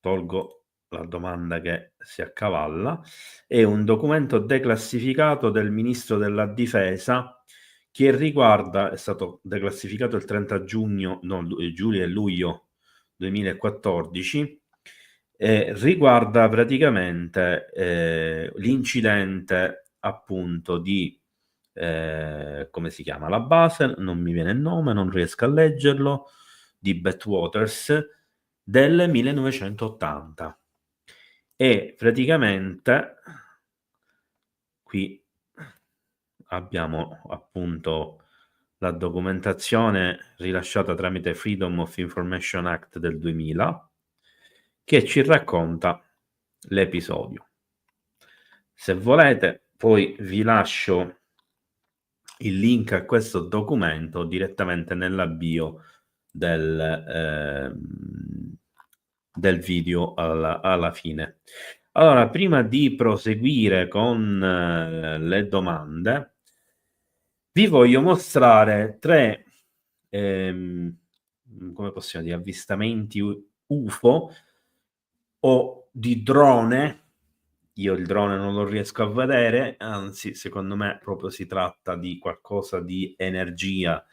tolgo la domanda che si accavalla, è un documento declassificato del Ministro della Difesa che riguarda, è stato declassificato il 30 giugno, no, giugno e luglio 2014, riguarda praticamente l'incidente appunto di come si chiama la base, non mi viene il nome, non riesco a leggerlo, di Bentwaters del 1980. E praticamente qui abbiamo appunto la documentazione rilasciata tramite Freedom of Information Act del 2000 che ci racconta l'episodio. Se volete poi vi lascio il link a questo documento direttamente nella bio del video alla fine. Allora, prima di proseguire con le domande, vi voglio mostrare 3 come possiamo dire, avvistamenti UFO o di drone. Io il drone non lo riesco a vedere, anzi, secondo me proprio si tratta di qualcosa di energia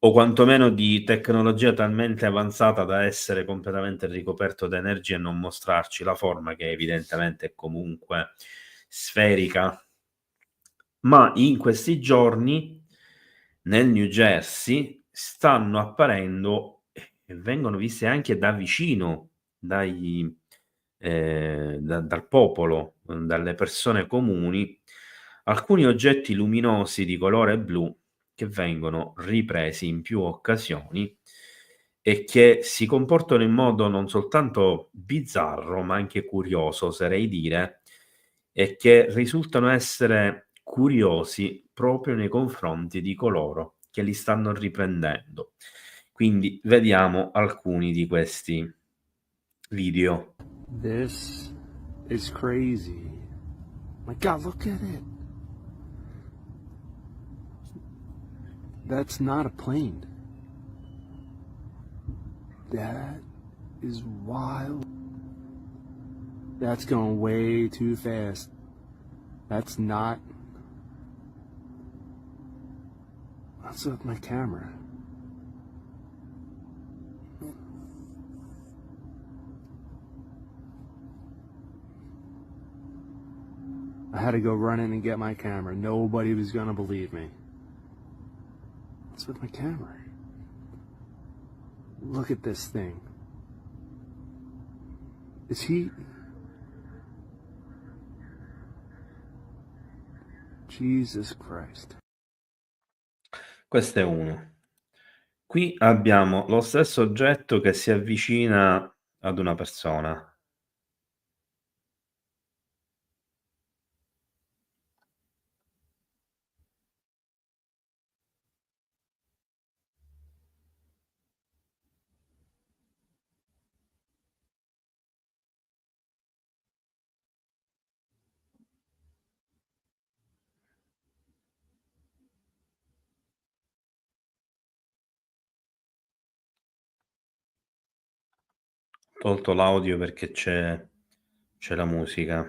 o quantomeno di tecnologia talmente avanzata da essere completamente ricoperto da energia e non mostrarci la forma, che evidentemente è comunque sferica. Ma in questi giorni nel New Jersey stanno apparendo e vengono viste anche da vicino dal popolo, dalle persone comuni, alcuni oggetti luminosi di colore blu che vengono ripresi in più occasioni e che si comportano in modo non soltanto bizzarro, ma anche curioso, oserei dire, e che risultano essere curiosi proprio nei confronti di coloro che li stanno riprendendo. Quindi vediamo alcuni di questi video. This is crazy. My God, look at it. That's not a plane. That is wild. That's going way too fast. That's not... What's with my camera? I had to go running and get my camera. Nobody was gonna believe me. What's with my camera? Look at this thing. Is he... Jesus Christ. Questo è uno. Qui abbiamo lo stesso oggetto che si avvicina ad una persona. Tolto l'audio perché c'è la musica.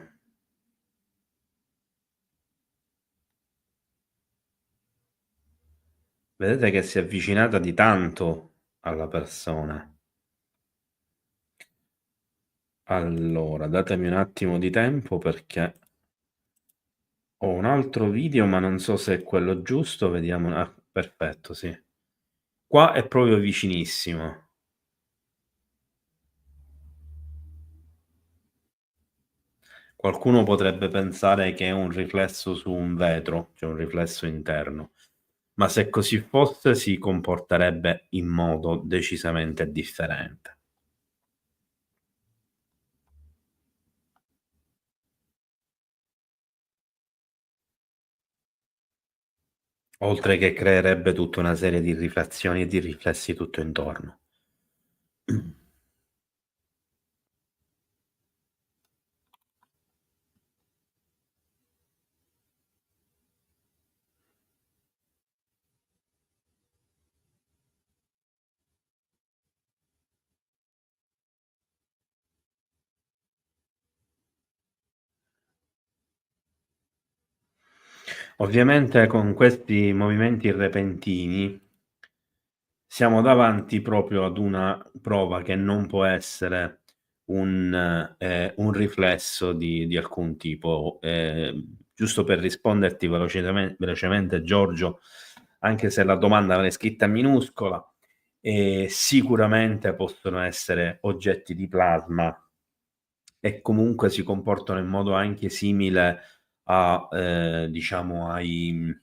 Vedete che si è avvicinata di tanto alla persona. Allora, datemi un attimo di tempo perché ho un altro video, ma non so se è quello giusto. Vediamo. Ah, perfetto, sì. Qua è proprio vicinissimo. Qualcuno potrebbe pensare che è un riflesso su un vetro, cioè un riflesso interno, ma se così fosse si comporterebbe in modo decisamente differente. Oltre che creerebbe tutta una serie di riflessioni e di riflessi tutto intorno. Ovviamente con questi movimenti repentini siamo davanti proprio ad una prova che non può essere un riflesso di alcun tipo. Giusto per risponderti velocemente Giorgio, anche se la domanda non è scritta in minuscola, sicuramente possono essere oggetti di plasma e comunque si comportano in modo anche simile a diciamo ai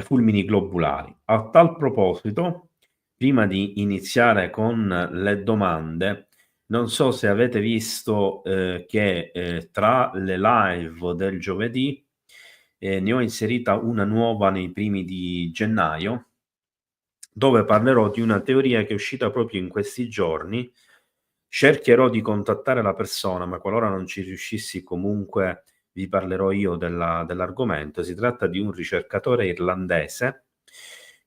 fulmini globulari. A tal proposito, prima di iniziare con le domande, non so se avete visto che tra le live del giovedì ne ho inserita una nuova nei primi di gennaio, dove parlerò di una teoria che è uscita proprio in questi giorni. Cercherò di contattare la persona, ma qualora non ci riuscissi comunque vi parlerò io dell'argomento. Si tratta di un ricercatore irlandese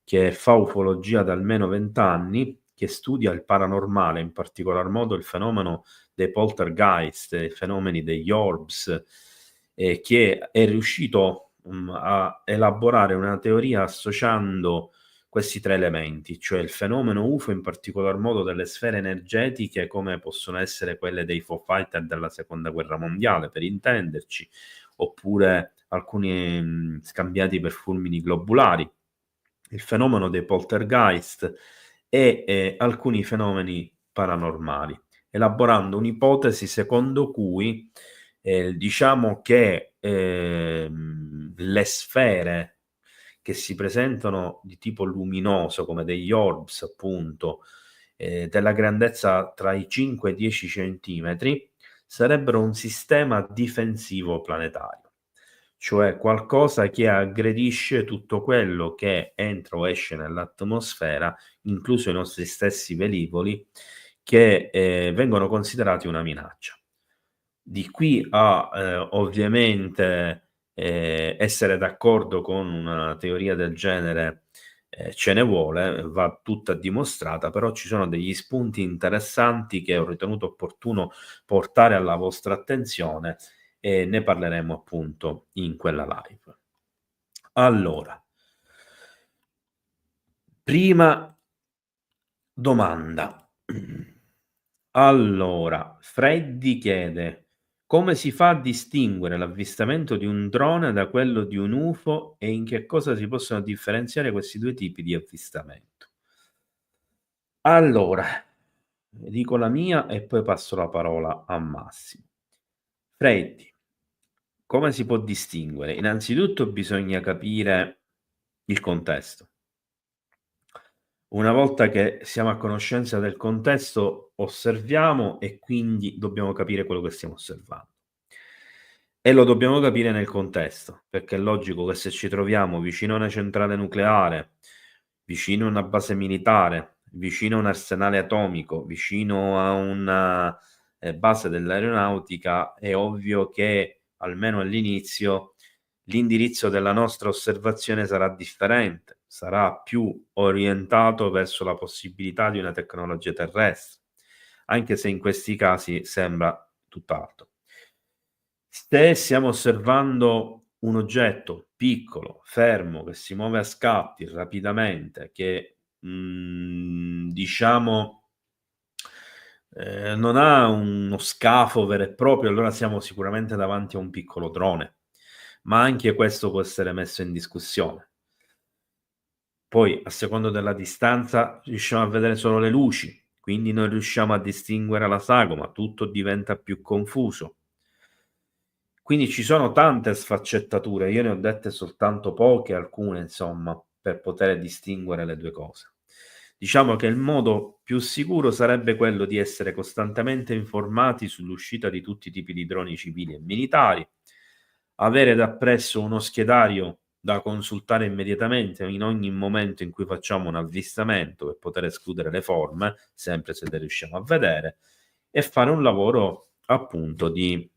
che fa ufologia da almeno 20 anni, che studia il paranormale, in particolar modo il fenomeno dei poltergeist, i fenomeni degli orbs, che è riuscito a elaborare una teoria associando questi tre elementi, cioè il fenomeno UFO, in particolar modo delle sfere energetiche, come possono essere quelle dei Foo Fighter della Seconda Guerra Mondiale, per intenderci, oppure alcuni scambiati per fulmini globulari, il fenomeno dei poltergeist e alcuni fenomeni paranormali, elaborando un'ipotesi secondo cui diciamo che le sfere che si presentano di tipo luminoso come degli orbs, appunto, della grandezza tra i 5 e i 10 centimetri, sarebbero un sistema difensivo planetario, cioè qualcosa che aggredisce tutto quello che entra o esce nell'atmosfera, incluso i nostri stessi velivoli, che vengono considerati una minaccia. Di qui a ovviamente essere d'accordo con una teoria del genere, ce ne vuole, va tutta dimostrata, però ci sono degli spunti interessanti che ho ritenuto opportuno portare alla vostra attenzione e ne parleremo appunto in quella live. Allora, prima domanda. Allora, Freddy chiede: come si fa a distinguere l'avvistamento di un drone da quello di un UFO e in che cosa si possono differenziare questi due tipi di avvistamento? Allora, dico la mia e poi passo la parola a Massimo. Freddy, come si può distinguere? Innanzitutto bisogna capire il contesto. Una volta che siamo a conoscenza del contesto, osserviamo e quindi dobbiamo capire quello che stiamo osservando. E lo dobbiamo capire nel contesto, perché è logico che se ci troviamo vicino a una centrale nucleare, vicino a una base militare, vicino a un arsenale atomico, vicino a una base dell'aeronautica, è ovvio che almeno all'inizio l'indirizzo della nostra osservazione sarà differente, sarà più orientato verso la possibilità di una tecnologia terrestre, anche se in questi casi sembra tutt'altro. Se stiamo osservando un oggetto piccolo, fermo, che si muove a scatti rapidamente, che diciamo non ha uno scafo vero e proprio, allora siamo sicuramente davanti a un piccolo drone, ma anche questo può essere messo in discussione. Poi, a seconda della distanza, riusciamo a vedere solo le luci, quindi non riusciamo a distinguere la sagoma, tutto diventa più confuso. Quindi ci sono tante sfaccettature, io ne ho dette soltanto poche, alcune insomma, per poter distinguere le due cose. Diciamo che il modo più sicuro sarebbe quello di essere costantemente informati sull'uscita di tutti i tipi di droni civili e militari, avere dappresso uno schedario da consultare immediatamente in ogni momento in cui facciamo un avvistamento per poter escludere le forme, sempre se le riusciamo a vedere, e fare un lavoro appunto di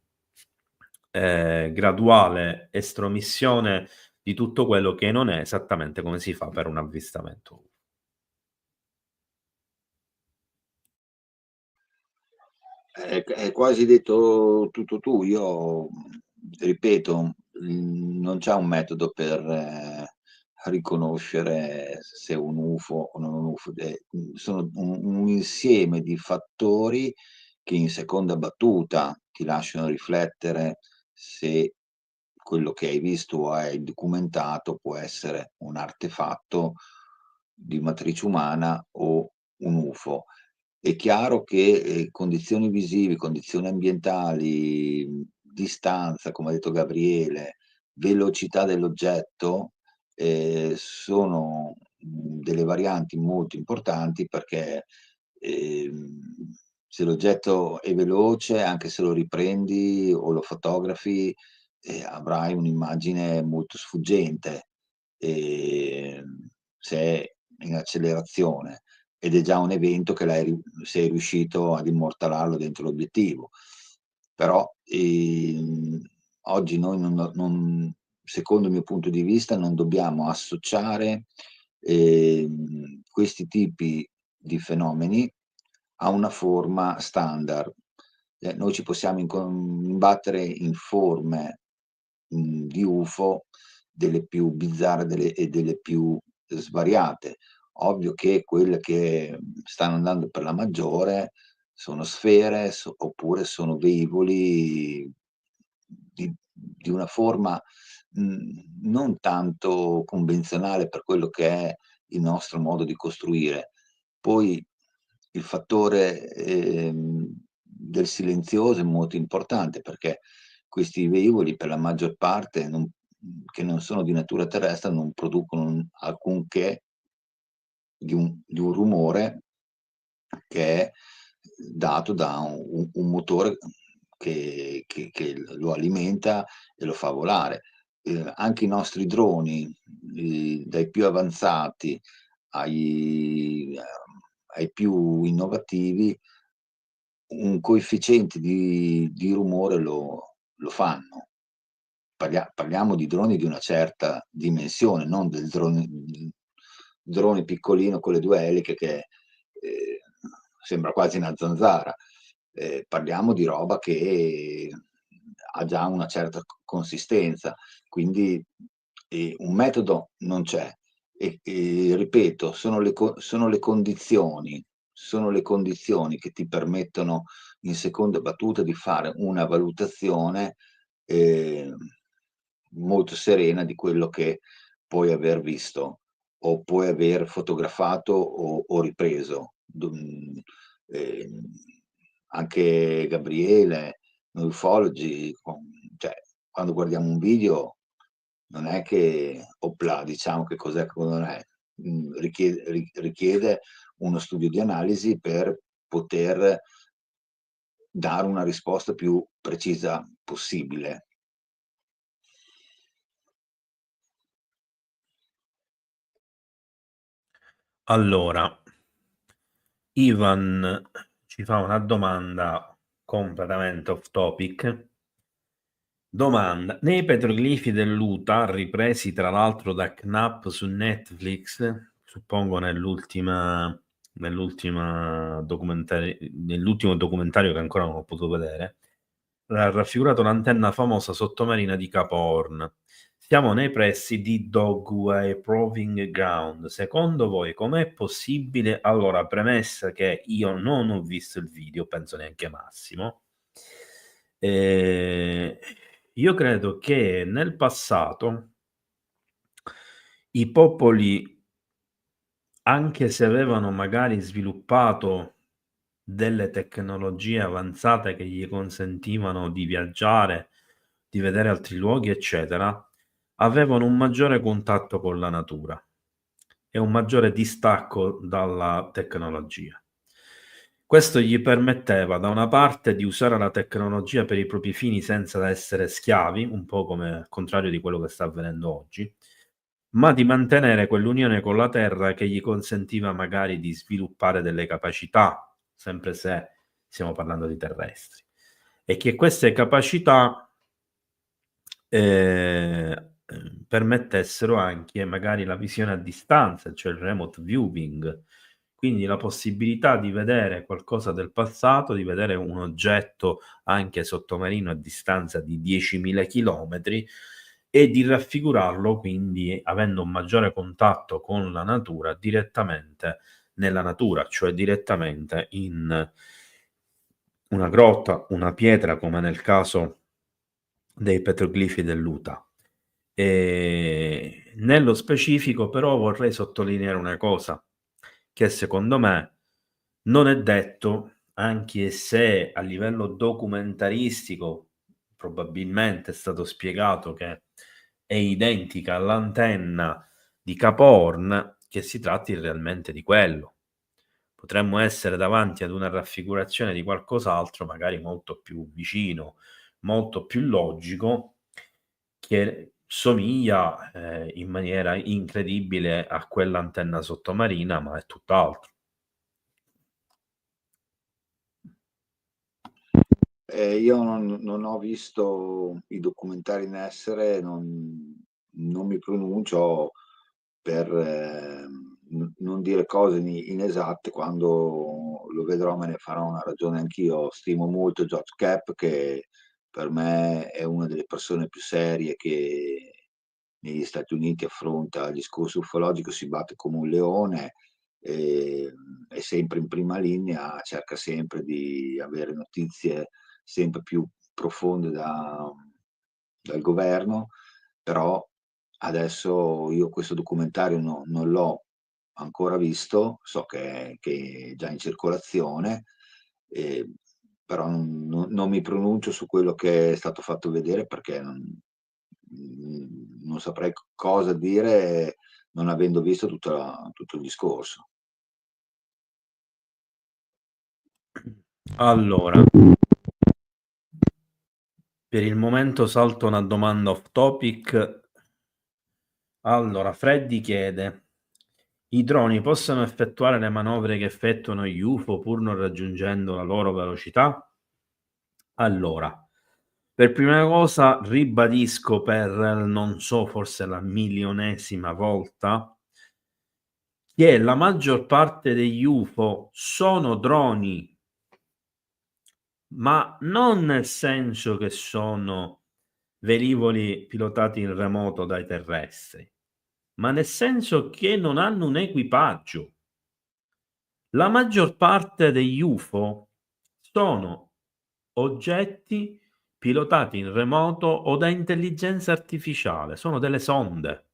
graduale estromissione di tutto quello che non è esattamente come si fa per un avvistamento. È quasi detto tutto tu. Io ripeto, non c'è un metodo per riconoscere se è un UFO o non un UFO. Sono un insieme di fattori che in seconda battuta ti lasciano riflettere se quello che hai visto o hai documentato può essere un artefatto di matrice umana o un UFO. È chiaro che condizioni visive, condizioni ambientali, distanza, come ha detto Gabriele, velocità dell'oggetto sono delle varianti molto importanti, perché se l'oggetto è veloce, anche se lo riprendi o lo fotografi, avrai un'immagine molto sfuggente se è in accelerazione, ed è già un evento che sei riuscito ad immortalarlo dentro l'obiettivo. Però oggi noi secondo il mio punto di vista, non dobbiamo associare questi tipi di fenomeni a una forma standard. Noi ci possiamo imbattere in forme di UFO delle più bizzarre e delle più svariate. Ovvio che quelle che stanno andando per la maggiore sono sfere, oppure sono velivoli di una forma non tanto convenzionale per quello che è il nostro modo di costruire. Poi il fattore del silenzioso è molto importante, perché questi velivoli, per la maggior parte, che non sono di natura terrestre, non producono alcunché di un rumore che è dato da un motore che lo alimenta e lo fa volare. Anche i nostri droni, dai più avanzati ai più innovativi, un coefficiente di rumore lo fanno. Parliamo di droni di una certa dimensione, non del drone piccolino con le 2 eliche che sembra quasi una zanzara. Parliamo di roba che ha già una certa consistenza, quindi un metodo non c'è. E ripeto, sono le condizioni che ti permettono in seconda battuta di fare una valutazione molto serena di quello che puoi aver visto o puoi aver fotografato o ripreso. Anche Gabriele, noi ufologi, cioè, quando guardiamo un video non è che opla, diciamo che cos'è, cosa non è. Richiede uno studio di analisi per poter dare una risposta più precisa possibile. Allora, Ivan ci fa una domanda completamente off topic. Domanda: nei petroglifi dell'Utah, ripresi tra l'altro da Knapp su Netflix, suppongo nell'ultimo documentario che ancora non ho potuto vedere, ha raffigurato l'antenna famosa sottomarina di Cape Horn. Siamo nei pressi di Dogway Proving Ground. Secondo voi com'è possibile? Allora, premessa che io non ho visto il video, penso neanche Massimo. Io credo che nel passato i popoli anche se avevano magari sviluppato delle tecnologie avanzate che gli consentivano di viaggiare, di vedere altri luoghi, eccetera, avevano un maggiore contatto con la natura e un maggiore distacco dalla tecnologia. Questo gli permetteva da una parte di usare la tecnologia per i propri fini senza essere schiavi, un po' come al contrario di quello che sta avvenendo oggi, ma di mantenere quell'unione con la terra che gli consentiva magari di sviluppare delle capacità, sempre se stiamo parlando di terrestri, e che queste capacità permettessero anche magari la visione a distanza, cioè il remote viewing, quindi la possibilità di vedere qualcosa del passato, di vedere un oggetto anche sottomarino a distanza di 10.000 chilometri e di raffigurarlo, quindi avendo un maggiore contatto con la natura direttamente nella natura, cioè direttamente in una grotta, una pietra, come nel caso dei petroglifi dell'Utah. E nello specifico però vorrei sottolineare una cosa, che secondo me non è detto, anche se a livello documentaristico probabilmente è stato spiegato che è identica all'antenna di Cap Horn, che si tratti realmente di quello. Potremmo essere davanti ad una raffigurazione di qualcos'altro, magari molto più vicino, molto più logico, che somiglia in maniera incredibile a quell'antenna sottomarina, ma è tutt'altro. Io non ho visto i documentari in essere, non mi pronuncio per non dire cose inesatte. Quando lo vedrò me ne farò una ragione anch'io. Stimo molto George Knapp, che per me è una delle persone più serie che negli Stati Uniti affronta il discorso ufologico, si batte come un leone, è sempre in prima linea, cerca sempre di avere notizie sempre più profonde dal governo, però adesso io questo documentario non l'ho ancora visto, so che è già in circolazione, però non mi pronuncio su quello che è stato fatto vedere, perché non saprei cosa dire non avendo visto tutto il discorso. Allora, per il momento salto una domanda off topic. Allora, Freddy chiede: i droni possono effettuare le manovre che effettuano gli UFO pur non raggiungendo la loro velocità? Allora, per prima cosa ribadisco per non so, forse la milionesima volta, che la maggior parte degli UFO sono droni, ma non nel senso che sono velivoli pilotati in remoto dai terrestri, ma nel senso che non hanno un equipaggio. La maggior parte degli UFO sono oggetti pilotati in remoto o da intelligenza artificiale, sono delle sonde.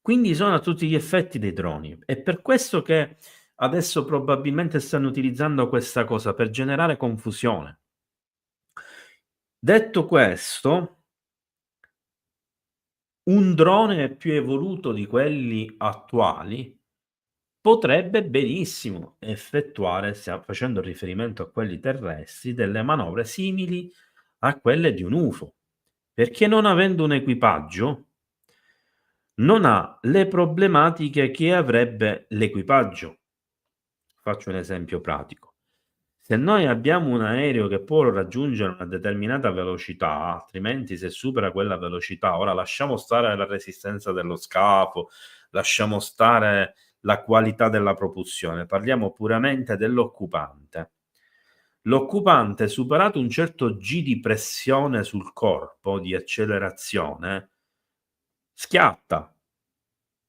Quindi sono a tutti gli effetti dei droni. È per questo che adesso probabilmente stanno utilizzando questa cosa per generare confusione. Detto questo, un drone più evoluto di quelli attuali potrebbe benissimo effettuare, facendo riferimento a quelli terrestri, delle manovre simili a quelle di un UFO, perché non avendo un equipaggio non ha le problematiche che avrebbe l'equipaggio. Faccio un esempio pratico. Se noi abbiamo un aereo che può raggiungere una determinata velocità, altrimenti se supera quella velocità, ora lasciamo stare la resistenza dello scafo, lasciamo stare la qualità della propulsione, parliamo puramente dell'occupante. L'occupante, superato un certo G di pressione sul corpo, di accelerazione, schiatta,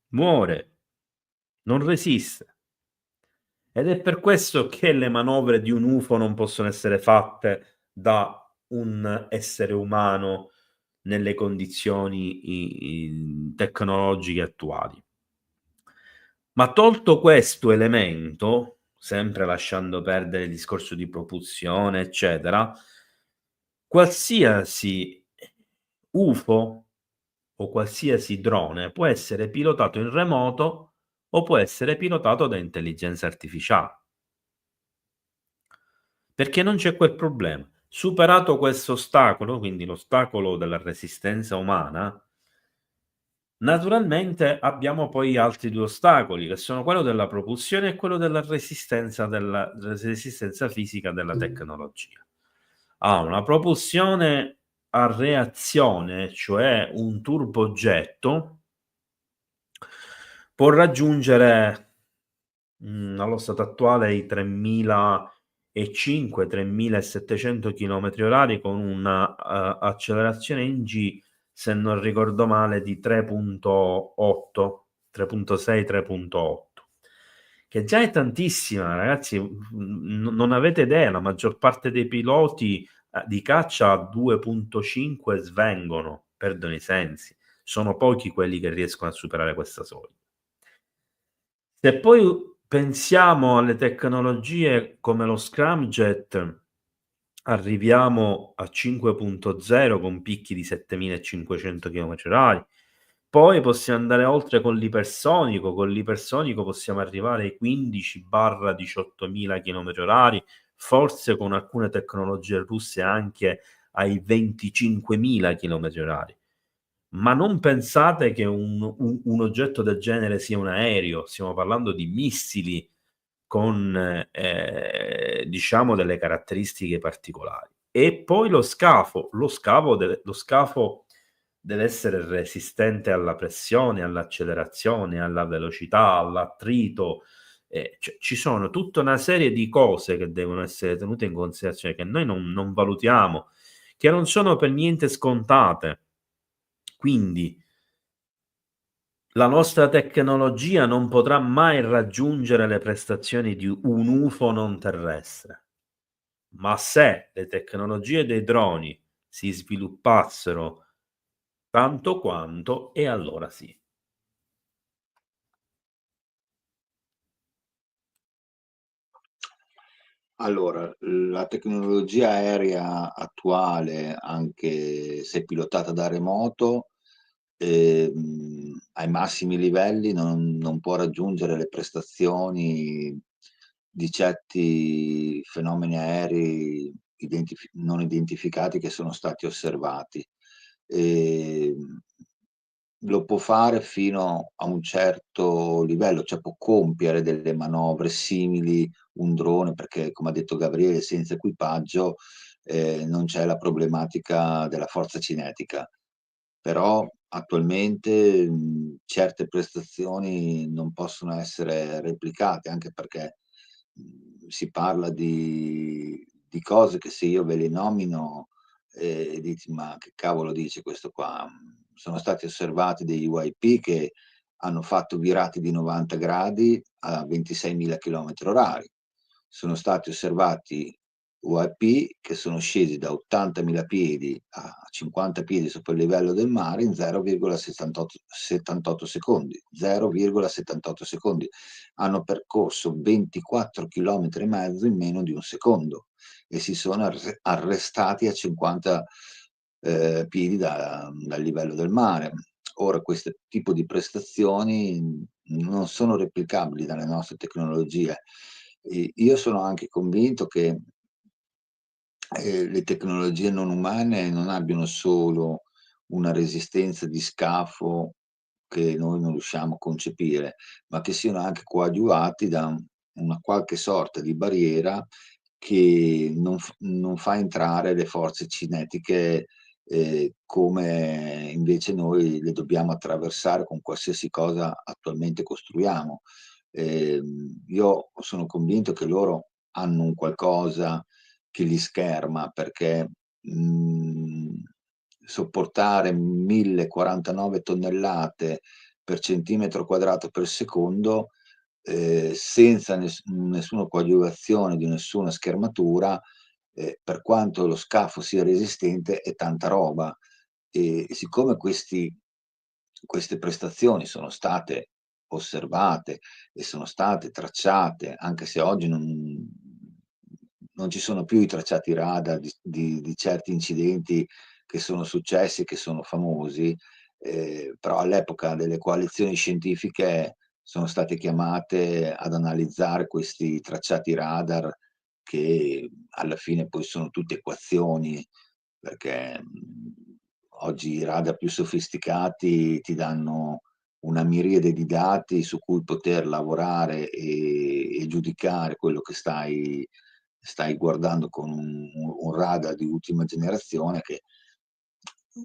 muore, non resiste. Ed è per questo che le manovre di un UFO non possono essere fatte da un essere umano nelle condizioni tecnologiche attuali. Ma tolto questo elemento, sempre lasciando perdere il discorso di propulsione, eccetera, qualsiasi UFO o qualsiasi drone può essere pilotato in remoto o può essere pilotato da intelligenza artificiale. Perché non c'è quel problema. Superato questo ostacolo, quindi l'ostacolo della resistenza umana, naturalmente abbiamo poi altri due ostacoli, che sono quello della propulsione e quello della resistenza fisica della tecnologia. Una propulsione a reazione, cioè un turbogetto, può raggiungere allo stato attuale i 3.700 km/h con una accelerazione in G, se non ricordo male, di 3.8, 3.6, 3.8, che già è tantissima, ragazzi. Non avete idea, la maggior parte dei piloti di caccia a 2.5 svengono, perdono i sensi. Sono pochi quelli che riescono a superare questa soglia. Se poi pensiamo alle tecnologie come lo scramjet, arriviamo a 5.0 con picchi di 7.500 km/h. Poi possiamo andare oltre con l'ipersonico. Con l'ipersonico possiamo arrivare ai 15-18.000 km/h, forse con alcune tecnologie russe anche ai 25.000 km/h. Ma non pensate che un oggetto del genere sia un aereo, stiamo parlando di missili con diciamo delle caratteristiche particolari. E poi lo scafo deve essere resistente alla pressione, all'accelerazione, alla velocità, all'attrito. Ci sono tutta una serie di cose che devono essere tenute in considerazione, che noi non valutiamo, che non sono per niente scontate. Quindi la nostra tecnologia non potrà mai raggiungere le prestazioni di un UFO non terrestre. Ma se le tecnologie dei droni si sviluppassero tanto quanto, e allora sì. Allora, la tecnologia aerea attuale, anche se pilotata da remoto, ai massimi livelli non può raggiungere le prestazioni di certi fenomeni aerei non identificati che sono stati osservati. Lo può fare fino a un certo livello, cioè può compiere delle manovre simili un drone, perché come ha detto Gabriele, senza equipaggio non c'è la problematica della forza cinetica. Però attualmente certe prestazioni non possono essere replicate, anche perché si parla di cose che se io ve le nomino e dite: "Ma che cavolo dice questo qua?" Sono stati osservati degli UAP che hanno fatto virate di 90 gradi a 26.000 km/h. Sono stati osservati UAP che sono scesi da 80.000 piedi a 50 piedi sopra il livello del mare in 0,78 secondi. 0,78 secondi. Hanno percorso 24 chilometri e mezzo in meno di un secondo e si sono arrestati a 50 piedi dal livello del mare. Ora, questo tipo di prestazioni non sono replicabili dalle nostre tecnologie. Io sono anche convinto che le tecnologie non umane non abbiano solo una resistenza di scafo che noi non riusciamo a concepire, ma che siano anche coadiuvati da una qualche sorta di barriera che non fa entrare le forze cinetiche, come invece noi le dobbiamo attraversare con qualsiasi cosa attualmente costruiamo. Io sono convinto che loro hanno un qualcosa che li scherma, perché sopportare 1049 tonnellate per centimetro quadrato per secondo, senza nessuna coadiuvazione di nessuna schermatura, per quanto lo scafo sia resistente, è tanta roba. E siccome queste prestazioni sono state osservate e sono state tracciate, anche se oggi non ci sono più i tracciati radar di certi incidenti che sono successi, che sono famosi, però all'epoca delle coalizioni scientifiche sono state chiamate ad analizzare questi tracciati radar, che alla fine poi sono tutte equazioni, perché oggi i radar più sofisticati ti danno una miriade di dati su cui poter lavorare e giudicare quello che stai guardando con un radar di ultima generazione, che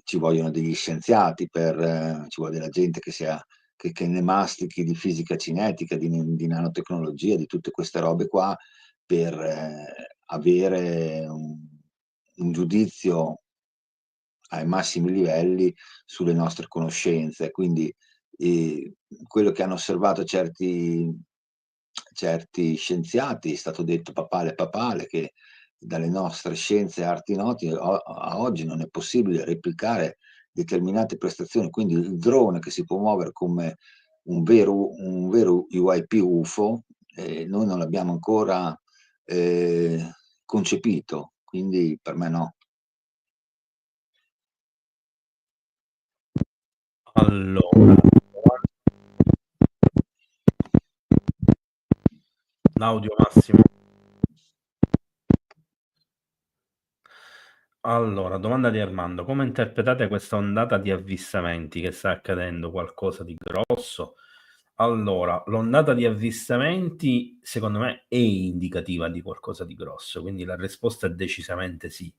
ci vogliono degli scienziati ci vuole della gente che ne mastichi di fisica cinetica, di nanotecnologia, di tutte queste robe qua, per avere un giudizio ai massimi livelli sulle nostre conoscenze. Quindi quello che hanno osservato certi scienziati, è stato detto papale, che dalle nostre scienze e arti noti a oggi non è possibile replicare determinate prestazioni. Quindi il drone, che si può muovere come un vero UAP UFO, noi non l'abbiamo ancora concepito, quindi per me no. Allora, l'audio Massimo. Allora, domanda di Armando: come interpretate questa ondata di avvistamenti? Che sta accadendo qualcosa di grosso? Allora, l'ondata di avvistamenti secondo me è indicativa di qualcosa di grosso, quindi la risposta è decisamente sì.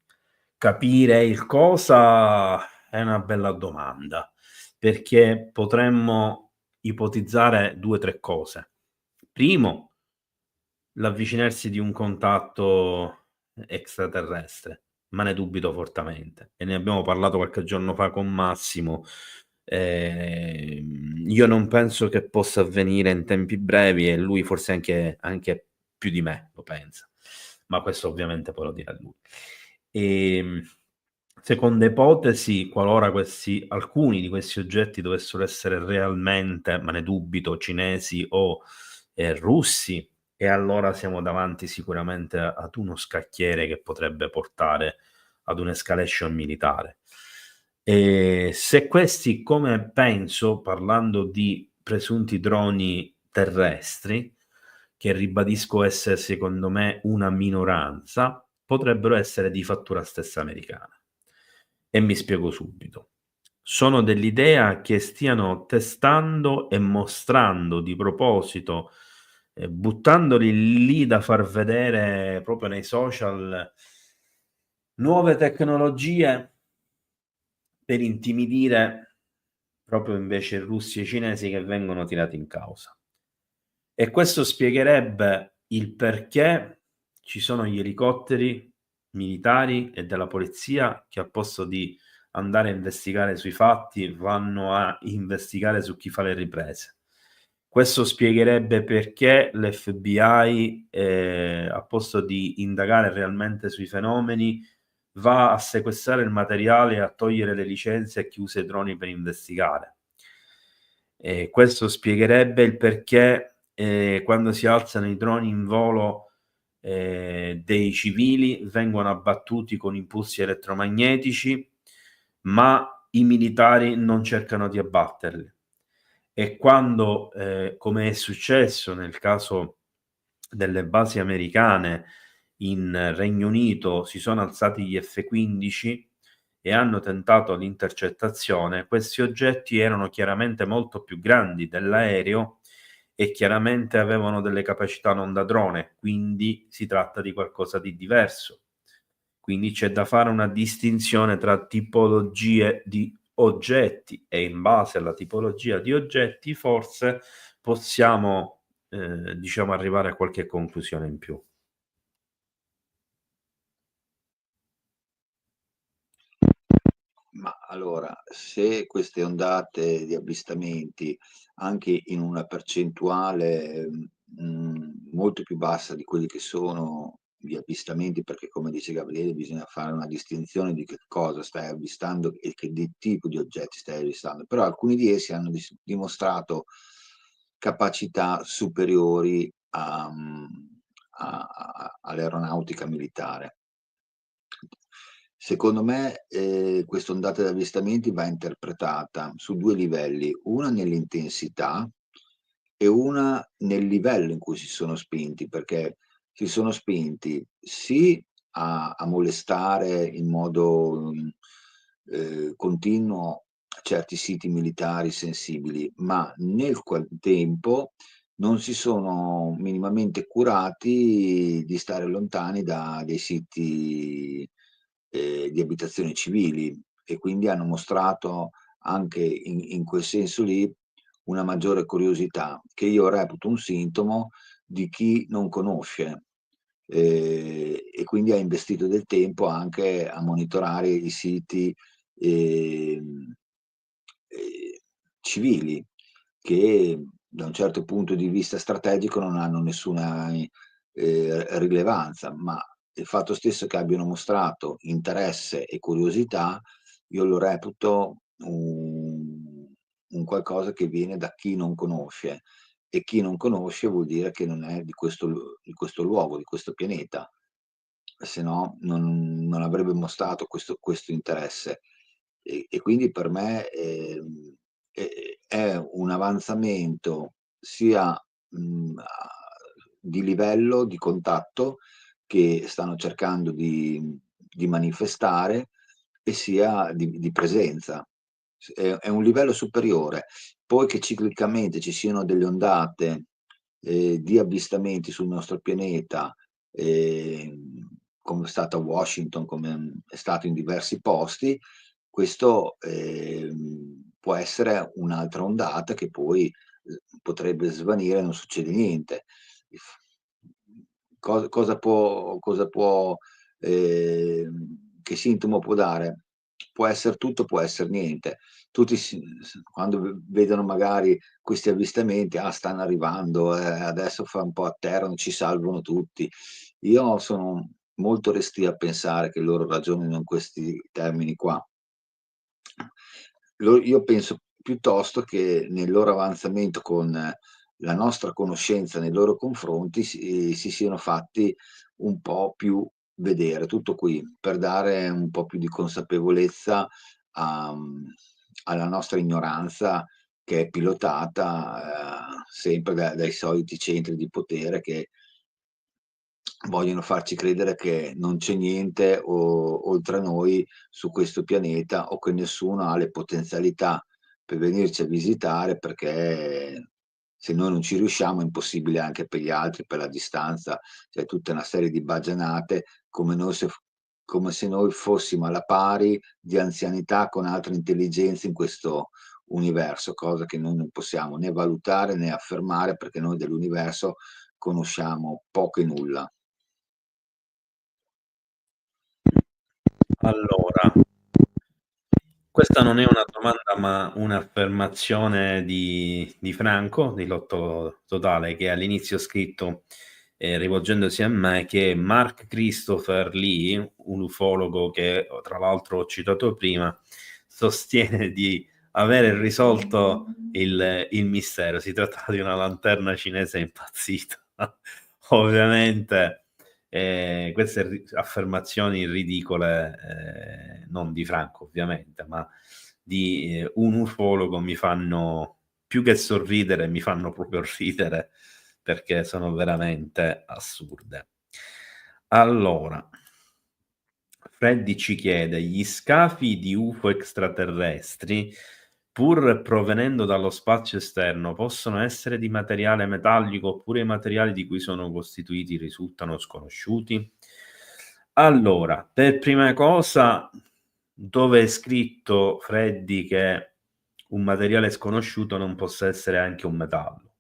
Capire il cosa è una bella domanda, perché potremmo ipotizzare 2 o 3 cose. Primo, l'avvicinarsi di un contatto extraterrestre, ma ne dubito fortemente, e ne abbiamo parlato qualche giorno fa con Massimo. Io non penso che possa avvenire in tempi brevi, e lui forse anche più di me lo pensa, ma questo ovviamente poi lo dirà lui. Seconda ipotesi, qualora alcuni di questi oggetti dovessero essere realmente, ma ne dubito, cinesi o russi, e allora siamo davanti sicuramente ad uno scacchiere che potrebbe portare ad un'escalation militare. E se questi, come penso, parlando di presunti droni terrestri, che ribadisco essere secondo me una minoranza, potrebbero essere di fattura stessa americana. E mi spiego subito. Sono dell'idea che stiano testando e mostrando di proposito, buttandoli lì da far vedere proprio nei social, nuove tecnologie per intimidire proprio invece i russi e i cinesi, che vengono tirati in causa. E questo spiegherebbe il perché ci sono gli elicotteri militari e della polizia che, al posto di andare a investigare sui fatti, vanno a investigare su chi fa le riprese. Questo spiegherebbe perché l'FBI, al posto di indagare realmente sui fenomeni, va a sequestrare il materiale e a togliere le licenze a chi usa i droni per investigare. Questo spiegherebbe il perché quando si alzano i droni in volo, dei civili vengono abbattuti con impulsi elettromagnetici, ma i militari non cercano di abbatterli. E quando, come è successo nel caso delle basi americane in Regno Unito, si sono alzati gli F-15 e hanno tentato l'intercettazione, questi oggetti erano chiaramente molto più grandi dell'aereo e chiaramente avevano delle capacità non da drone, quindi si tratta di qualcosa di diverso. Quindi c'è da fare una distinzione tra tipologie di oggetti, e in base alla tipologia di oggetti forse possiamo arrivare a qualche conclusione in più. Ma allora, se queste ondate di avvistamenti, anche in una percentuale molto più bassa di quelli che sono gli avvistamenti, perché come dice Gabriele bisogna fare una distinzione di che cosa stai avvistando e che tipo di oggetti stai avvistando, però alcuni di essi hanno dimostrato capacità superiori all'aeronautica militare. Secondo me questa ondata di avvistamenti va interpretata su 2 livelli, una nell'intensità e una nel livello in cui si sono spinti, perché si sono spinti sì a molestare in modo continuo certi siti militari sensibili, ma nel tempo non si sono minimamente curati di stare lontani da dei siti di abitazioni civili, e quindi hanno mostrato anche in quel senso lì una maggiore curiosità, che io reputo un sintomo di chi non conosce, e quindi ha investito del tempo anche a monitorare i siti civili, che da un certo punto di vista strategico non hanno nessuna rilevanza, ma il fatto stesso che abbiano mostrato interesse e curiosità, io lo reputo un qualcosa che viene da chi non conosce, e chi non conosce vuol dire che non è di questo luogo, di questo pianeta, se no non avrebbe mostrato questo interesse. E quindi per me è un avanzamento sia di livello, di contatto, che stanno cercando di manifestare, e sia di presenza. È un livello superiore. Poi che ciclicamente ci siano delle ondate di avvistamenti sul nostro pianeta, come è stato a Washington, come è stato in diversi posti, questo può essere un'altra ondata che poi potrebbe svanire e non succede niente. Cosa può che sintomo può dare? Può essere tutto, può essere niente. Tutti quando vedono magari questi avvistamenti, stanno arrivando, adesso fa un po' atterrano, ci salvano tutti. Io sono molto restio a pensare che loro ragionino in questi termini qua. Io penso piuttosto che nel loro avanzamento con la nostra conoscenza nei loro confronti si siano fatti un po' più vedere. Tutto qui, per dare un po' più di consapevolezza alla nostra ignoranza, che è pilotata sempre dai soliti centri di potere, che vogliono farci credere che non c'è niente oltre a noi su questo pianeta, o che nessuno ha le potenzialità per venirci a visitare, perché se noi non ci riusciamo è impossibile anche per gli altri, per la distanza. C'è tutta una serie di baggianate, come se noi fossimo alla pari di anzianità con altre intelligenze in questo universo, cosa che noi non possiamo né valutare né affermare, perché noi dell'universo conosciamo poco e nulla. Allora, questa non è una domanda ma un'affermazione di Franco, di Lotto Totale, che all'inizio ha scritto, rivolgendosi a me, che Mark Christopher Lee, un ufologo che tra l'altro ho citato prima, sostiene di avere risolto il mistero. Si tratta di una lanterna cinese impazzita. Ovviamente queste affermazioni ridicole, non di Franco ovviamente, ma di un ufologo, mi fanno più che sorridere, mi fanno proprio ridere, perché sono veramente assurde. Allora, Freddy ci chiede: gli scafi di UFO extraterrestri, pur provenendo dallo spazio esterno, possono essere di materiale metallico, oppure i materiali di cui sono costituiti risultano sconosciuti? Allora, per prima cosa, dove è scritto, Freddy, che un materiale sconosciuto non possa essere anche un metallo?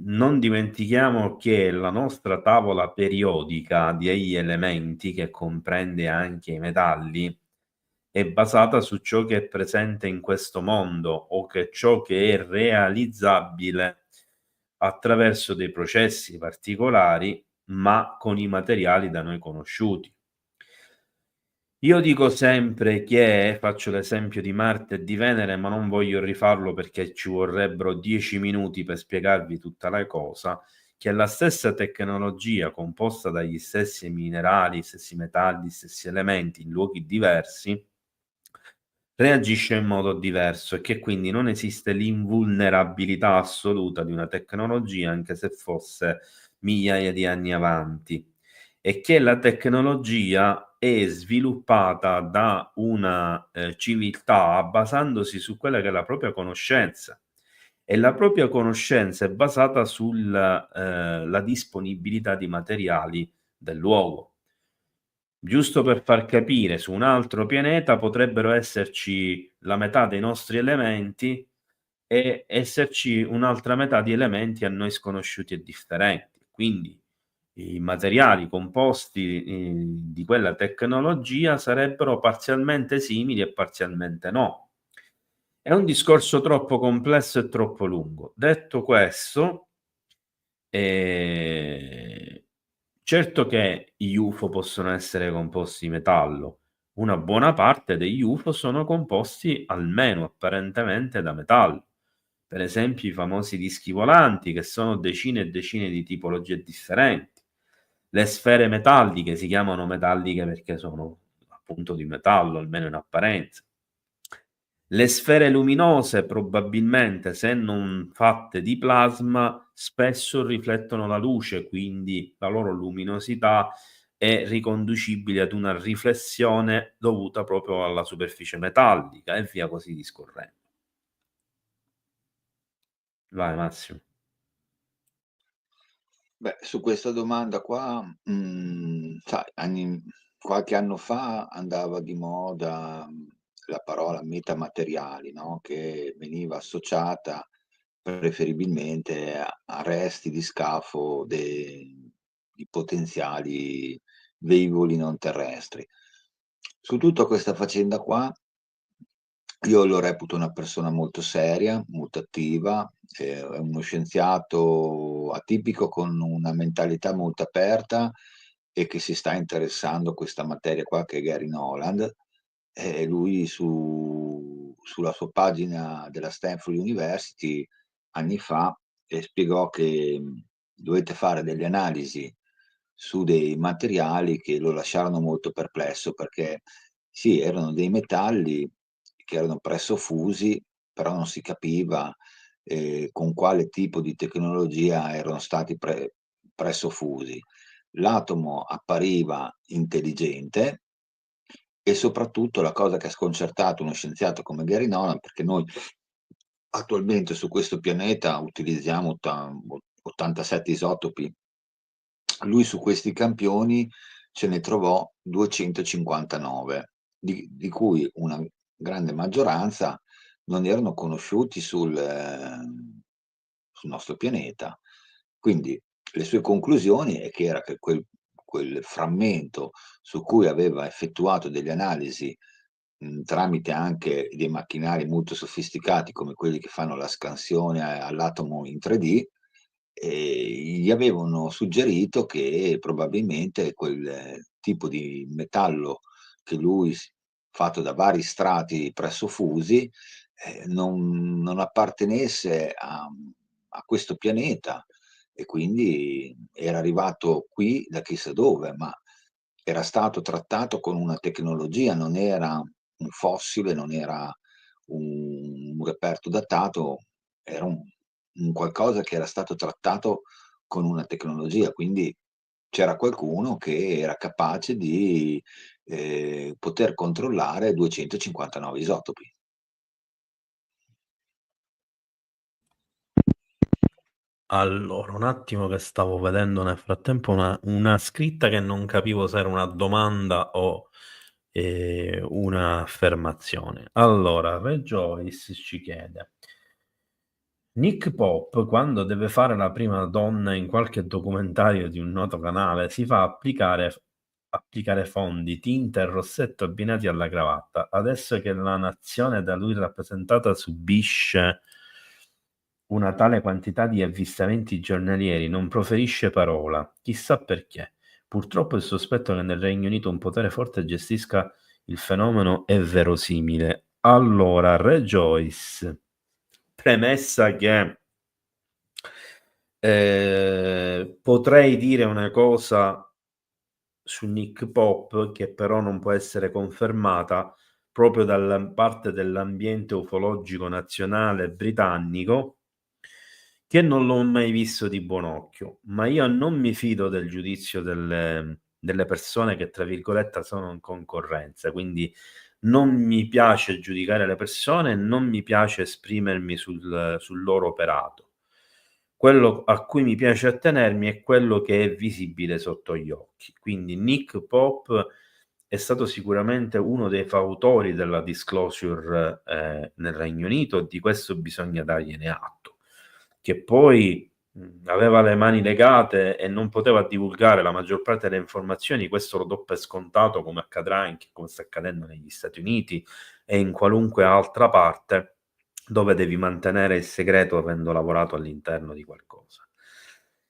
Non dimentichiamo che la nostra tavola periodica degli elementi, che comprende anche i metalli, è basata su ciò che è presente in questo mondo, o che ciò che è realizzabile attraverso dei processi particolari, ma con i materiali da noi conosciuti. Io dico sempre che faccio l'esempio di Marte e di Venere, ma non voglio rifarlo perché ci vorrebbero 10 minuti per spiegarvi tutta la cosa, che la stessa tecnologia composta dagli stessi minerali, stessi metalli, stessi elementi in luoghi diversi reagisce in modo diverso e che quindi non esiste l'invulnerabilità assoluta di una tecnologia anche se fosse migliaia di anni avanti, e che la tecnologia è sviluppata da una civiltà basandosi su quella che è la propria conoscenza, e la propria conoscenza è basata sulla la disponibilità di materiali del luogo. Giusto per far capire, su un altro pianeta potrebbero esserci la metà dei nostri elementi e esserci un'altra metà di elementi a noi sconosciuti e differenti. Quindi i materiali composti di quella tecnologia sarebbero parzialmente simili e parzialmente no. È un discorso troppo complesso e troppo lungo. Detto questo, certo che gli UFO possono essere composti di metallo. Una buona parte degli UFO sono composti almeno apparentemente da metallo. Per esempio i famosi dischi volanti, che sono decine e decine di tipologie differenti. Le sfere metalliche si chiamano metalliche perché sono appunto di metallo, almeno in apparenza. Le sfere luminose probabilmente, se non fatte di plasma, spesso riflettono la luce, quindi la loro luminosità è riconducibile ad una riflessione dovuta proprio alla superficie metallica e via così discorrendo. Vai Massimo. Beh, su questa domanda qua, sai, qualche anno fa andava di moda la parola metamateriali, no? Che veniva associata preferibilmente a resti di scafo di potenziali velivoli non terrestri. Su tutta questa faccenda qua, io lo reputo una persona molto seria, molto attiva, è uno scienziato atipico con una mentalità molto aperta e che si sta interessando a questa materia qua, che è Gary Noland. Lui sulla sua pagina della Stanford University anni fa spiegò che dovete fare delle analisi su dei materiali che lo lasciarono molto perplesso, perché sì, erano dei metalli che erano presso fusi, però non si capiva con quale tipo di tecnologia erano stati presso fusi. L'atomo appariva intelligente, e soprattutto la cosa che ha sconcertato uno scienziato come Gary Nolan, perché noi attualmente su questo pianeta utilizziamo 87 isotopi, lui su questi campioni ce ne trovò 259, di cui una grande maggioranza non erano conosciuti sul nostro pianeta. Quindi le sue conclusioni è che era che quel frammento su cui aveva effettuato delle analisi tramite anche dei macchinari molto sofisticati come quelli che fanno la scansione all'atomo in 3D, gli avevano suggerito che probabilmente quel tipo di metallo che lui, fatto da vari strati presso fusi, non appartenesse a questo pianeta, e quindi era arrivato qui da chissà dove, ma era stato trattato con una tecnologia, non era un fossile, non era un reperto datato, era un qualcosa che era stato trattato con una tecnologia, quindi c'era qualcuno che era capace di poter controllare 259 isotopi. Allora, un attimo che stavo vedendo nel frattempo una scritta che non capivo se era una domanda o un'affermazione. Allora, Ray Joyce ci chiede: Nick Pop, quando deve fare la prima donna in qualche documentario di un noto canale, si fa applicare fondi, tinta e rossetto abbinati alla cravatta. Adesso che la nazione da lui rappresentata subisce una tale quantità di avvistamenti giornalieri, non proferisce parola. Chissà perché. Purtroppo il sospetto che nel Regno Unito un potere forte gestisca il fenomeno è verosimile. Allora, Rejoice, premessa che potrei dire una cosa su Nick Pop che però non può essere confermata proprio dalla parte dell'ambiente ufologico nazionale britannico, che non l'ho mai visto di buon occhio, ma io non mi fido del giudizio delle persone che, tra virgolette, sono in concorrenza, quindi non mi piace giudicare le persone, non mi piace esprimermi sul loro operato. Quello a cui mi piace attenermi è quello che è visibile sotto gli occhi. Quindi Nick Pop è stato sicuramente uno dei fautori della disclosure nel Regno Unito, e di questo bisogna dargliene atto. Che poi aveva le mani legate e non poteva divulgare la maggior parte delle informazioni, questo lo do per scontato, come accadrà anche, come sta accadendo negli Stati Uniti e in qualunque altra parte dove devi mantenere il segreto avendo lavorato all'interno di qualcosa.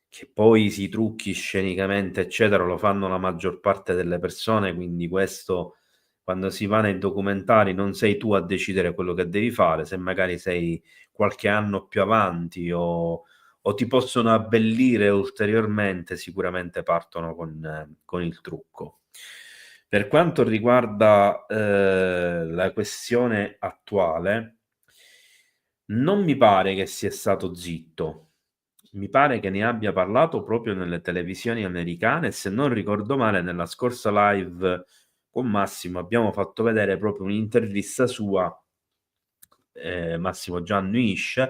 Che poi si trucchi scenicamente, eccetera, lo fanno la maggior parte delle persone, quindi questo, quando si va nei documentari, non sei tu a decidere quello che devi fare, se magari sei qualche anno più avanti o ti possono abbellire ulteriormente, sicuramente partono con il trucco. Per quanto riguarda la questione attuale, non mi pare che sia stato zitto, mi pare che ne abbia parlato proprio nelle televisioni americane, e se non ricordo male nella scorsa live con Massimo abbiamo fatto vedere proprio un'intervista sua, Massimo Giannuish,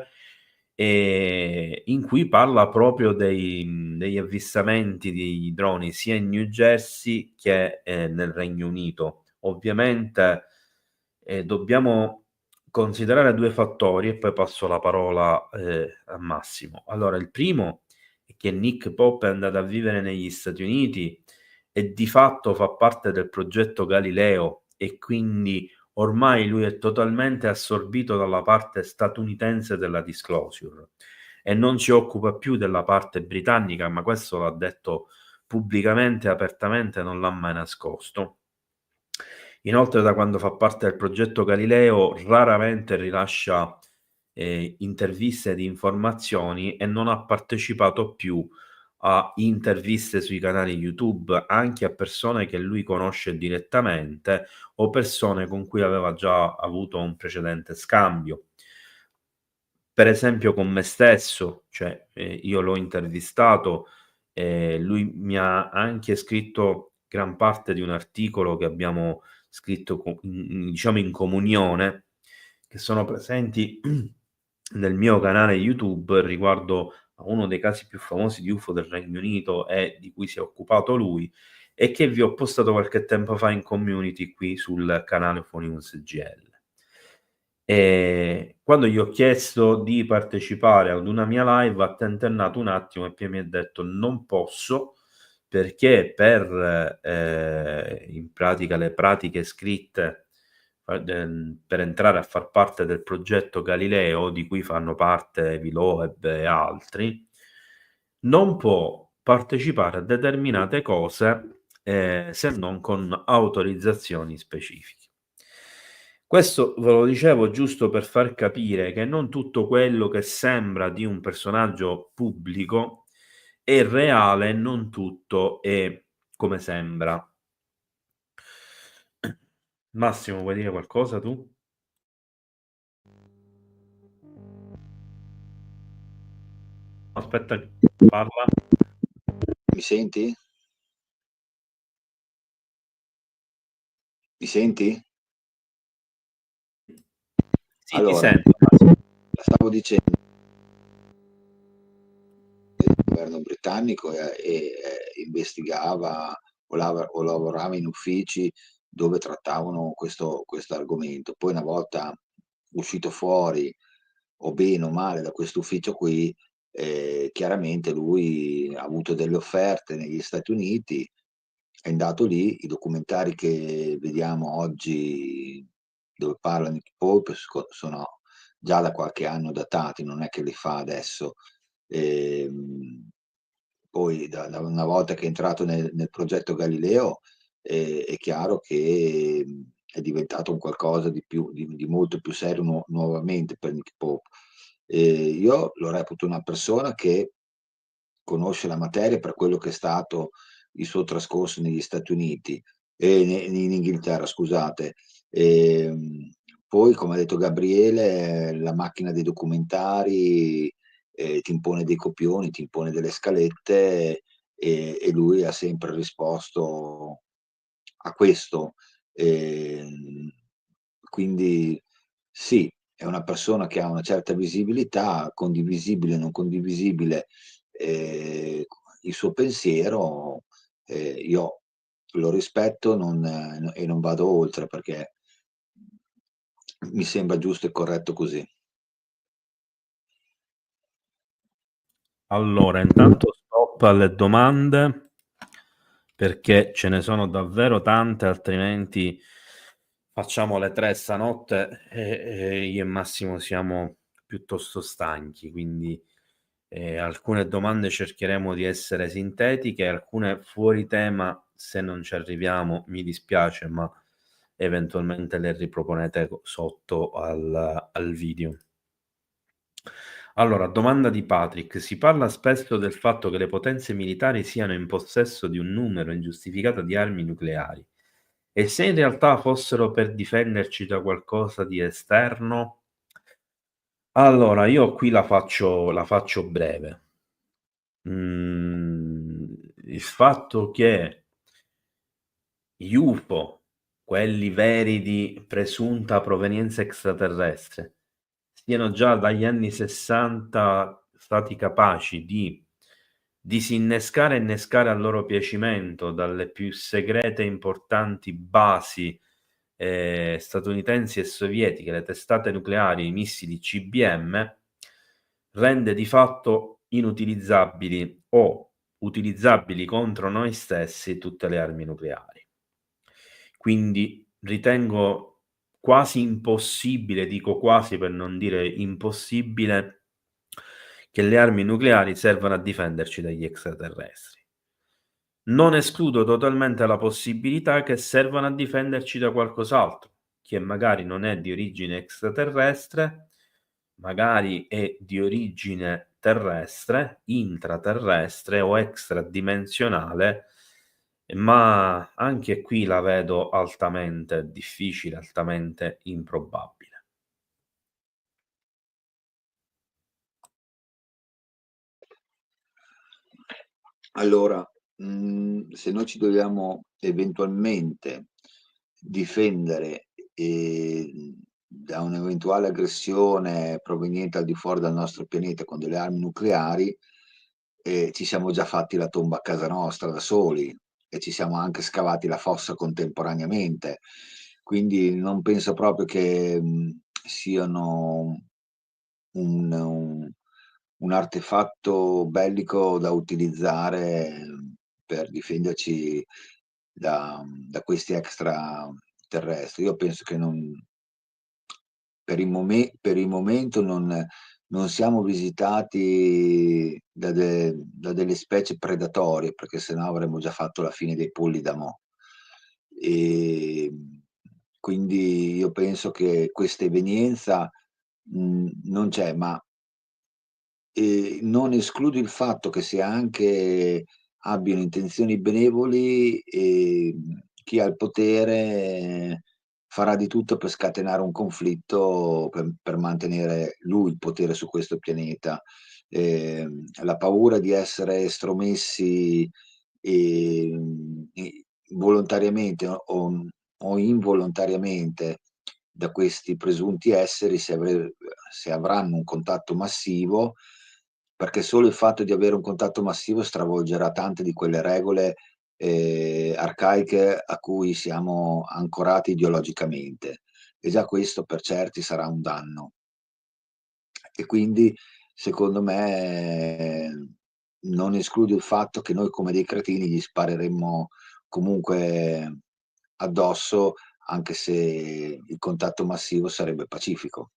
in cui parla proprio degli avvistamenti di droni sia in New Jersey che nel Regno Unito. Ovviamente dobbiamo considerare due fattori e poi passo la parola a Massimo. Allora, il primo è che Nick Pop è andato a vivere negli Stati Uniti e di fatto fa parte del progetto Galileo, e quindi ormai lui è totalmente assorbito dalla parte statunitense della disclosure e non si occupa più della parte britannica, ma questo l'ha detto pubblicamente e apertamente, non l'ha mai nascosto. Inoltre, da quando fa parte del progetto Galileo, raramente rilascia interviste di informazioni e non ha partecipato più a interviste sui canali YouTube, anche a persone che lui conosce direttamente o persone con cui aveva già avuto un precedente scambio. Per esempio con me stesso, cioè io l'ho intervistato, lui mi ha anche scritto gran parte di un articolo che abbiamo scritto diciamo in comunione, che sono presenti nel mio canale YouTube riguardo a uno dei casi più famosi di UFO del Regno Unito e di cui si è occupato lui, e che vi ho postato qualche tempo fa in community qui sul canale UFO News GL. E quando gli ho chiesto di partecipare ad una mia live ha tentennato un attimo e poi mi ha detto non posso, perché per in pratica le pratiche scritte per entrare a far parte del progetto Galileo, di cui fanno parte Viloeb e altri, non può partecipare a determinate cose se non con autorizzazioni specifiche. Questo ve lo dicevo giusto per far capire che non tutto quello che sembra di un personaggio pubblico è reale, non tutto è come sembra. Massimo, vuoi dire qualcosa tu? Aspetta, parla. Mi senti? Mi senti? Sì, allora, ti sento. stavo dicendo, il governo britannico investigava o lavorava in uffici dove trattavano questo argomento. Poi una volta uscito fuori, o bene o male, da questo ufficio qui, chiaramente lui ha avuto delle offerte negli Stati Uniti, è andato lì, i documentari che vediamo oggi dove parla Nick Pope sono già da qualche anno datati, non è che li fa adesso. Poi da una volta che è entrato nel progetto Galileo, è chiaro che è diventato un qualcosa di molto più serio nuovamente per Nick Pope. Io lo reputo una persona che conosce la materia per quello che è stato il suo trascorso negli Stati Uniti in Inghilterra, scusate. Poi, come ha detto Gabriele, la macchina dei documentari ti impone dei copioni, ti impone delle scalette e lui ha sempre risposto a questo. Quindi sì, è una persona che ha una certa visibilità, condivisibile o non condivisibile, il suo pensiero, io lo rispetto e non vado oltre perché mi sembra giusto e corretto così. Allora, intanto stop alle domande perché ce ne sono davvero tante, altrimenti facciamo le 3 stanotte e io e Massimo siamo piuttosto stanchi, quindi alcune domande cercheremo di essere sintetiche, alcune fuori tema, se non ci arriviamo mi dispiace, ma eventualmente le riproponete sotto al video. Allora, domanda di Patrick. Si parla spesso del fatto che le potenze militari siano in possesso di un numero ingiustificato di armi nucleari. E se in realtà fossero per difenderci da qualcosa di esterno? Allora, io qui la faccio breve. Il fatto che gli UFO, quelli veri di presunta provenienza extraterrestre, siano già dagli anni 60 stati capaci di disinnescare e innescare a loro piacimento dalle più segrete e importanti basi statunitensi e sovietiche, le testate nucleari, i missili CBM, rende di fatto inutilizzabili o utilizzabili contro noi stessi tutte le armi nucleari. Quindi ritengo quasi impossibile, dico quasi per non dire impossibile, che le armi nucleari servano a difenderci dagli extraterrestri. Non escludo totalmente la possibilità che servano a difenderci da qualcos'altro, che magari non è di origine extraterrestre, magari è di origine terrestre, intraterrestre o extradimensionale, ma anche qui la vedo altamente difficile, altamente improbabile. Allora, se noi ci dobbiamo eventualmente difendere da un'eventuale aggressione proveniente al di fuori dal nostro pianeta con delle armi nucleari, ci siamo già fatti la tomba a casa nostra da soli e ci siamo anche scavati la fossa contemporaneamente. Quindi non penso proprio che siano un artefatto bellico da utilizzare per difenderci da questi extraterrestri. Io penso che per il momento non siamo visitati da delle specie predatorie, perché sennò avremmo già fatto la fine dei polli da mo'. Quindi io penso che questa evenienza non c'è, ma non escludo il fatto che se anche abbiano intenzioni benevoli, chi ha il potere farà di tutto per scatenare un conflitto per mantenere lui il potere su questo pianeta. La paura di essere estromessi volontariamente o involontariamente da questi presunti esseri, se avranno un contatto massivo, perché solo il fatto di avere un contatto massivo stravolgerà tante di quelle regole arcaiche a cui siamo ancorati ideologicamente, e già questo per certi sarà un danno. E quindi secondo me non escludo il fatto che noi come dei cretini gli spareremmo comunque addosso, anche se il contatto massivo sarebbe pacifico.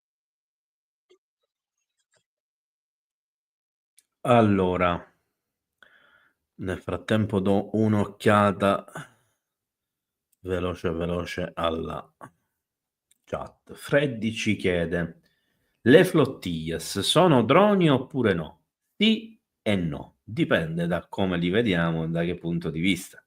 Allora, nel frattempo do un'occhiata veloce alla chat. Freddy ci chiede: le flottillas sono droni oppure no? Sì e no, dipende da come li vediamo e da che punto di vista.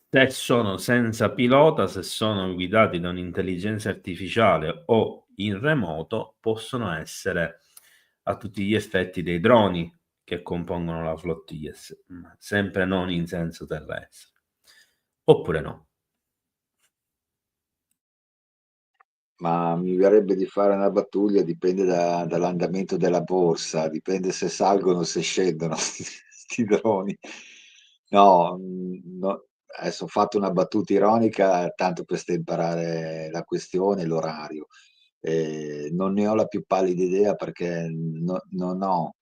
Se sono senza pilota, se sono guidati da un'intelligenza artificiale o in remoto, possono essere a tutti gli effetti dei droni che compongono la flottiglia, sempre non in senso terrestre. Oppure no. Ma mi verrebbe di fare una battaglia, dipende dall'andamento della borsa, dipende se salgono o se scendono sti droni. No, no, adesso ho fatto una battuta ironica tanto per stemperare la questione, l'orario. Non ne ho la più pallida idea perché non ho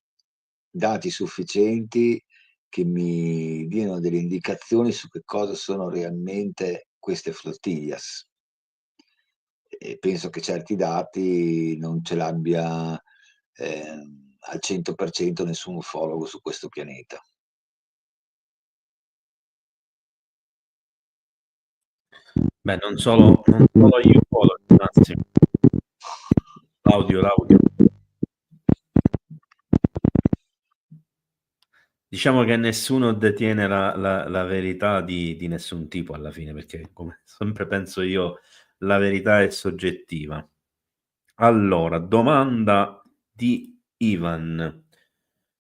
dati sufficienti che mi diano delle indicazioni su che cosa sono realmente queste flottillas. E penso che certi dati non ce l'abbia al 100% nessun ufologo su questo pianeta. Beh, non solo gli ufologi, Massimo. L'audio. Diciamo che nessuno detiene la verità di nessun tipo alla fine, perché come sempre penso io, la verità è soggettiva. Allora, domanda di Ivan.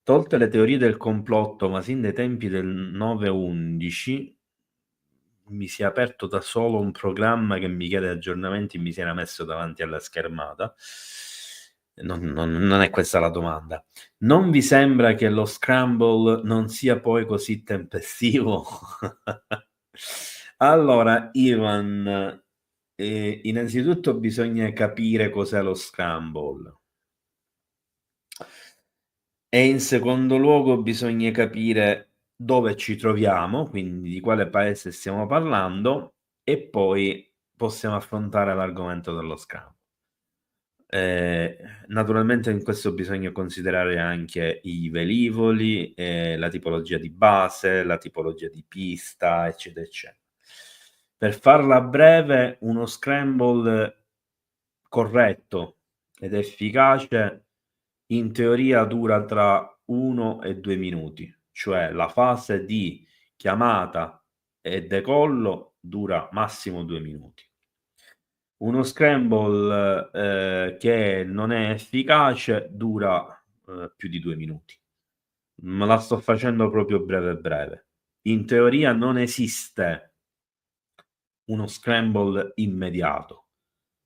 Tolte le teorie del complotto, ma sin dai tempi del 9-11 mi si è aperto da solo un programma che mi chiede aggiornamenti, mi si era messo davanti alla schermata. Non è questa la domanda. Non vi sembra che lo scramble non sia poi così tempestivo? Allora, Ivan, innanzitutto bisogna capire cos'è lo scramble. E in secondo luogo bisogna capire dove ci troviamo, quindi di quale paese stiamo parlando, e poi possiamo affrontare l'argomento dello scambio. Naturalmente in questo bisogna considerare anche i velivoli, la tipologia di base, la tipologia di pista, eccetera, eccetera. Per farla breve, uno scramble corretto ed efficace in teoria dura tra 1 e 2 minuti, cioè la fase di chiamata e decollo dura massimo 2 minuti. Uno scramble che non è efficace dura più di 2 minuti. Me la sto facendo proprio breve. In teoria non esiste uno scramble immediato,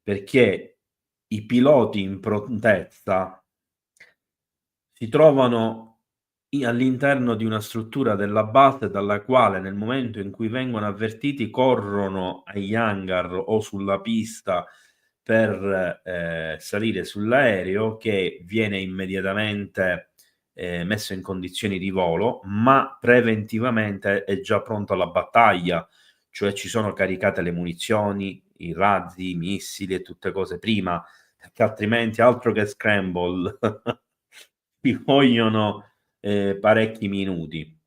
perché i piloti in prontezza si trovano all'interno di una struttura della base dalla quale nel momento in cui vengono avvertiti corrono agli hangar o sulla pista per salire sull'aereo che viene immediatamente messo in condizioni di volo, ma preventivamente è già pronto alla battaglia, cioè ci sono caricate le munizioni, i razzi, i missili e tutte cose prima, perché altrimenti altro che scramble ci vogliono parecchi minuti.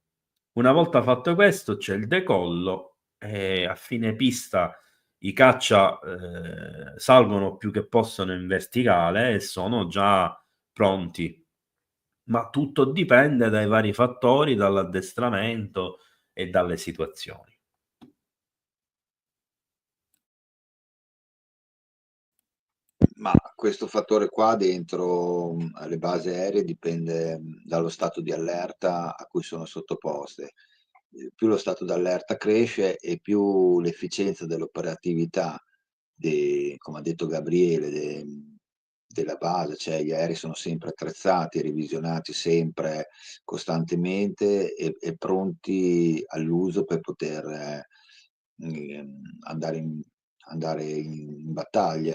Una volta fatto questo c'è il decollo e a fine pista i caccia salgono più che possono in verticale e sono già pronti. Ma tutto dipende dai vari fattori, dall'addestramento e dalle situazioni. Ma questo fattore qua dentro alle basi aeree dipende dallo stato di allerta a cui sono sottoposte. Più lo stato d'allerta cresce e più l'efficienza dell'operatività, come ha detto Gabriele, della base, cioè gli aerei sono sempre attrezzati, revisionati sempre costantemente e pronti all'uso per poter andare in battaglia.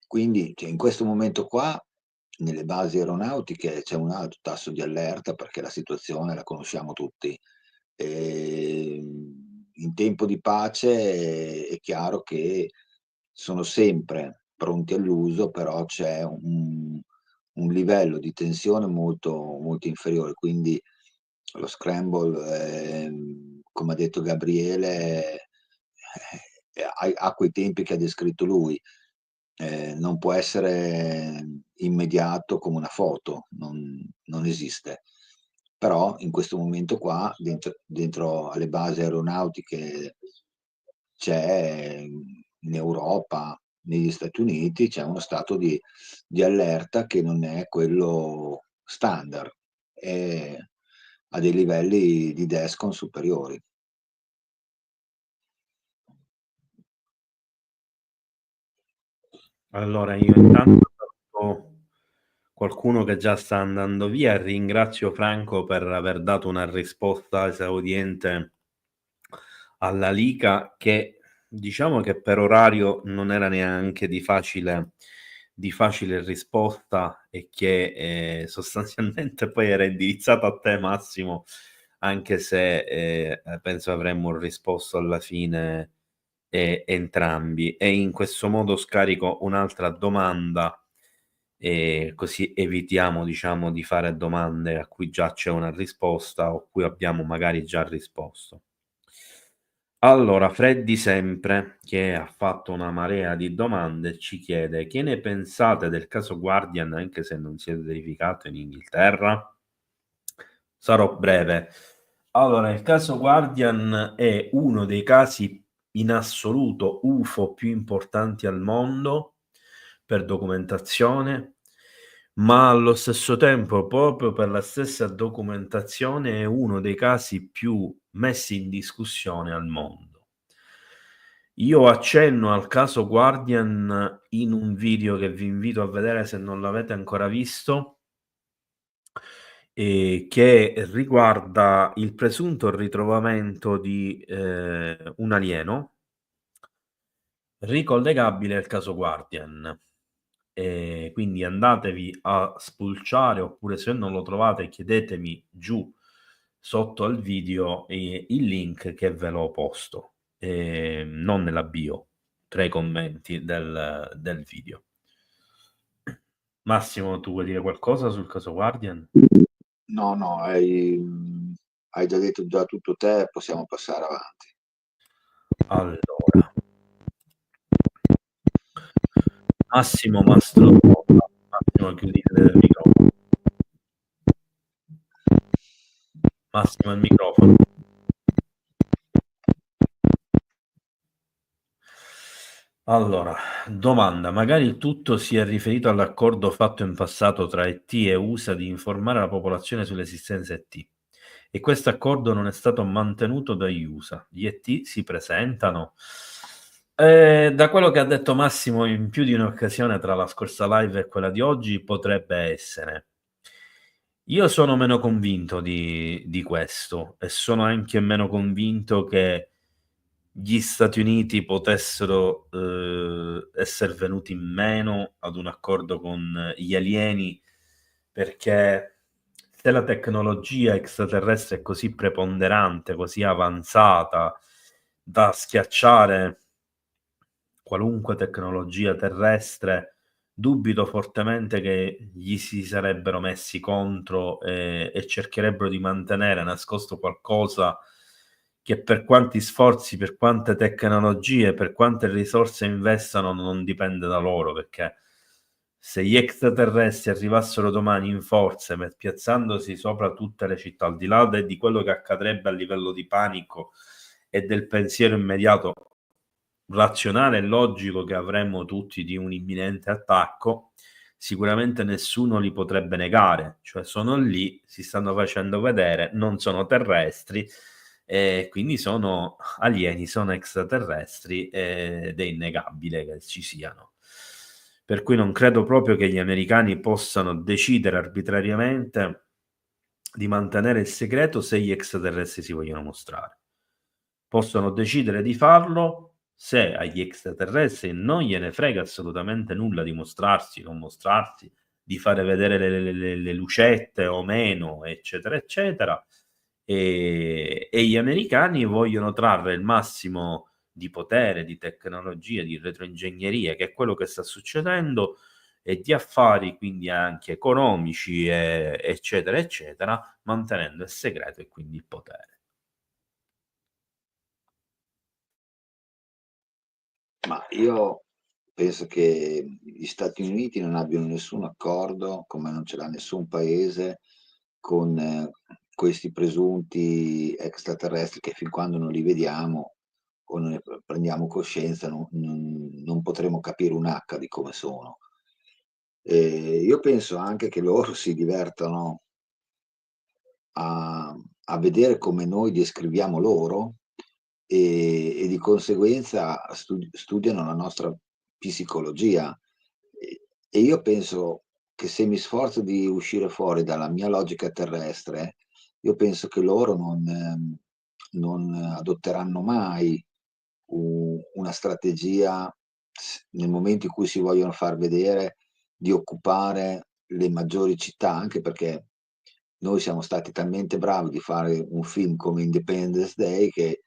Quindi cioè, in questo momento qua, nelle basi aeronautiche c'è un alto tasso di allerta perché la situazione la conosciamo tutti. In tempo di pace è chiaro che sono sempre pronti all'uso, però c'è un livello di tensione molto, molto inferiore. Quindi lo scramble, come ha detto Gabriele, a quei tempi che ha descritto lui. Non può essere immediato come una foto, non esiste. Però in questo momento qua, dentro alle basi aeronautiche, c'è in Europa, negli Stati Uniti, c'è uno stato di allerta che non è quello standard, è a dei livelli di DESCON superiori. Allora, io intanto saluto qualcuno che già sta andando via e ringrazio Franco per aver dato una risposta esaudiente alla Liga, che diciamo che per orario non era neanche di facile risposta, e che sostanzialmente poi era indirizzata a te, Massimo, anche se penso avremmo risposto alla fine entrambi. E in questo modo scarico un'altra domanda, e così evitiamo, diciamo, di fare domande a cui già c'è una risposta o cui abbiamo magari già risposto. Allora, Freddy sempre, che ha fatto una marea di domande, ci chiede: che ne pensate del caso Guardian, anche se non si è verificato in Inghilterra? Sarò breve. Allora, il caso Guardian è uno dei casi in assoluto UFO più importanti al mondo per documentazione, ma allo stesso tempo, proprio per la stessa documentazione, è uno dei casi più messi in discussione al mondo. Io accenno al caso Guardian in un video che vi invito a vedere se non l'avete ancora visto, che riguarda il presunto ritrovamento di un alieno ricollegabile al caso Guardian. Quindi andatevi a spulciare, oppure se non lo trovate chiedetemi giù sotto al video il link che ve l'ho posto, non nella bio, tra i commenti del video. Massimo, tu vuoi dire qualcosa sul caso Guardian? No, hai già detto già tutto te, possiamo passare avanti. Allora, Massimo Mastrocola, Massimo chiudi il microfono. Massimo il microfono. Allora, domanda: magari il tutto si è riferito all'accordo fatto in passato tra ET e USA di informare la popolazione sull'esistenza ET, e questo accordo non è stato mantenuto dagli USA. Gli ET si presentano? Da quello che ha detto Massimo in più di un'occasione tra la scorsa live e quella di oggi, potrebbe essere. Io sono meno convinto di questo, e sono anche meno convinto che gli Stati Uniti potessero essere venuti meno ad un accordo con gli alieni, perché se la tecnologia extraterrestre è così preponderante, così avanzata da schiacciare qualunque tecnologia terrestre, dubito fortemente che gli si sarebbero messi contro e cercherebbero di mantenere nascosto qualcosa che, per quanti sforzi, per quante tecnologie, per quante risorse investano, non dipende da loro, perché se gli extraterrestri arrivassero domani in forze, piazzandosi sopra tutte le città, al di là di quello che accadrebbe a livello di panico e del pensiero immediato razionale e logico che avremmo tutti di un imminente attacco, sicuramente nessuno li potrebbe negare, cioè sono lì, si stanno facendo vedere, non sono terrestri, quindi sono alieni, sono extraterrestri, ed è innegabile che ci siano. Per cui non credo proprio che gli americani possano decidere arbitrariamente di mantenere il segreto se gli extraterrestri si vogliono mostrare. Possono decidere di farlo se agli extraterrestri non gliene frega assolutamente nulla di mostrarsi, non mostrarsi, di fare vedere le lucette o meno, eccetera, eccetera. E gli americani vogliono trarre il massimo di potere, di tecnologia, di retroingegneria, che è quello che sta succedendo, e di affari, quindi anche economici, eccetera, eccetera, mantenendo il segreto e quindi il potere. Ma io penso che gli Stati Uniti non abbiano nessun accordo, come non ce l'ha nessun paese, con questi presunti extraterrestri che fin quando non li vediamo o non ne prendiamo coscienza non potremo capire un H di come sono. Io penso anche che loro si divertano a vedere come noi descriviamo loro e di conseguenza studiano la nostra psicologia. E io penso che se mi sforzo di uscire fuori dalla mia logica terrestre, io penso che loro non adotteranno mai una strategia nel momento in cui si vogliono far vedere di occupare le maggiori città, anche perché noi siamo stati talmente bravi di fare un film come Independence Day che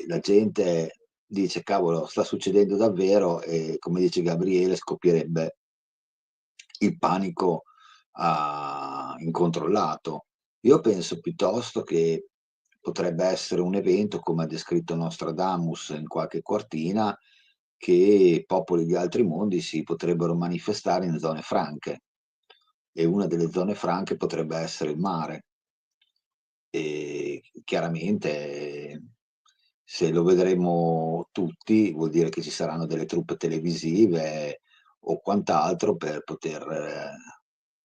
la gente dice cavolo sta succedendo davvero e come dice Gabriele scoppierebbe il panico incontrollato. Io penso piuttosto che potrebbe essere un evento come ha descritto Nostradamus in qualche quartina, che popoli di altri mondi si potrebbero manifestare in zone franche e una delle zone franche potrebbe essere il mare. E chiaramente se lo vedremo tutti vuol dire che ci saranno delle truppe televisive o quant'altro per poter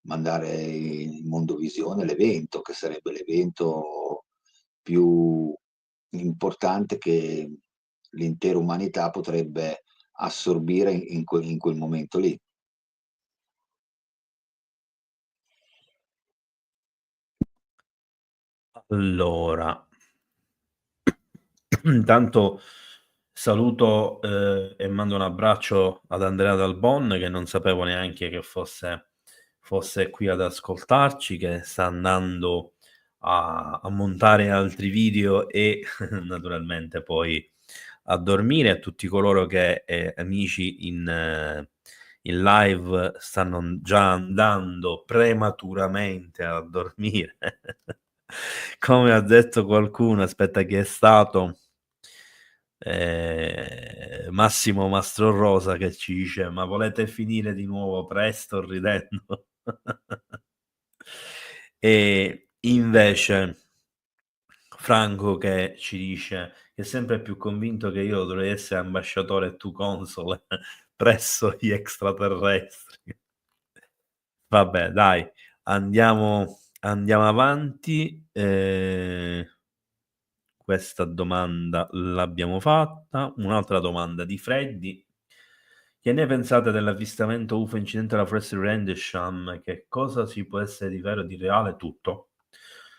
mandare in mondovisione l'evento, che sarebbe l'evento più importante che l'intera umanità potrebbe assorbire in quel momento lì. Allora, intanto saluto e mando un abbraccio ad Andrea Dalbon, che non sapevo neanche che fosse qui ad ascoltarci, che sta andando a montare altri video e naturalmente poi a dormire. A tutti coloro che amici in live stanno già andando prematuramente a dormire. Come ha detto qualcuno, aspetta, chi è stato? Massimo Mastrorosa, che ci dice: ma volete finire di nuovo presto ridendo? E invece Franco che ci dice che è sempre più convinto che io dovrei essere ambasciatore e tu console presso gli extraterrestri. Vabbè, dai, andiamo avanti. Questa domanda l'abbiamo fatta. Un'altra domanda di Freddy: che ne pensate dell'avvistamento UFO incidente alla foresta di Rendlesham? Che cosa ci può essere di vero, di reale? Tutto.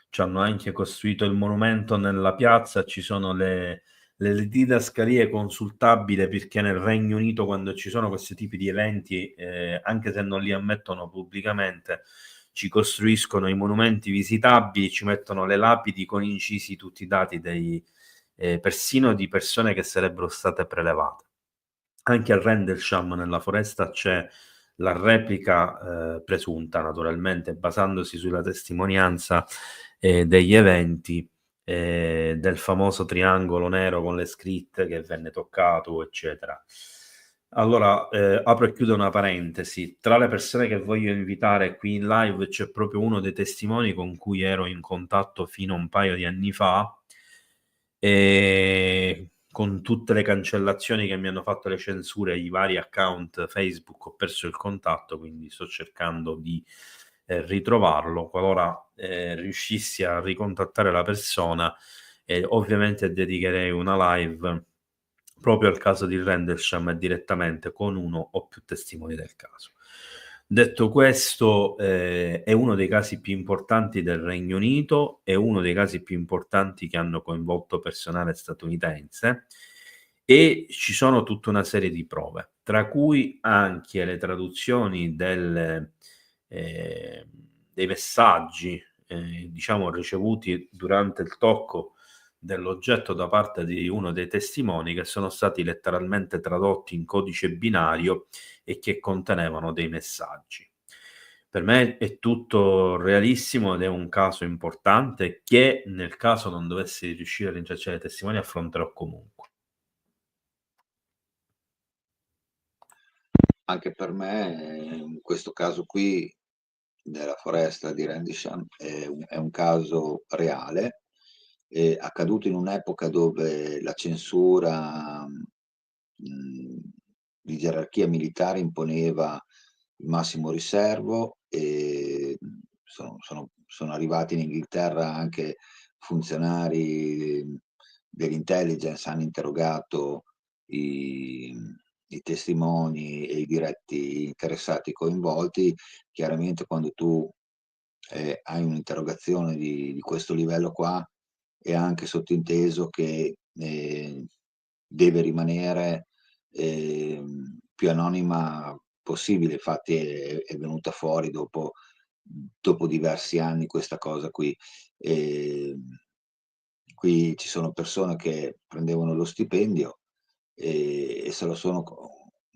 Ci hanno anche costruito il monumento nella piazza, ci sono le didascalie consultabili, perché nel Regno Unito quando ci sono questi tipi di eventi, anche se non li ammettono pubblicamente, ci costruiscono i monumenti visitabili, ci mettono le lapidi con incisi tutti i dati persino di persone che sarebbero state prelevate. Anche a Rendlesham nella foresta c'è la replica presunta, naturalmente basandosi sulla testimonianza degli eventi del famoso triangolo nero con le scritte che venne toccato, eccetera. Allora, apro e chiudo una parentesi. Tra le persone che voglio invitare qui in live c'è proprio uno dei testimoni con cui ero in contatto fino a un paio di anni fa, e con tutte le cancellazioni che mi hanno fatto le censure ai vari account Facebook ho perso il contatto, quindi sto cercando di ritrovarlo. Qualora riuscissi a ricontattare la persona, ovviamente dedicherei una live proprio al caso di Rendlesham direttamente con uno o più testimoni del caso. Detto questo, è uno dei casi più importanti del Regno Unito, è uno dei casi più importanti che hanno coinvolto personale statunitense, e ci sono tutta una serie di prove, tra cui anche le traduzioni dei messaggi diciamo ricevuti durante il tocco dell'oggetto da parte di uno dei testimoni, che sono stati letteralmente tradotti in codice binario e che contenevano dei messaggi. Per me è tutto realissimo ed è un caso importante che, nel caso non dovessi riuscire a rintracciare i testimoni, affronterò comunque. anche per me in questo caso qui della foresta di Rendlesham è un caso reale, accaduto in un'epoca dove la censura di gerarchia militare imponeva il massimo riservo e sono arrivati in Inghilterra anche funzionari dell'intelligence, hanno interrogato i testimoni e i diretti interessati coinvolti. Chiaramente quando tu hai un'interrogazione di questo livello qua è anche sottinteso che deve rimanere più anonima possibile. Infatti è venuta fuori dopo diversi anni questa cosa qui. Qui ci sono persone che prendevano lo stipendio e se lo sono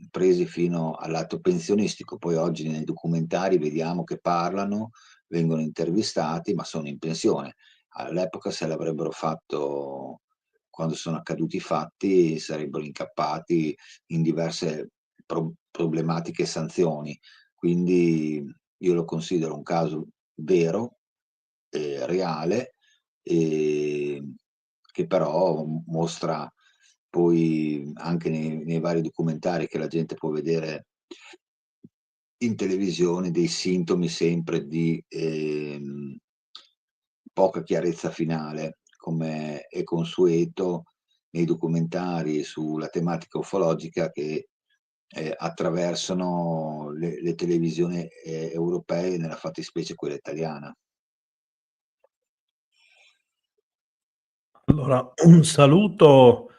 presi fino all'atto pensionistico. Poi oggi nei documentari vediamo che parlano, vengono intervistati, ma sono in pensione. All'epoca, se l'avrebbero fatto quando sono accaduti i fatti, sarebbero incappati in diverse problematiche e sanzioni. Quindi io lo considero un caso vero, reale, che però mostra poi anche nei vari documentari che la gente può vedere in televisione dei sintomi sempre di poca chiarezza finale, come è consueto nei documentari sulla tematica ufologica che attraversano le televisioni europee, nella fattispecie quella italiana. Allora, un saluto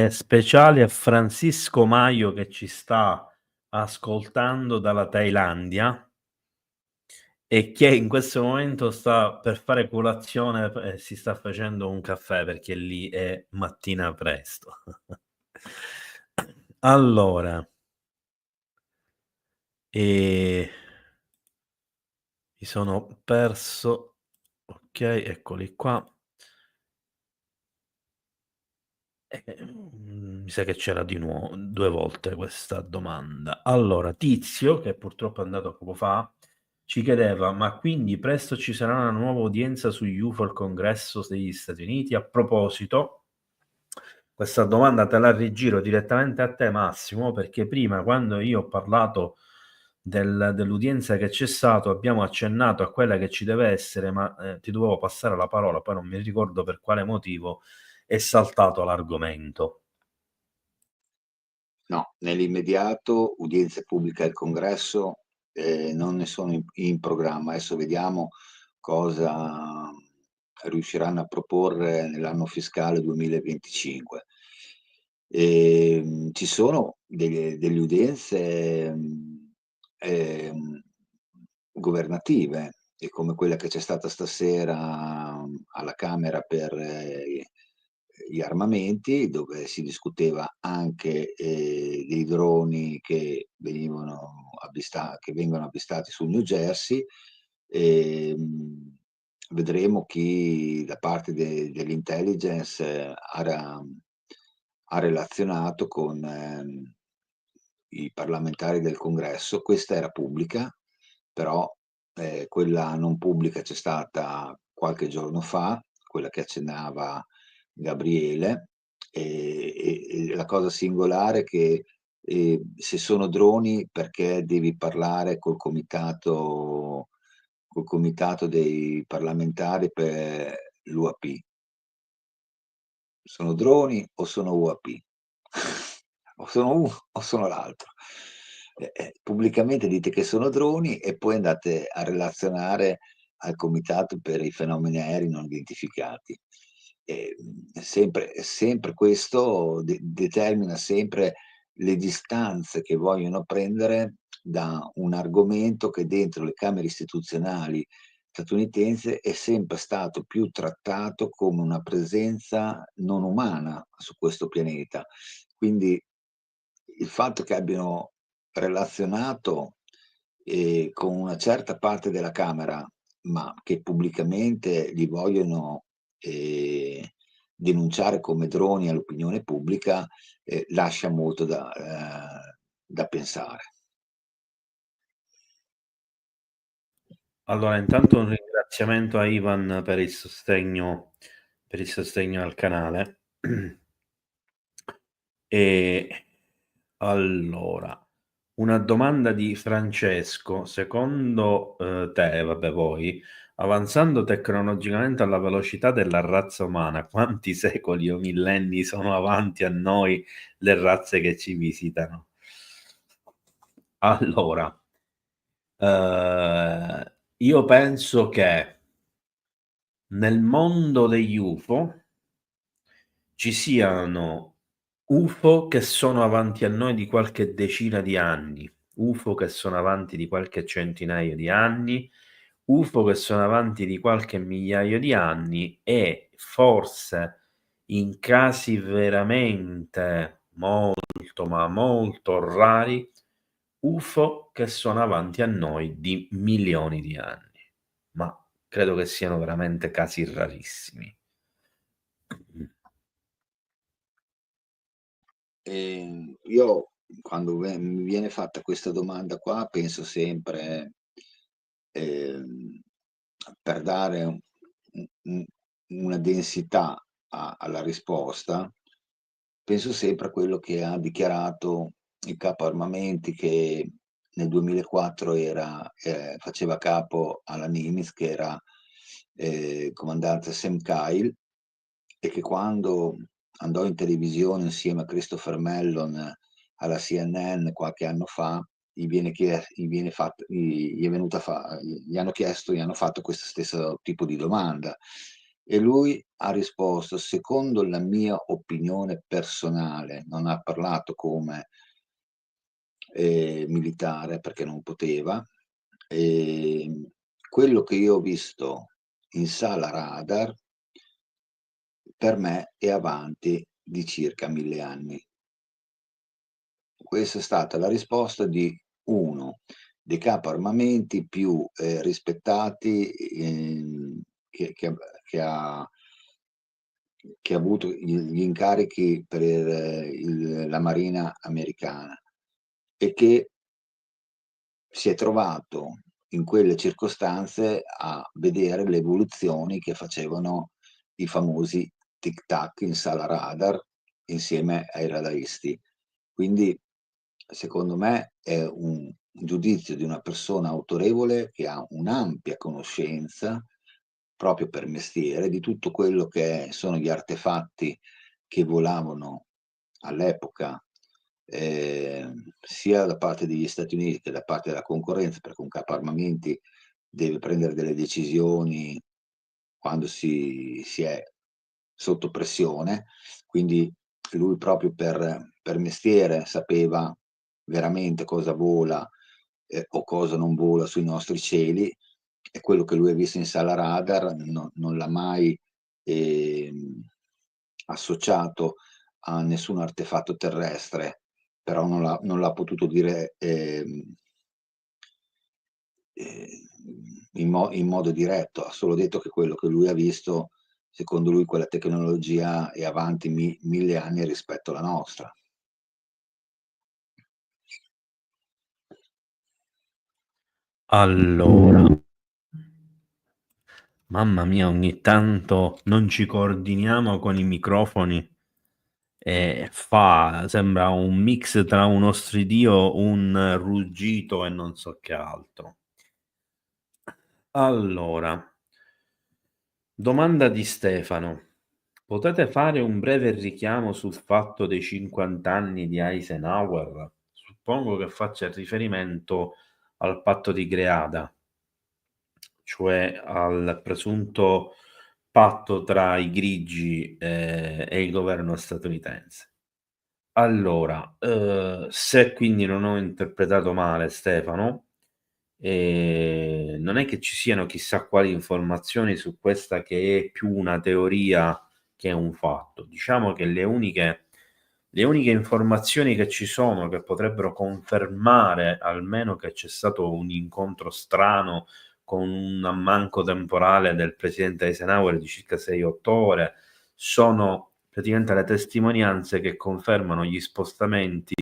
speciale a Francisco Maio che ci sta ascoltando dalla Thailandia e che in questo momento sta per fare colazione e si sta facendo un caffè perché lì è mattina presto. Allora, mi sono perso. Ok, eccoli qua. Mi sa che c'era di nuovo 2 volte questa domanda. Allora, Tizio, che purtroppo è andato poco fa, ci chiedeva: ma quindi presto ci sarà una nuova udienza sugli UFO al Congresso degli Stati Uniti? A proposito, questa domanda te la rigiro direttamente a te, Massimo, perché prima, quando io ho parlato dell'udienza che c'è stato, abbiamo accennato a quella che ci deve essere, ma ti dovevo passare la parola, poi non mi ricordo per quale motivo è saltato l'argomento. No, nell'immediato udienze pubbliche al Congresso non ne sono in programma. Adesso vediamo cosa riusciranno a proporre nell'anno fiscale 2025. Ci sono delle udienze governative, e come quella che c'è stata stasera alla Camera per gli armamenti, dove si discuteva anche dei droni che vengono avvistati sul New Jersey. Vedremo chi da parte dell'intelligence ha relazionato con i parlamentari del Congresso. Questa era pubblica, però quella non pubblica c'è stata qualche giorno fa, quella che accennava Gabriele, e la cosa singolare è che se sono droni, perché devi parlare col comitato dei parlamentari per l'UAP? Sono droni o sono UAP? O sono uno o sono l'altro. Pubblicamente dite che sono droni e poi andate a relazionare al comitato per i fenomeni aerei non identificati. Sempre questo determina sempre le distanze che vogliono prendere da un argomento che dentro le camere istituzionali statunitensi è sempre stato più trattato come una presenza non umana su questo pianeta. Quindi il fatto che abbiano relazionato con una certa parte della Camera, ma che pubblicamente li vogliono denunciare come droni all'opinione pubblica, lascia molto da pensare. Allora, intanto un ringraziamento a Ivan per il sostegno al canale. E allora, una domanda di Francesco: secondo te, vabbè, voi, avanzando tecnologicamente alla velocità della razza umana, quanti secoli o millenni sono avanti a noi le razze che ci visitano? Allora, io penso che nel mondo degli UFO ci siano UFO che sono avanti a noi di qualche decina di anni, UFO che sono avanti di qualche centinaio di anni, UFO che sono avanti di qualche migliaio di anni e forse in casi veramente molto, ma molto rari, UFO che sono avanti a noi di milioni di anni. Ma credo che siano veramente casi rarissimi. Io quando mi viene fatta questa domanda qua penso sempre, per dare una densità alla risposta, penso sempre a quello che ha dichiarato il capo armamenti, che nel 2004 faceva capo alla Nimitz, che era comandante Sam Kyle, e che quando andò in televisione insieme a Christopher Mellon alla CNN qualche anno fa, gli hanno fatto questo stesso tipo di domanda e lui ha risposto: secondo la mia opinione personale, non ha parlato come militare perché non poteva, quello che io ho visto in sala radar per me è avanti di circa 1000 anni. Questa è stata la risposta di uno dei capo armamenti più rispettati, che ha avuto gli incarichi per la Marina americana e che si è trovato in quelle circostanze a vedere le evoluzioni che facevano i famosi tic-tac in sala radar insieme ai radaristi. Quindi, secondo me, è un giudizio di una persona autorevole che ha un'ampia conoscenza, proprio per mestiere, di tutto quello che sono gli artefatti che volavano all'epoca, sia da parte degli Stati Uniti che da parte della concorrenza, perché un capo armamenti deve prendere delle decisioni quando si è sotto pressione, quindi lui proprio per mestiere sapeva veramente cosa vola o cosa non vola sui nostri cieli, e quello che lui ha visto in sala radar non l'ha mai associato a nessun artefatto terrestre, però non l'ha potuto dire in modo diretto, ha solo detto che quello che lui ha visto, secondo lui quella tecnologia è avanti 1000 anni rispetto alla nostra. Allora, mamma mia, ogni tanto non ci coordiniamo con i microfoni e sembra un mix tra uno stridio, un ruggito e non so che altro. Allora, domanda di Stefano: potete fare un breve richiamo sul fatto dei 50 anni di Eisenhower? Suppongo che faccia riferimento al patto di Greada, cioè al presunto patto tra i grigi e il governo statunitense. Allora, se quindi non ho interpretato male Stefano, non è che ci siano chissà quali informazioni su questa, che è più una teoria che un fatto. Diciamo che le uniche informazioni che ci sono, che potrebbero confermare almeno che c'è stato un incontro strano con un ammanco temporale del presidente Eisenhower di circa 6-8 ore, sono praticamente le testimonianze che confermano gli spostamenti,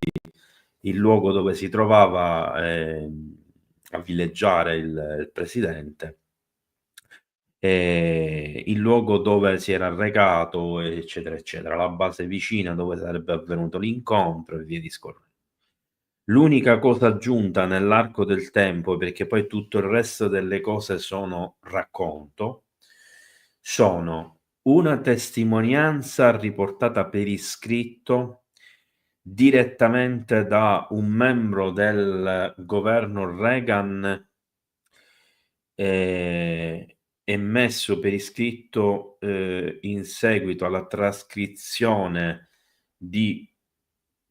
il luogo dove si trovava a villeggiare il presidente, il luogo dove si era recato, eccetera, eccetera, la base vicina dove sarebbe avvenuto l'incontro e via discorrendo. L'unica cosa aggiunta nell'arco del tempo, perché poi tutto il resto delle cose sono racconto, sono una testimonianza riportata per iscritto direttamente da un membro del governo Reagan e messo per iscritto in seguito alla trascrizione di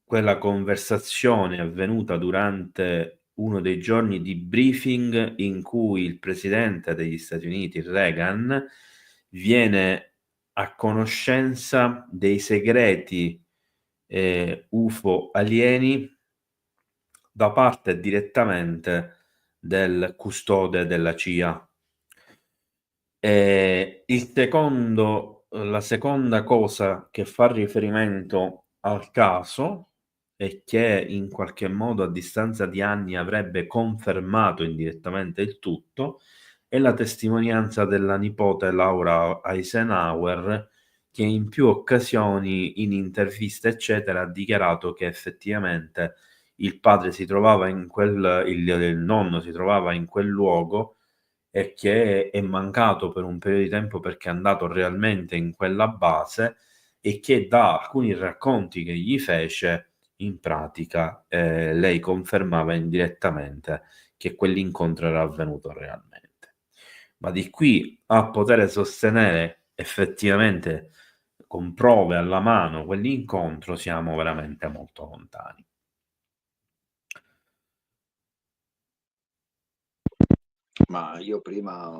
quella conversazione avvenuta durante uno dei giorni di briefing in cui il presidente degli Stati Uniti, Reagan, viene a conoscenza dei segreti UFO alieni da parte direttamente del custode della CIA. La seconda cosa che fa riferimento al caso e che in qualche modo a distanza di anni avrebbe confermato indirettamente il tutto è la testimonianza della nipote Laura Eisenhower, che in più occasioni, in interviste eccetera, ha dichiarato che effettivamente il padre si trovava in il nonno si trovava in quel luogo e che è mancato per un periodo di tempo perché è andato realmente in quella base, e che da alcuni racconti che gli fece in pratica lei confermava indirettamente che quell'incontro era avvenuto realmente. Ma di qui a poter sostenere effettivamente con prove alla mano quell'incontro siamo veramente molto lontani. Ma io prima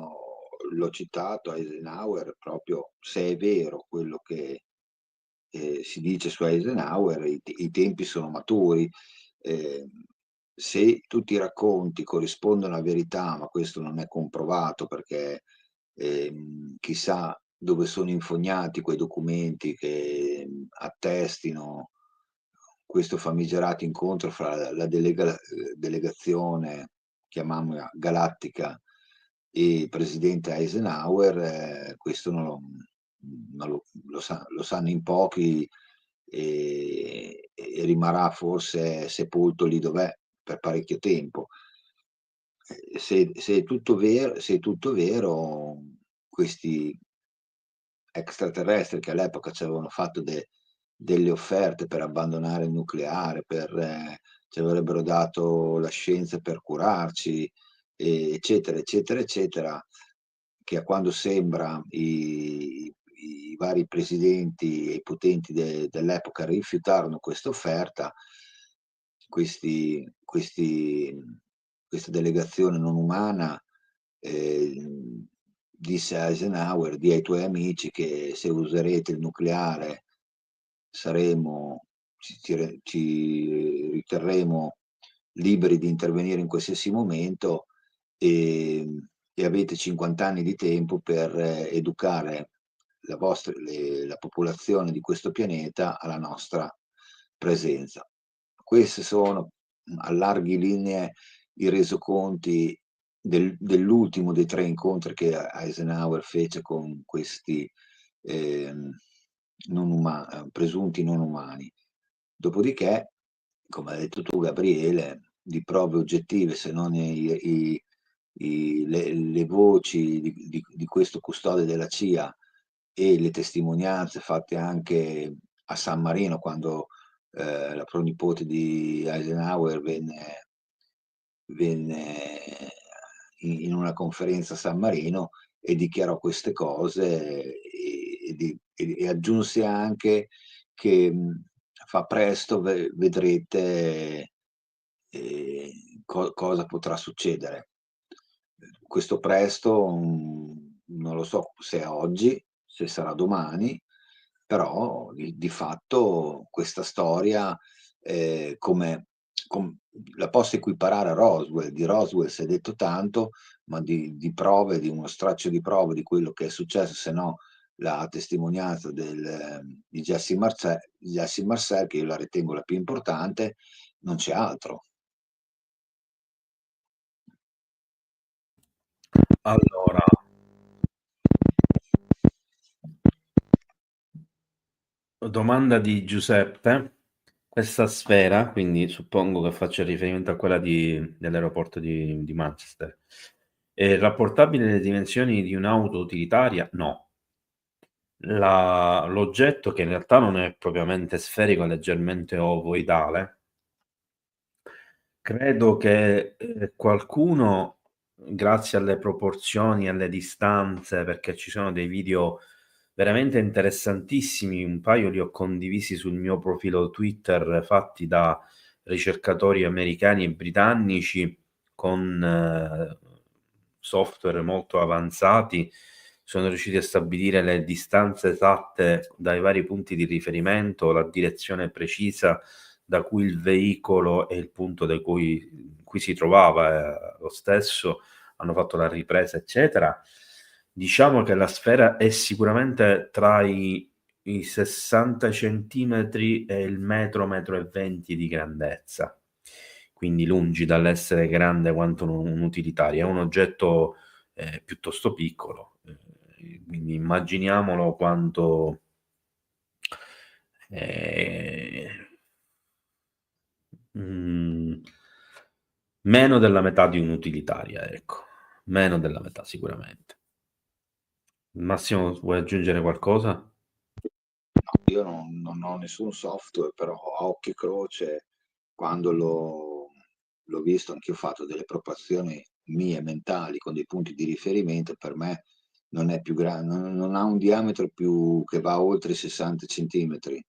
l'ho citato Eisenhower, proprio se è vero quello che si dice su Eisenhower, i tempi sono maturi. Se tutti i racconti corrispondono alla verità, ma questo non è comprovato perché chissà dove sono infognati quei documenti che attestino questo famigerato incontro fra la delegazione, chiamiamola galattica, e il presidente Eisenhower, questo lo sanno in pochi e rimarrà forse sepolto lì dov'è per parecchio tempo. Se è tutto vero, questi extraterrestri che all'epoca ci avevano fatto delle offerte per abbandonare il nucleare, ci avrebbero dato la scienza per curarci, eccetera, eccetera, eccetera, che a quando sembra i vari presidenti e i potenti dell'epoca rifiutarono questa offerta, questa delegazione non umana disse a Eisenhower: di ai tuoi amici che se userete il nucleare ci riterremo liberi di intervenire in qualsiasi momento e avete 50 anni di tempo per educare la popolazione di questo pianeta alla nostra presenza. Questi sono a larghe linee i resoconti dell'ultimo dei 3 incontri che Eisenhower fece con questi presunti non umani. Dopodiché, come hai detto tu Gabriele, di prove oggettive, se non le voci di questo custode della CIA e le testimonianze fatte anche a San Marino, quando la pronipote di Eisenhower venne in una conferenza a San Marino e dichiarò queste cose e aggiunse anche che fa presto vedrete cosa potrà succedere. Questo presto non lo so se è oggi, se sarà domani, però di fatto questa storia come la posso equiparare a Roswell. Di Roswell si è detto tanto, ma di prove, di uno straccio di prove di quello che è successo, se no la testimonianza di Jesse Marcel, che io la ritengo la più importante, non c'è altro. Allora, domanda di Giuseppe. Questa sfera, quindi suppongo che faccia riferimento a quella dell'aeroporto di Manchester, è rapportabile alle dimensioni di un'auto utilitaria? No. L'oggetto, che in realtà non è propriamente sferico, è leggermente ovoidale, credo che qualcuno, grazie alle proporzioni, alle distanze, perché ci sono dei video veramente interessantissimi, un paio li ho condivisi sul mio profilo Twitter, fatti da ricercatori americani e britannici con software molto avanzati, sono riusciti a stabilire le distanze esatte dai vari punti di riferimento, la direzione precisa da cui il veicolo e il punto da cui si trovava lo stesso, hanno fatto la ripresa, eccetera. Diciamo che la sfera è sicuramente tra i 60 centimetri e il metro e 20 di grandezza, quindi lungi dall'essere grande quanto un utilitario, è un oggetto piuttosto piccolo, quindi immaginiamolo quanto meno della metà di un'utilitaria, ecco, meno della metà sicuramente. Massimo, vuoi aggiungere qualcosa? No, io non ho nessun software, però a occhio e croce, quando l'ho visto, anche io ho fatto delle proporzioni mie mentali con dei punti di riferimento, per me non è più grande, non ha un diametro più che va oltre i 60 centimetri.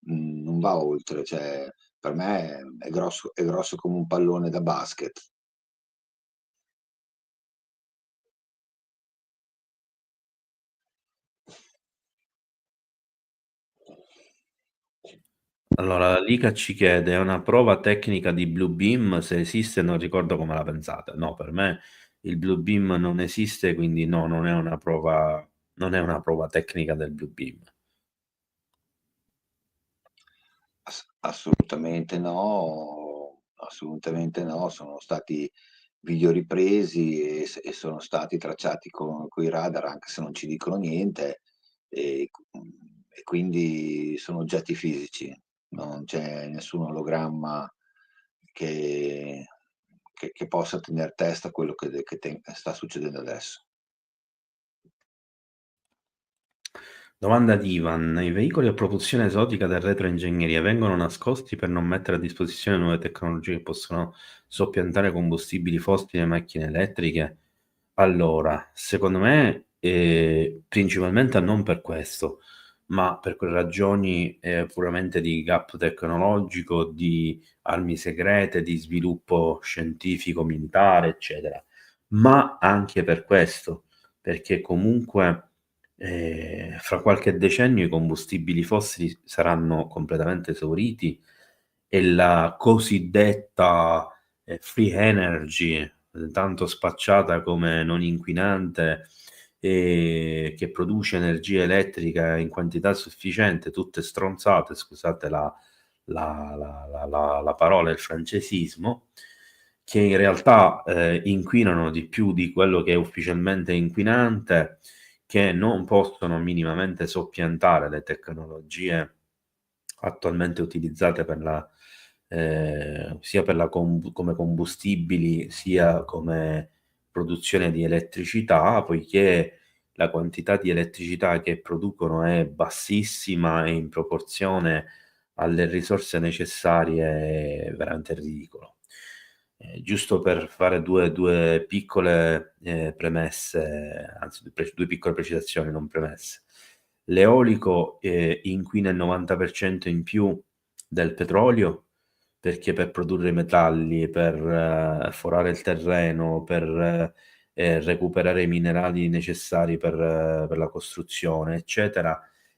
Non va oltre, cioè per me è grosso come un pallone da basket. Allora, Lica ci chiede: è una prova tecnica di Bluebeam? Se esiste, non ricordo come la pensate. No, per me il Bluebeam non esiste, quindi no, non è una prova tecnica del Bluebeam. Assolutamente no, sono stati video ripresi e sono stati tracciati con i radar, anche se non ci dicono niente, e quindi sono oggetti fisici, non c'è nessun ologramma che, che possa tenere testa a quello che sta succedendo adesso. Domanda di Ivan: i veicoli a propulsione esotica del retroingegneria vengono nascosti per non mettere a disposizione nuove tecnologie che possono soppiantare combustibili fossili e macchine elettriche? Allora, secondo me, principalmente non per questo, ma per quelle ragioni puramente di gap tecnologico, di armi segrete, di sviluppo scientifico, militare, eccetera. Ma anche per questo, perché comunque fra qualche decennio i combustibili fossili saranno completamente esauriti e la cosiddetta free energy, tanto spacciata come non inquinante e che produce energia elettrica in quantità sufficiente, tutte stronzate, scusate la parola, il francesismo, che in realtà inquinano di più di quello che è ufficialmente inquinante, che non possono minimamente soppiantare le tecnologie attualmente utilizzate sia come combustibili, sia come produzione di elettricità, poiché la quantità di elettricità che producono è bassissima e in proporzione alle risorse necessarie è veramente ridicolo. Giusto per fare due piccole premesse, anzi due piccole precisazioni, non premesse. L'eolico inquina il 90% in più del petrolio, perché per produrre i metalli, per forare il terreno, per recuperare i minerali necessari per la costruzione, eccetera,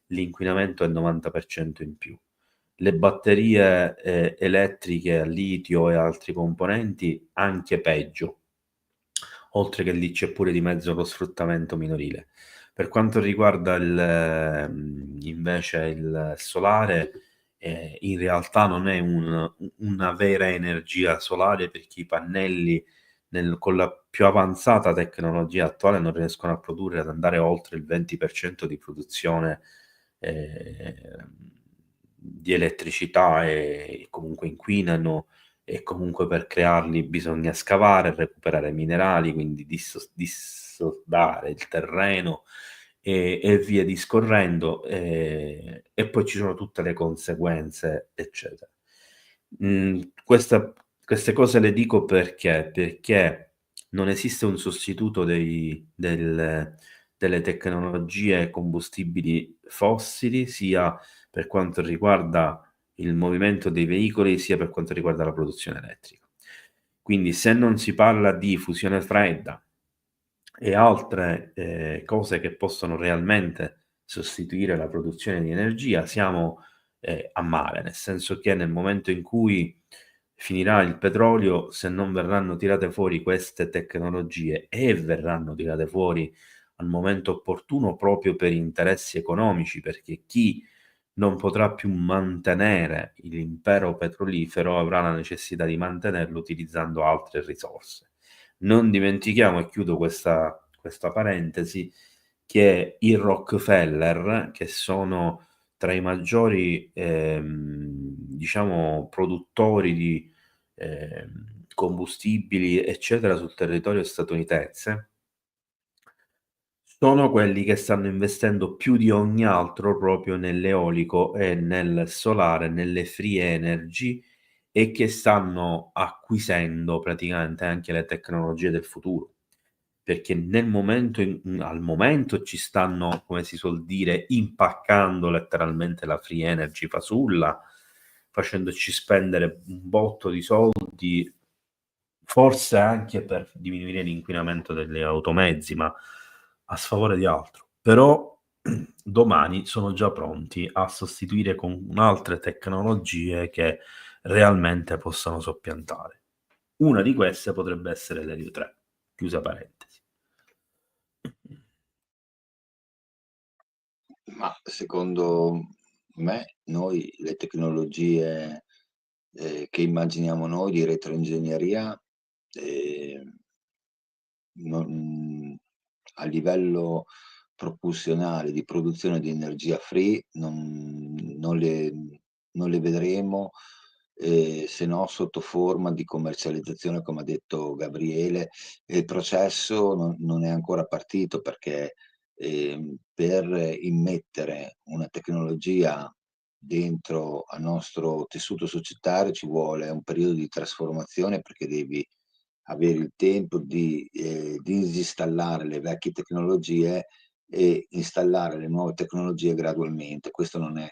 l'inquinamento è il 90% in più. Le batterie elettriche a litio e altri componenti anche peggio, oltre che lì c'è pure di mezzo lo sfruttamento minorile. Per quanto riguarda invece il solare, in realtà non è una vera energia solare, perché i pannelli con la più avanzata tecnologia attuale non riescono a produrre, ad andare oltre il 20% di produzione di elettricità, e comunque inquinano, e comunque per crearli bisogna scavare, recuperare minerali, quindi dissodare il terreno e via discorrendo, e poi ci sono tutte le conseguenze, eccetera. Queste cose le dico perché non esiste un sostituto delle tecnologie combustibili fossili, sia per quanto riguarda il movimento dei veicoli, sia per quanto riguarda la produzione elettrica. Quindi se non si parla di fusione fredda e altre cose che possono realmente sostituire la produzione di energia, siamo a male, nel senso che nel momento in cui finirà il petrolio, se non verranno tirate fuori queste tecnologie, e verranno tirate fuori al momento opportuno proprio per interessi economici, perché chi non potrà più mantenere l'impero petrolifero avrà la necessità di mantenerlo utilizzando altre risorse. Non dimentichiamo, e chiudo questa parentesi, che i Rockefeller, che sono tra i maggiori diciamo produttori di combustibili eccetera sul territorio statunitense, sono quelli che stanno investendo più di ogni altro proprio nell'eolico e nel solare, nelle free energy, e che stanno acquisendo praticamente anche le tecnologie del futuro, perché al momento ci stanno, come si suol dire, impaccando letteralmente la free energy fasulla, facendoci spendere un botto di soldi, forse anche per diminuire l'inquinamento degli automezzi, ma a sfavore di altro. Però domani sono già pronti a sostituire con altre tecnologie che realmente possano soppiantare. Una di queste potrebbe essere l'elio 3, chiusa parentesi. Ma secondo me, noi le tecnologie che immaginiamo noi di retroingegneria, a livello propulsionale di produzione di energia free non le vedremo, se no sotto forma di commercializzazione, come ha detto Gabriele. Il processo non è ancora partito, perché per immettere una tecnologia dentro al nostro tessuto societario ci vuole un periodo di trasformazione, perché devi avere il tempo di disinstallare le vecchie tecnologie e installare le nuove tecnologie gradualmente. Questo non è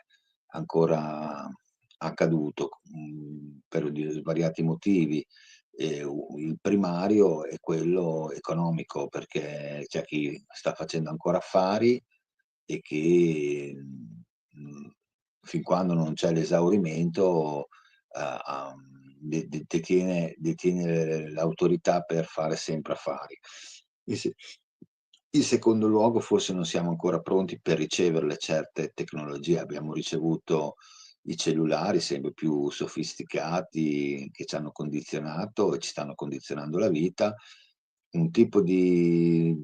ancora accaduto per svariati motivi. Il primario è quello economico, perché c'è chi sta facendo ancora affari e che fin quando non c'è l'esaurimento detiene l'autorità per fare sempre affari. In secondo luogo, forse non siamo ancora pronti per riceverle certe tecnologie. Abbiamo ricevuto i cellulari sempre più sofisticati, che ci hanno condizionato e ci stanno condizionando la vita. Un tipo di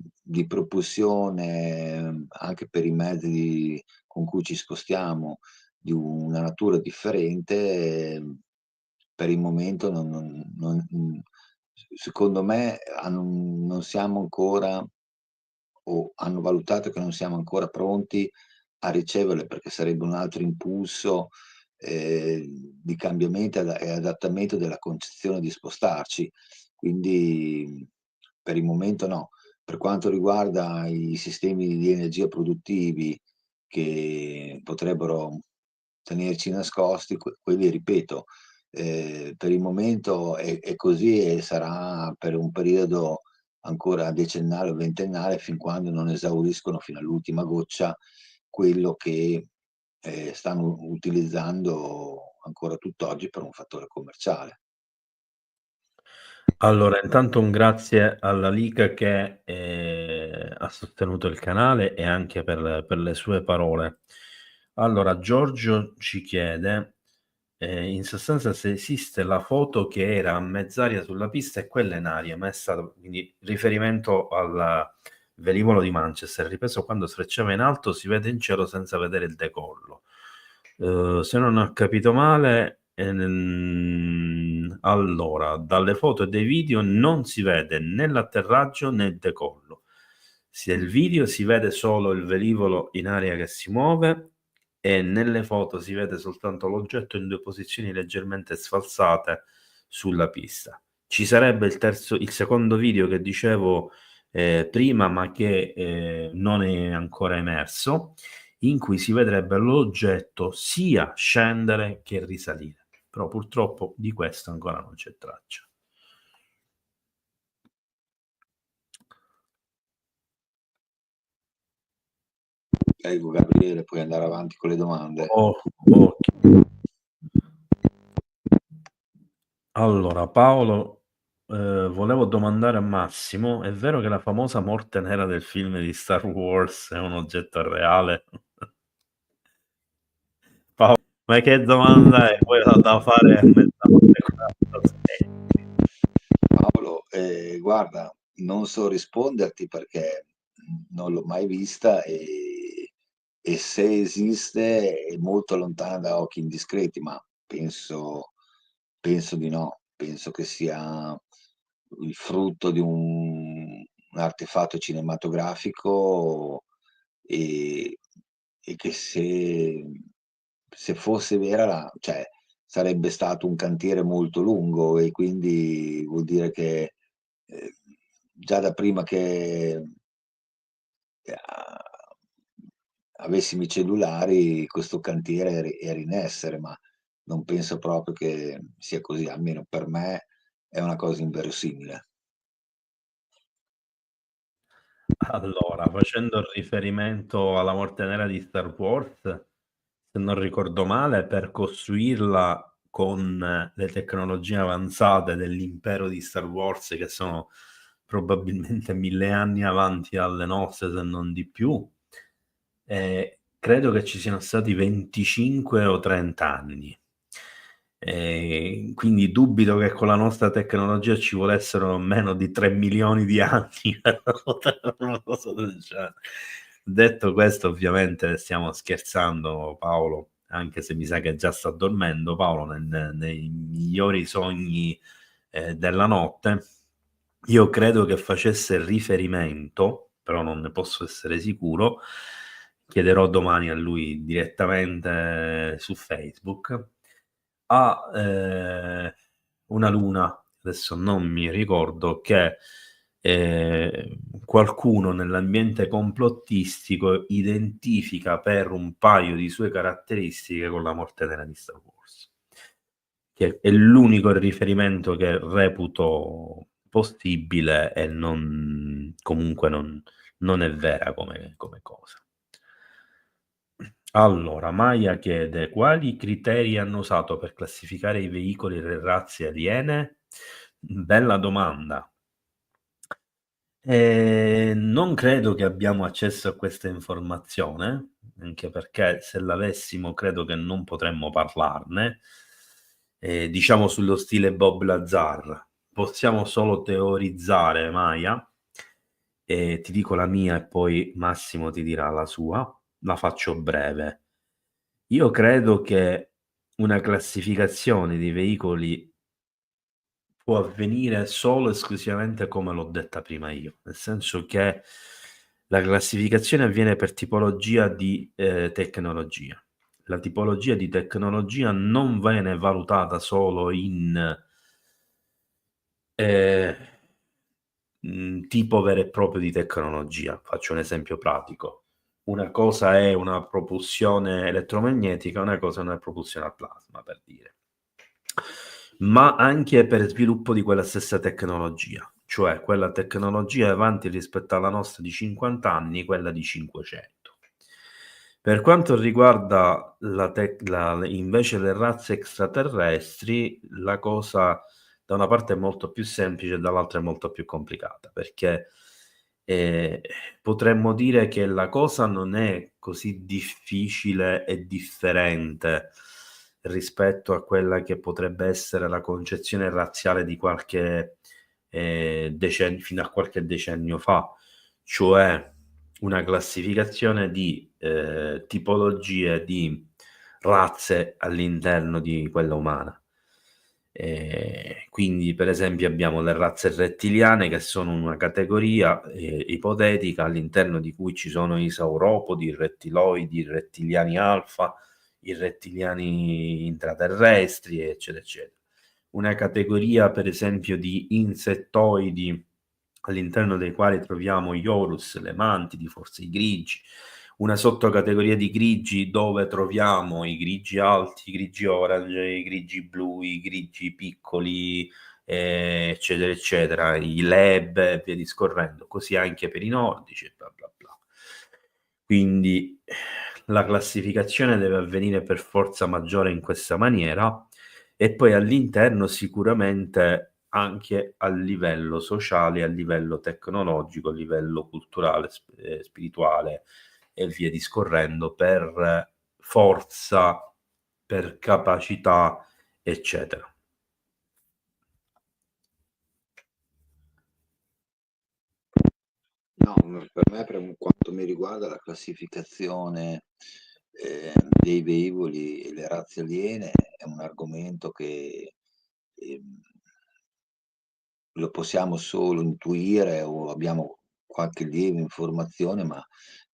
propulsione anche per i mezzi con cui ci spostiamo, di una natura differente, per il momento secondo me non siamo ancora, o hanno valutato che non siamo ancora pronti a riceverle, perché sarebbe un altro impulso di cambiamento e adattamento della concezione di spostarci. Quindi per il momento no. Per quanto riguarda i sistemi di energia produttivi che potrebbero tenerci nascosti, quelli, ripeto, per il momento è così, e sarà per un periodo ancora decennale o ventennale, fin quando non esauriscono fino all'ultima goccia quello che stanno utilizzando ancora tutt'oggi per un fattore commerciale. Allora, intanto un grazie alla Liga che ha sostenuto il canale, e anche per le sue parole. Allora, Giorgio ci chiede in sostanza se esiste la foto che era a mezz'aria sulla pista e quella in aria, ma è stato quindi riferimento al velivolo di Manchester, ripreso quando sfrecciava in alto, si vede in cielo senza vedere il decollo. Se non ho capito male, allora dalle foto e dei video non si vede né l'atterraggio né il decollo. Nel video si vede solo il velivolo in aria che si muove e nelle foto si vede soltanto l'oggetto in due posizioni leggermente sfalsate sulla pista. Ci sarebbe il secondo video che dicevo prima, ma che non è ancora emerso, in cui si vedrebbe l'oggetto sia scendere che risalire. Però purtroppo di questo ancora non c'è traccia. Prego Gabriele, puoi andare avanti con le domande. Allora Paolo, volevo domandare a Massimo, è vero che la famosa morte nera del film di Star Wars è un oggetto reale? Paolo, ma che domanda è quella da fare a mezzanotte? Paolo, guarda, non so risponderti perché non l'ho mai vista e se esiste è molto lontana da occhi indiscreti, ma penso di no. Penso che sia il frutto di un artefatto cinematografico e che se fosse vera, cioè, sarebbe stato un cantiere molto lungo e quindi vuol dire che già da prima che avessimo i cellulari questo cantiere era in essere, ma non penso proprio che sia così, almeno per me è una cosa inverosimile. Allora, facendo riferimento alla morte nera di Star Wars, se non ricordo male, per costruirla con le tecnologie avanzate dell'impero di Star Wars, che sono probabilmente 1000 anni avanti alle nostre, se non di più, credo che ci siano stati 25 o 30 anni. Quindi dubito che con la nostra tecnologia ci volessero meno di 3 milioni di anni per poter una cosa del genere. Detto questo, ovviamente stiamo scherzando, Paolo, anche se mi sa che già sta dormendo, Paolo, nei migliori sogni della notte. Io credo che facesse riferimento, però non ne posso essere sicuro, chiederò domani a lui direttamente su Facebook, a una luna, adesso non mi ricordo, che qualcuno nell'ambiente complottistico identifica per un paio di sue caratteristiche con la morte nera di Star Wars, che è l'unico riferimento che reputo possibile e comunque non è vera come cosa. Allora, Maya chiede: quali criteri hanno usato per classificare i veicoli e le razze aliene? Bella domanda. Non credo che abbiamo accesso a questa informazione, anche perché se l'avessimo credo che non potremmo parlarne. Diciamo sullo stile Bob Lazar, possiamo solo teorizzare, Maya, e ti dico la mia e poi Massimo ti dirà la sua. La faccio breve. Io credo che una classificazione di veicoli può avvenire solo e esclusivamente come l'ho detta prima io, nel senso che la classificazione avviene per tipologia di tecnologia. La tipologia di tecnologia non viene valutata solo in tipo vero e proprio di tecnologia. Faccio un esempio pratico. Una cosa è una propulsione elettromagnetica, una cosa è una propulsione a plasma, per dire. Ma anche per sviluppo di quella stessa tecnologia, cioè quella tecnologia è avanti rispetto alla nostra di 50 anni, quella di 500. Per quanto riguarda invece le razze extraterrestri, la cosa da una parte è molto più semplice, dall'altra è molto più complicata, perché potremmo dire che la cosa non è così difficile e differente rispetto a quella che potrebbe essere la concezione razziale di qualche decennio, fino a qualche decennio fa, cioè una classificazione di tipologie di razze all'interno di quella umana. Quindi, per esempio, abbiamo le razze rettiliane, che sono una categoria ipotetica all'interno di cui ci sono i sauropodi, i rettiloidi, i rettiliani alfa, i rettiliani intraterrestri, eccetera, eccetera. Una categoria, per esempio, di insettoidi, all'interno dei quali troviamo gli orus, le mantidi, forse i grigi. Una sottocategoria di grigi dove troviamo i grigi alti, i grigi orange, i grigi blu, i grigi piccoli, eccetera, eccetera, i leb e via discorrendo. Così anche per i nordici, bla bla bla. Quindi la classificazione deve avvenire per forza maggiore in questa maniera, e poi all'interno sicuramente anche a livello sociale, a livello tecnologico, a livello culturale, spirituale e via discorrendo, per forza, per capacità, eccetera. No, per me, per quanto mi riguarda, la classificazione dei velivoli e le razze aliene è un argomento che lo possiamo solo intuire o abbiamo qualche lieve informazione, ma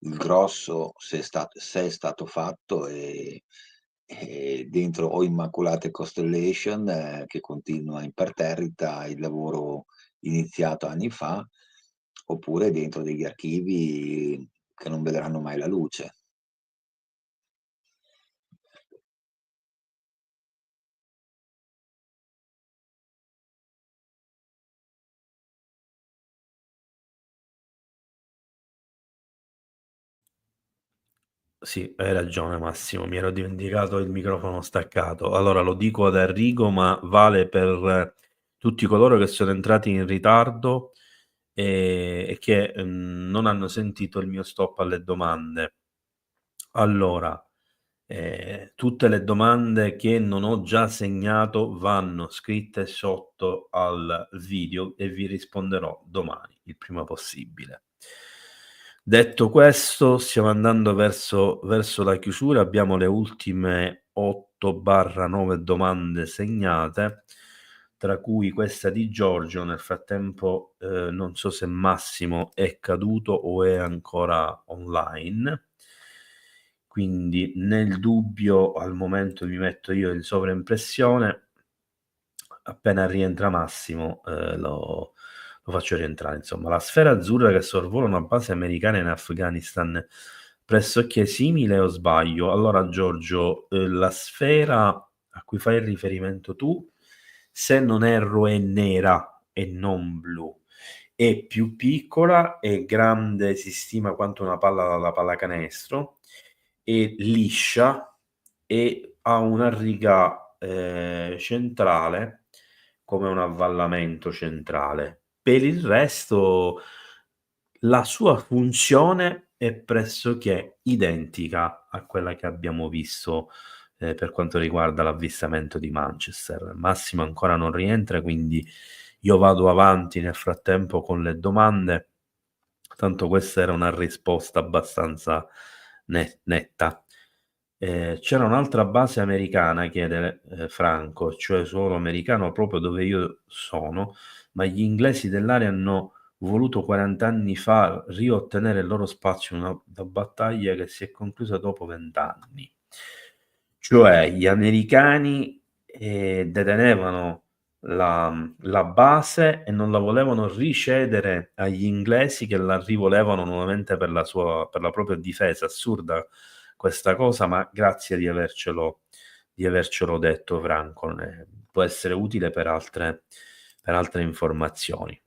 il grosso, se è stato fatto, è dentro o Immaculate Constellation, che continua imperterrita il lavoro iniziato anni fa, oppure dentro degli archivi che non vedranno mai la luce. Sì, hai ragione Massimo, mi ero dimenticato il microfono staccato. Allora lo dico ad Enrico, ma vale per tutti coloro che sono entrati in ritardo e che non hanno sentito il mio stop alle domande. Allora, tutte le domande che non ho già segnato vanno scritte sotto al video e vi risponderò domani, il prima possibile. Detto questo, stiamo andando verso la chiusura, abbiamo le ultime 8/9 domande segnate, tra cui questa di Giorgio. Nel frattempo non so se Massimo è caduto o è ancora online, quindi nel dubbio al momento mi metto io in sovraimpressione. Appena rientra Massimo lo faccio rientrare. Insomma, la sfera azzurra che sorvola una base americana in Afghanistan pressoché simile, o sbaglio? Allora Giorgio, la sfera a cui fai riferimento tu, se non erro, è nera e non blu. È più piccola, è grande, si stima quanto una palla da pallacanestro, è liscia e ha una riga centrale come un avvallamento centrale. Per il resto la sua funzione è pressoché identica a quella che abbiamo visto per quanto riguarda l'avvistamento di Manchester. Massimo ancora non rientra, quindi io vado avanti nel frattempo con le domande, tanto questa era una risposta abbastanza netta. C'era un'altra base americana, chiede Franco, cioè solo americano proprio dove io sono, ma gli inglesi dell'area hanno voluto 40 anni fa riottenere il loro spazio in una battaglia che si è conclusa dopo 20 anni. Cioè gli americani detenevano la base e non la volevano ricedere agli inglesi, che la rivolevano nuovamente per la propria difesa. Assurda questa cosa, ma grazie di avercelo detto, Franco. Può essere utile per altre informazioni.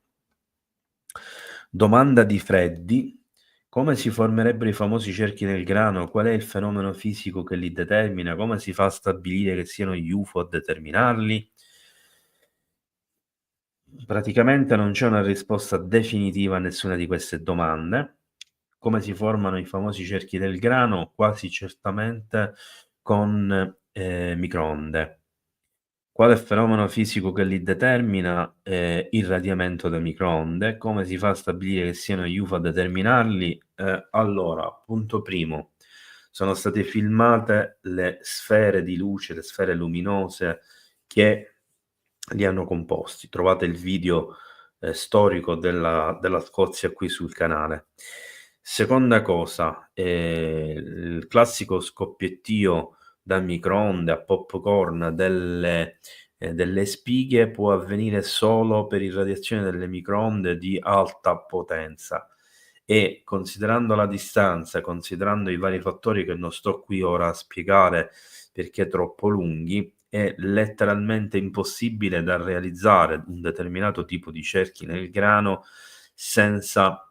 Domanda di Freddy: come si formerebbero i famosi cerchi nel grano? Qual è il fenomeno fisico che li determina? Come si fa a stabilire che siano gli UFO a determinarli? Praticamente non c'è una risposta definitiva a nessuna di queste domande. Come si formano i famosi cerchi del grano? Quasi certamente con microonde. Qual è il fenomeno fisico che li determina? Il radiamento da microonde. Come si fa a stabilire che siano gli UFO a determinarli? Allora, punto primo, sono state filmate le sfere di luce, le sfere luminose che li hanno composti. Trovate il video storico della Scozia qui sul canale. Seconda cosa, il classico scoppiettio da microonde a popcorn delle spighe può avvenire solo per irradiazione delle microonde di alta potenza, e considerando la distanza, considerando i vari fattori che non sto qui ora a spiegare perché troppo lunghi, è letteralmente impossibile da realizzare un determinato tipo di cerchi nel grano senza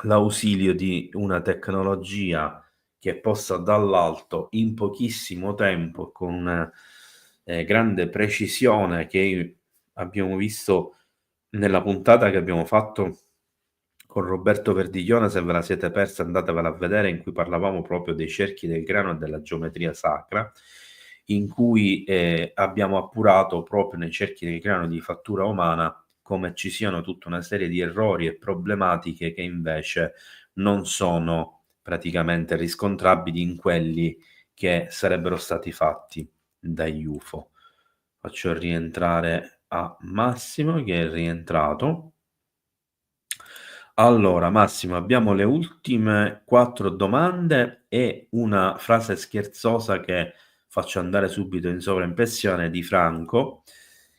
l'ausilio di una tecnologia che possa dall'alto in pochissimo tempo, con una grande precisione che abbiamo visto nella puntata che abbiamo fatto con Roberto Verdiglione. Se ve la siete persa andatevela a vedere, in cui parlavamo proprio dei cerchi del grano e della geometria sacra, in cui abbiamo appurato proprio nei cerchi del grano di fattura umana come ci siano tutta una serie di errori e problematiche che invece non sono praticamente riscontrabili in quelli che sarebbero stati fatti dagli UFO. Faccio rientrare a Massimo, che è rientrato. Allora, Massimo, abbiamo le ultime 4 domande e una frase scherzosa che faccio andare subito in sovraimpressione di Franco,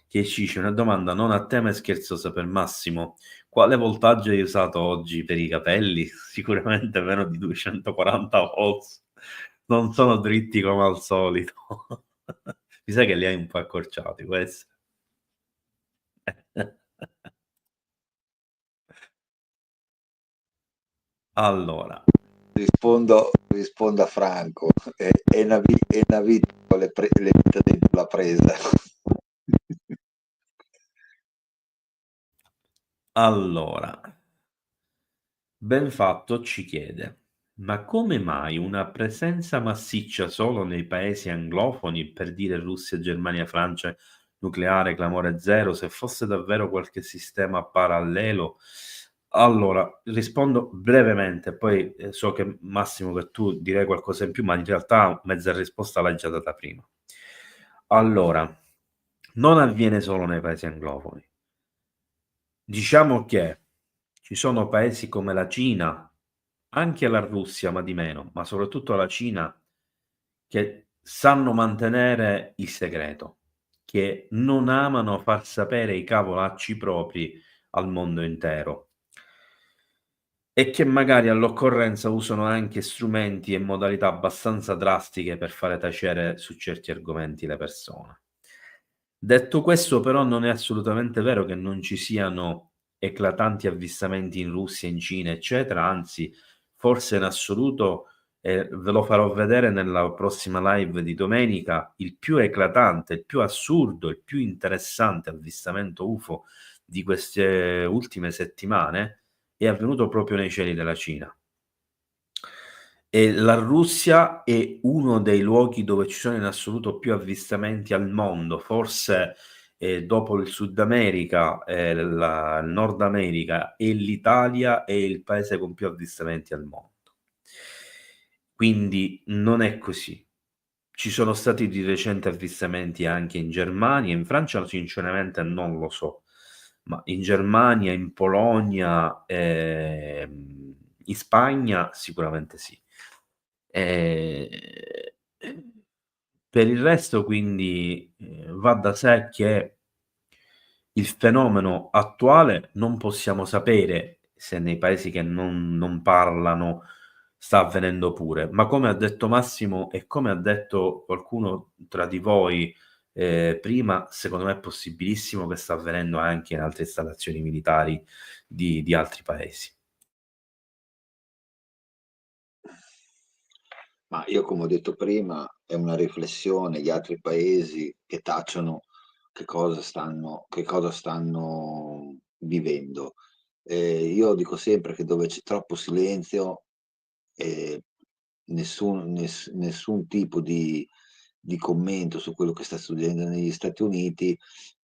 che ci dice una domanda non a tema e scherzosa per Massimo: quale voltaggio hai usato oggi per i capelli? Sicuramente meno di 240 volts, non sono dritti come al solito. Mi sa che li hai un po' accorciati questi. Allora, rispondo a Franco. È una vita con le vita dentro la presa. allora, ben fatto ci chiede: ma come mai una presenza massiccia solo nei paesi anglofoni, per dire Russia, Germania, Francia, nucleare, clamore zero? Se fosse davvero qualche sistema parallelo? Allora, rispondo brevemente, poi so che Massimo che tu direi qualcosa in più, ma in realtà mezza risposta l'hai già data prima. Allora, non avviene solo nei paesi anglofoni. Diciamo che ci sono paesi come la Cina, anche la Russia, ma di meno, ma soprattutto la Cina, che sanno mantenere il segreto, che non amano far sapere i cavolacci propri al mondo intero, e che magari all'occorrenza usano anche strumenti e modalità abbastanza drastiche per fare tacere su certi argomenti le persone. Detto questo, però, non è assolutamente vero che non ci siano eclatanti avvistamenti in Russia, in Cina, eccetera, anzi, forse in assoluto, ve lo farò vedere nella prossima live di domenica, il più eclatante, il più assurdo, il più interessante avvistamento UFO di queste ultime settimane è avvenuto proprio nei cieli della Cina. E la Russia è uno dei luoghi dove ci sono in assoluto più avvistamenti al mondo, forse dopo il Sud America, il Nord America e l'Italia è il paese con più avvistamenti al mondo. Quindi non è così. Ci sono stati di recente avvistamenti anche in Germania, in Francia sinceramente non lo so, ma in Germania, in Polonia, in Spagna sicuramente sì. Per il resto, quindi, va da sé che il fenomeno attuale non possiamo sapere se nei paesi che non parlano sta avvenendo pure, ma come ha detto Massimo e come ha detto qualcuno tra di voi prima, secondo me è possibilissimo che sta avvenendo anche in altre installazioni militari di altri paesi. Ma io, come ho detto prima, è una riflessione. Gli altri paesi che tacciono che cosa stanno vivendo. Io dico sempre che dove c'è troppo silenzio, nessun tipo di di commento su quello che sta succedendo negli Stati Uniti,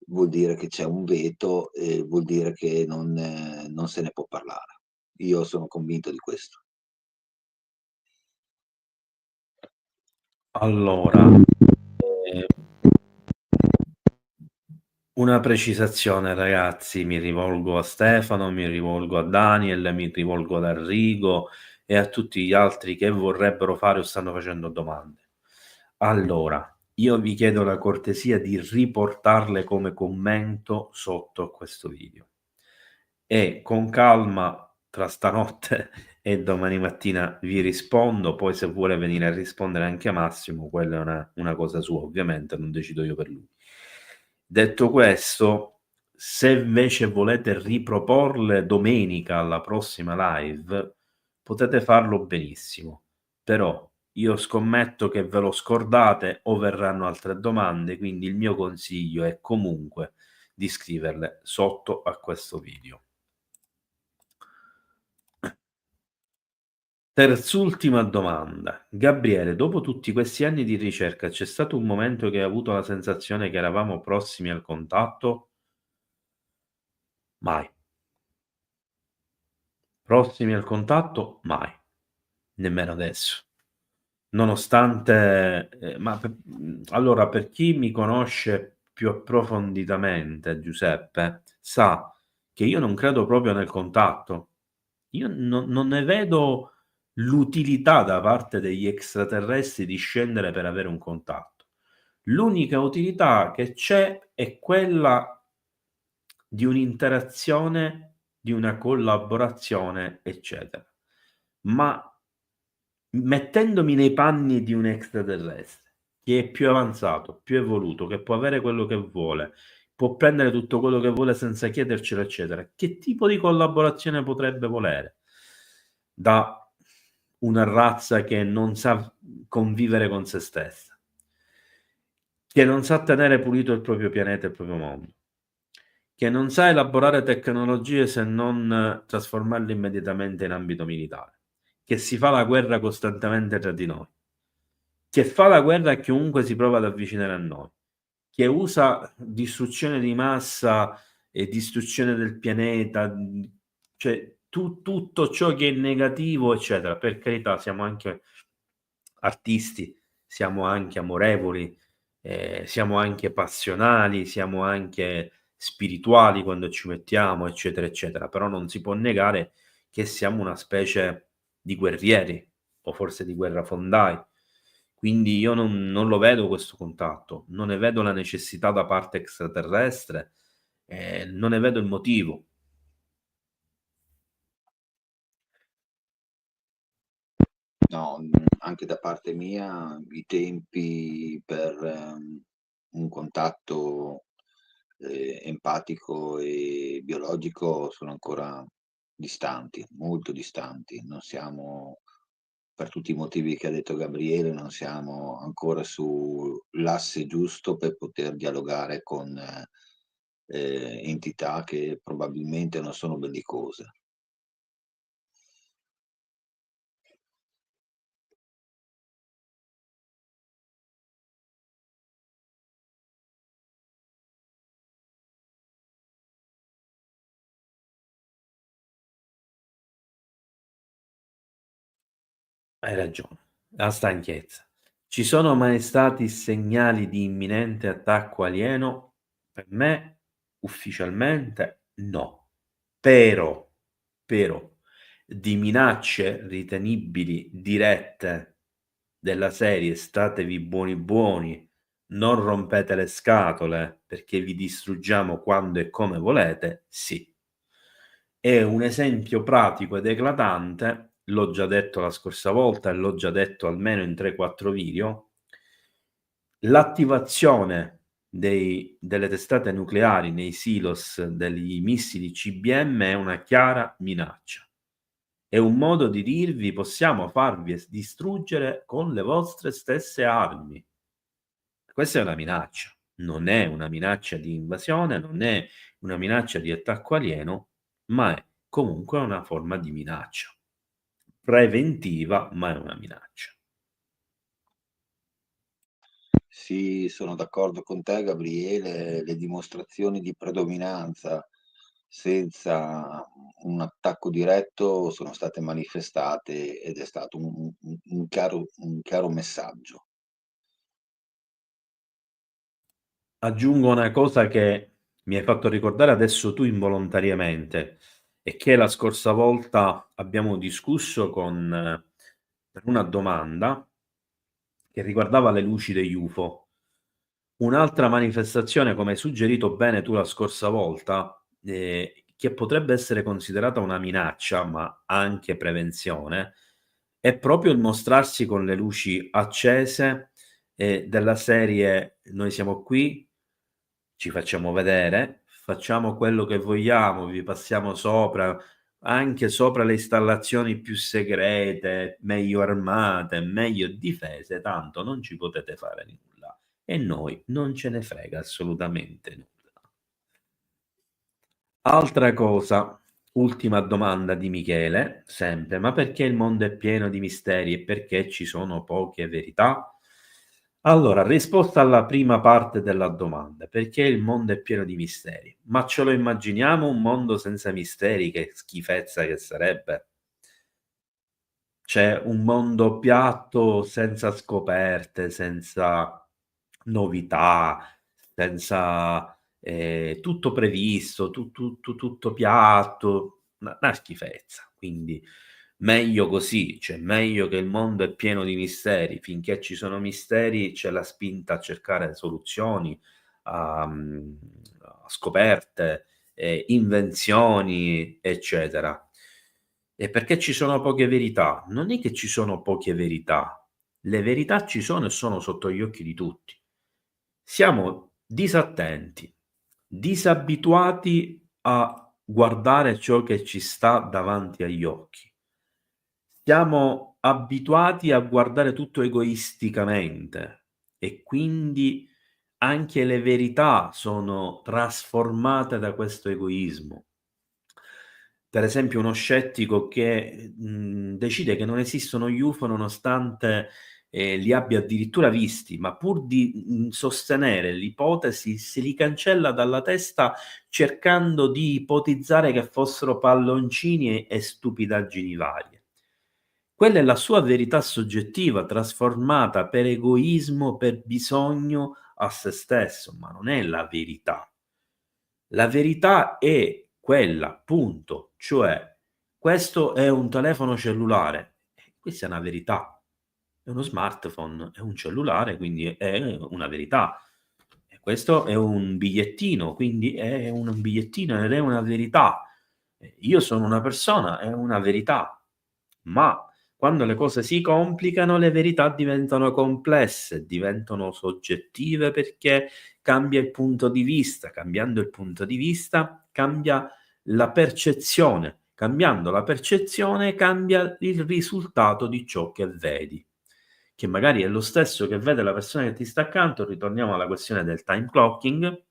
vuol dire che c'è un veto e vuol dire che non se ne può parlare. Io sono convinto di questo. Allora, una precisazione, ragazzi, mi rivolgo a Stefano, mi rivolgo a Daniel, mi rivolgo ad Arrigo e a tutti gli altri che vorrebbero fare o stanno facendo domande. Allora, io vi chiedo la cortesia di riportarle come commento sotto a questo video e con calma tra stanotte e domani mattina vi rispondo, poi se vuole venire a rispondere anche Massimo, quella è una cosa sua, ovviamente non decido io per lui. Detto questo, se invece volete riproporle domenica alla prossima live, potete farlo benissimo, però io scommetto che ve lo scordate o verranno altre domande, quindi il mio consiglio è comunque di scriverle sotto a questo video. Terz'ultima domanda. Gabriele, dopo tutti questi anni di ricerca, c'è stato un momento che hai avuto la sensazione che eravamo prossimi al contatto? Mai. Prossimi al contatto? Mai. Nemmeno adesso. Nonostante, allora, per chi mi conosce più approfonditamente, Giuseppe, sa che io non credo proprio nel contatto. Io non ne vedo l'utilità da parte degli extraterrestri di scendere per avere un contatto. L'unica utilità che c'è è quella di un'interazione, di una collaborazione, eccetera. Ma mettendomi nei panni di un extraterrestre che è più avanzato, più evoluto, che può avere quello che vuole, può prendere tutto quello che vuole senza chiedercelo, eccetera, che tipo di collaborazione potrebbe volere da una razza che non sa convivere con se stessa, che non sa tenere pulito il proprio pianeta e il proprio mondo, che non sa elaborare tecnologie se non trasformarle immediatamente in ambito militare, che si fa la guerra costantemente tra di noi, che fa la guerra a chiunque si prova ad avvicinare a noi, che usa distruzione di massa e distruzione del pianeta, cioè tutto ciò che è negativo, eccetera. Per carità, siamo anche artisti, siamo anche amorevoli, siamo anche passionali, siamo anche spirituali quando ci mettiamo, eccetera, eccetera. Però non si può negare che siamo una specie di guerrieri, o forse di guerrafondai. Quindi io non lo vedo questo contatto, non ne vedo la necessità da parte extraterrestre, non ne vedo il motivo. No, anche da parte mia i tempi per un contatto empatico e biologico sono ancora distanti, molto distanti. Non siamo, per tutti i motivi che ha detto Gabriele, non siamo ancora sull'asse giusto per poter dialogare con entità che probabilmente non sono bellicose. Hai ragione, la stanchezza. Ci sono mai stati segnali di imminente attacco alieno? Per me, ufficialmente, no. Però, di minacce ritenibili dirette della serie statevi buoni buoni, non rompete le scatole perché vi distruggiamo quando e come volete, sì. È un esempio pratico ed eclatante, l'ho già detto la scorsa volta e l'ho già detto almeno in 3-4 video, l'attivazione delle testate nucleari nei silos degli missili CBM è una chiara minaccia. È un modo di dirvi possiamo farvi distruggere con le vostre stesse armi. Questa è una minaccia, non è una minaccia di invasione, non è una minaccia di attacco alieno, ma è comunque una forma di minaccia. Preventiva, ma è una minaccia. Sì, sono d'accordo con te, Gabriele. Le dimostrazioni di predominanza senza un attacco diretto sono state manifestate ed è stato un chiaro messaggio. Aggiungo una cosa che mi hai fatto ricordare adesso tu involontariamente, e che la scorsa volta abbiamo discusso per una domanda che riguardava le luci degli UFO. Un'altra manifestazione, come hai suggerito bene tu la scorsa volta, che potrebbe essere considerata una minaccia, ma anche prevenzione, è proprio il mostrarsi con le luci accese, della serie: noi siamo qui, ci facciamo vedere, facciamo quello che vogliamo, vi passiamo sopra, anche sopra le installazioni più segrete, meglio armate, meglio difese, tanto non ci potete fare nulla. E noi non ce ne frega assolutamente nulla. Altra cosa, ultima domanda di Michele, sempre: ma perché il mondo è pieno di misteri e perché ci sono poche verità? Allora, risposta alla prima parte della domanda: perché il mondo è pieno di misteri? Ma ce lo immaginiamo un mondo senza misteri? Che schifezza che sarebbe! C'è un mondo piatto, senza scoperte, senza novità, senza tutto previsto, tutto piatto, una schifezza. Quindi meglio così, cioè meglio che il mondo è pieno di misteri. Finché ci sono misteri c'è la spinta a cercare soluzioni, a scoperte, invenzioni, eccetera. E perché ci sono poche verità? Non è che ci sono poche verità, le verità ci sono e sono sotto gli occhi di tutti. Siamo disattenti, disabituati a guardare ciò che ci sta davanti agli occhi. Siamo abituati a guardare tutto egoisticamente e quindi anche le verità sono trasformate da questo egoismo. Per esempio uno scettico che decide che non esistono gli UFO nonostante li abbia addirittura visti, ma pur di sostenere l'ipotesi se li cancella dalla testa cercando di ipotizzare che fossero palloncini e stupidaggini varie. Quella è la sua verità soggettiva trasformata per egoismo, per bisogno a se stesso, ma non è la verità. La verità è quella, punto. Cioè, questo è un telefono cellulare. Questa è una verità. È uno smartphone, è un cellulare, quindi è una verità. E questo è un bigliettino, quindi è un bigliettino ed è una verità. Io sono una persona, è una verità. Ma quando le cose si complicano, le verità diventano complesse, diventano soggettive, perché cambia il punto di vista. Cambiando il punto di vista, cambia la percezione. Cambiando la percezione, cambia il risultato di ciò che vedi, che magari è lo stesso che vede la persona che ti sta accanto. Ritorniamo alla questione del time clocking.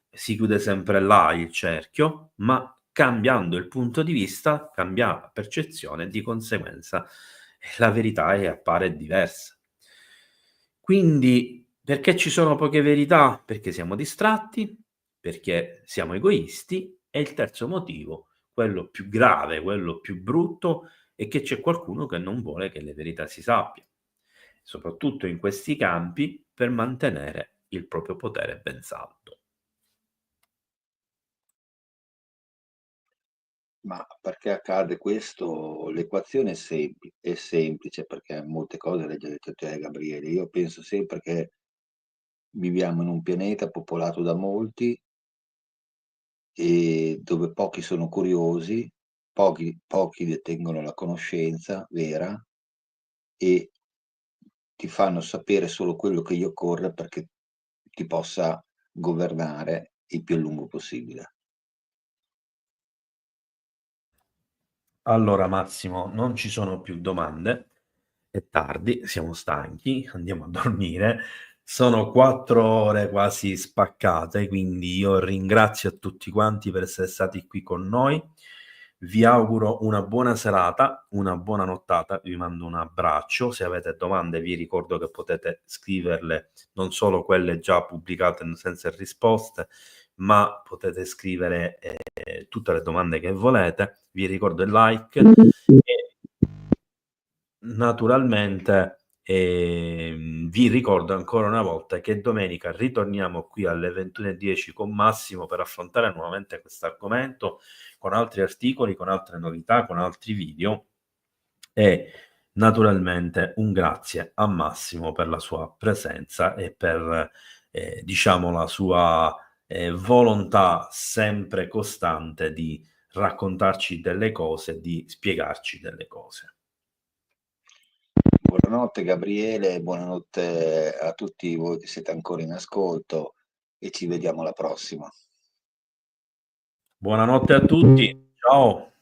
Si chiude sempre là il cerchio, ma cambiando il punto di vista, cambia la percezione, di conseguenza la verità appare diversa. Quindi, perché ci sono poche verità? Perché siamo distratti, perché siamo egoisti, e il terzo motivo, quello più grave, quello più brutto, è che c'è qualcuno che non vuole che le verità si sappiano, soprattutto in questi campi, per mantenere il proprio potere ben saldo. Ma perché accade questo? L'equazione è semplice, perché molte cose le hai già detto te, Gabriele. Io penso sempre che viviamo in un pianeta popolato da molti e dove pochi sono curiosi, pochi detengono la conoscenza vera e ti fanno sapere solo quello che gli occorre perché ti possa governare il più a lungo possibile. Allora Massimo, non ci sono più domande, è tardi, siamo stanchi, andiamo a dormire. Sono 4 ore quasi spaccate, quindi io ringrazio a tutti quanti per essere stati qui con noi. Vi auguro una buona serata, una buona nottata, vi mando un abbraccio. Se avete domande vi ricordo che potete scriverle, non solo quelle già pubblicate senza risposte, ma potete scrivere tutte le domande che volete. Vi ricordo il like e naturalmente vi ricordo ancora una volta che domenica ritorniamo qui alle 21:10 con Massimo per affrontare nuovamente questo argomento con altri articoli, con altre novità, con altri video, e naturalmente un grazie a Massimo per la sua presenza e per diciamo la sua volontà sempre costante di raccontarci delle cose, di spiegarci delle cose. Buonanotte Gabriele, buonanotte a tutti voi che siete ancora in ascolto e ci vediamo alla prossima. Buonanotte a tutti, ciao.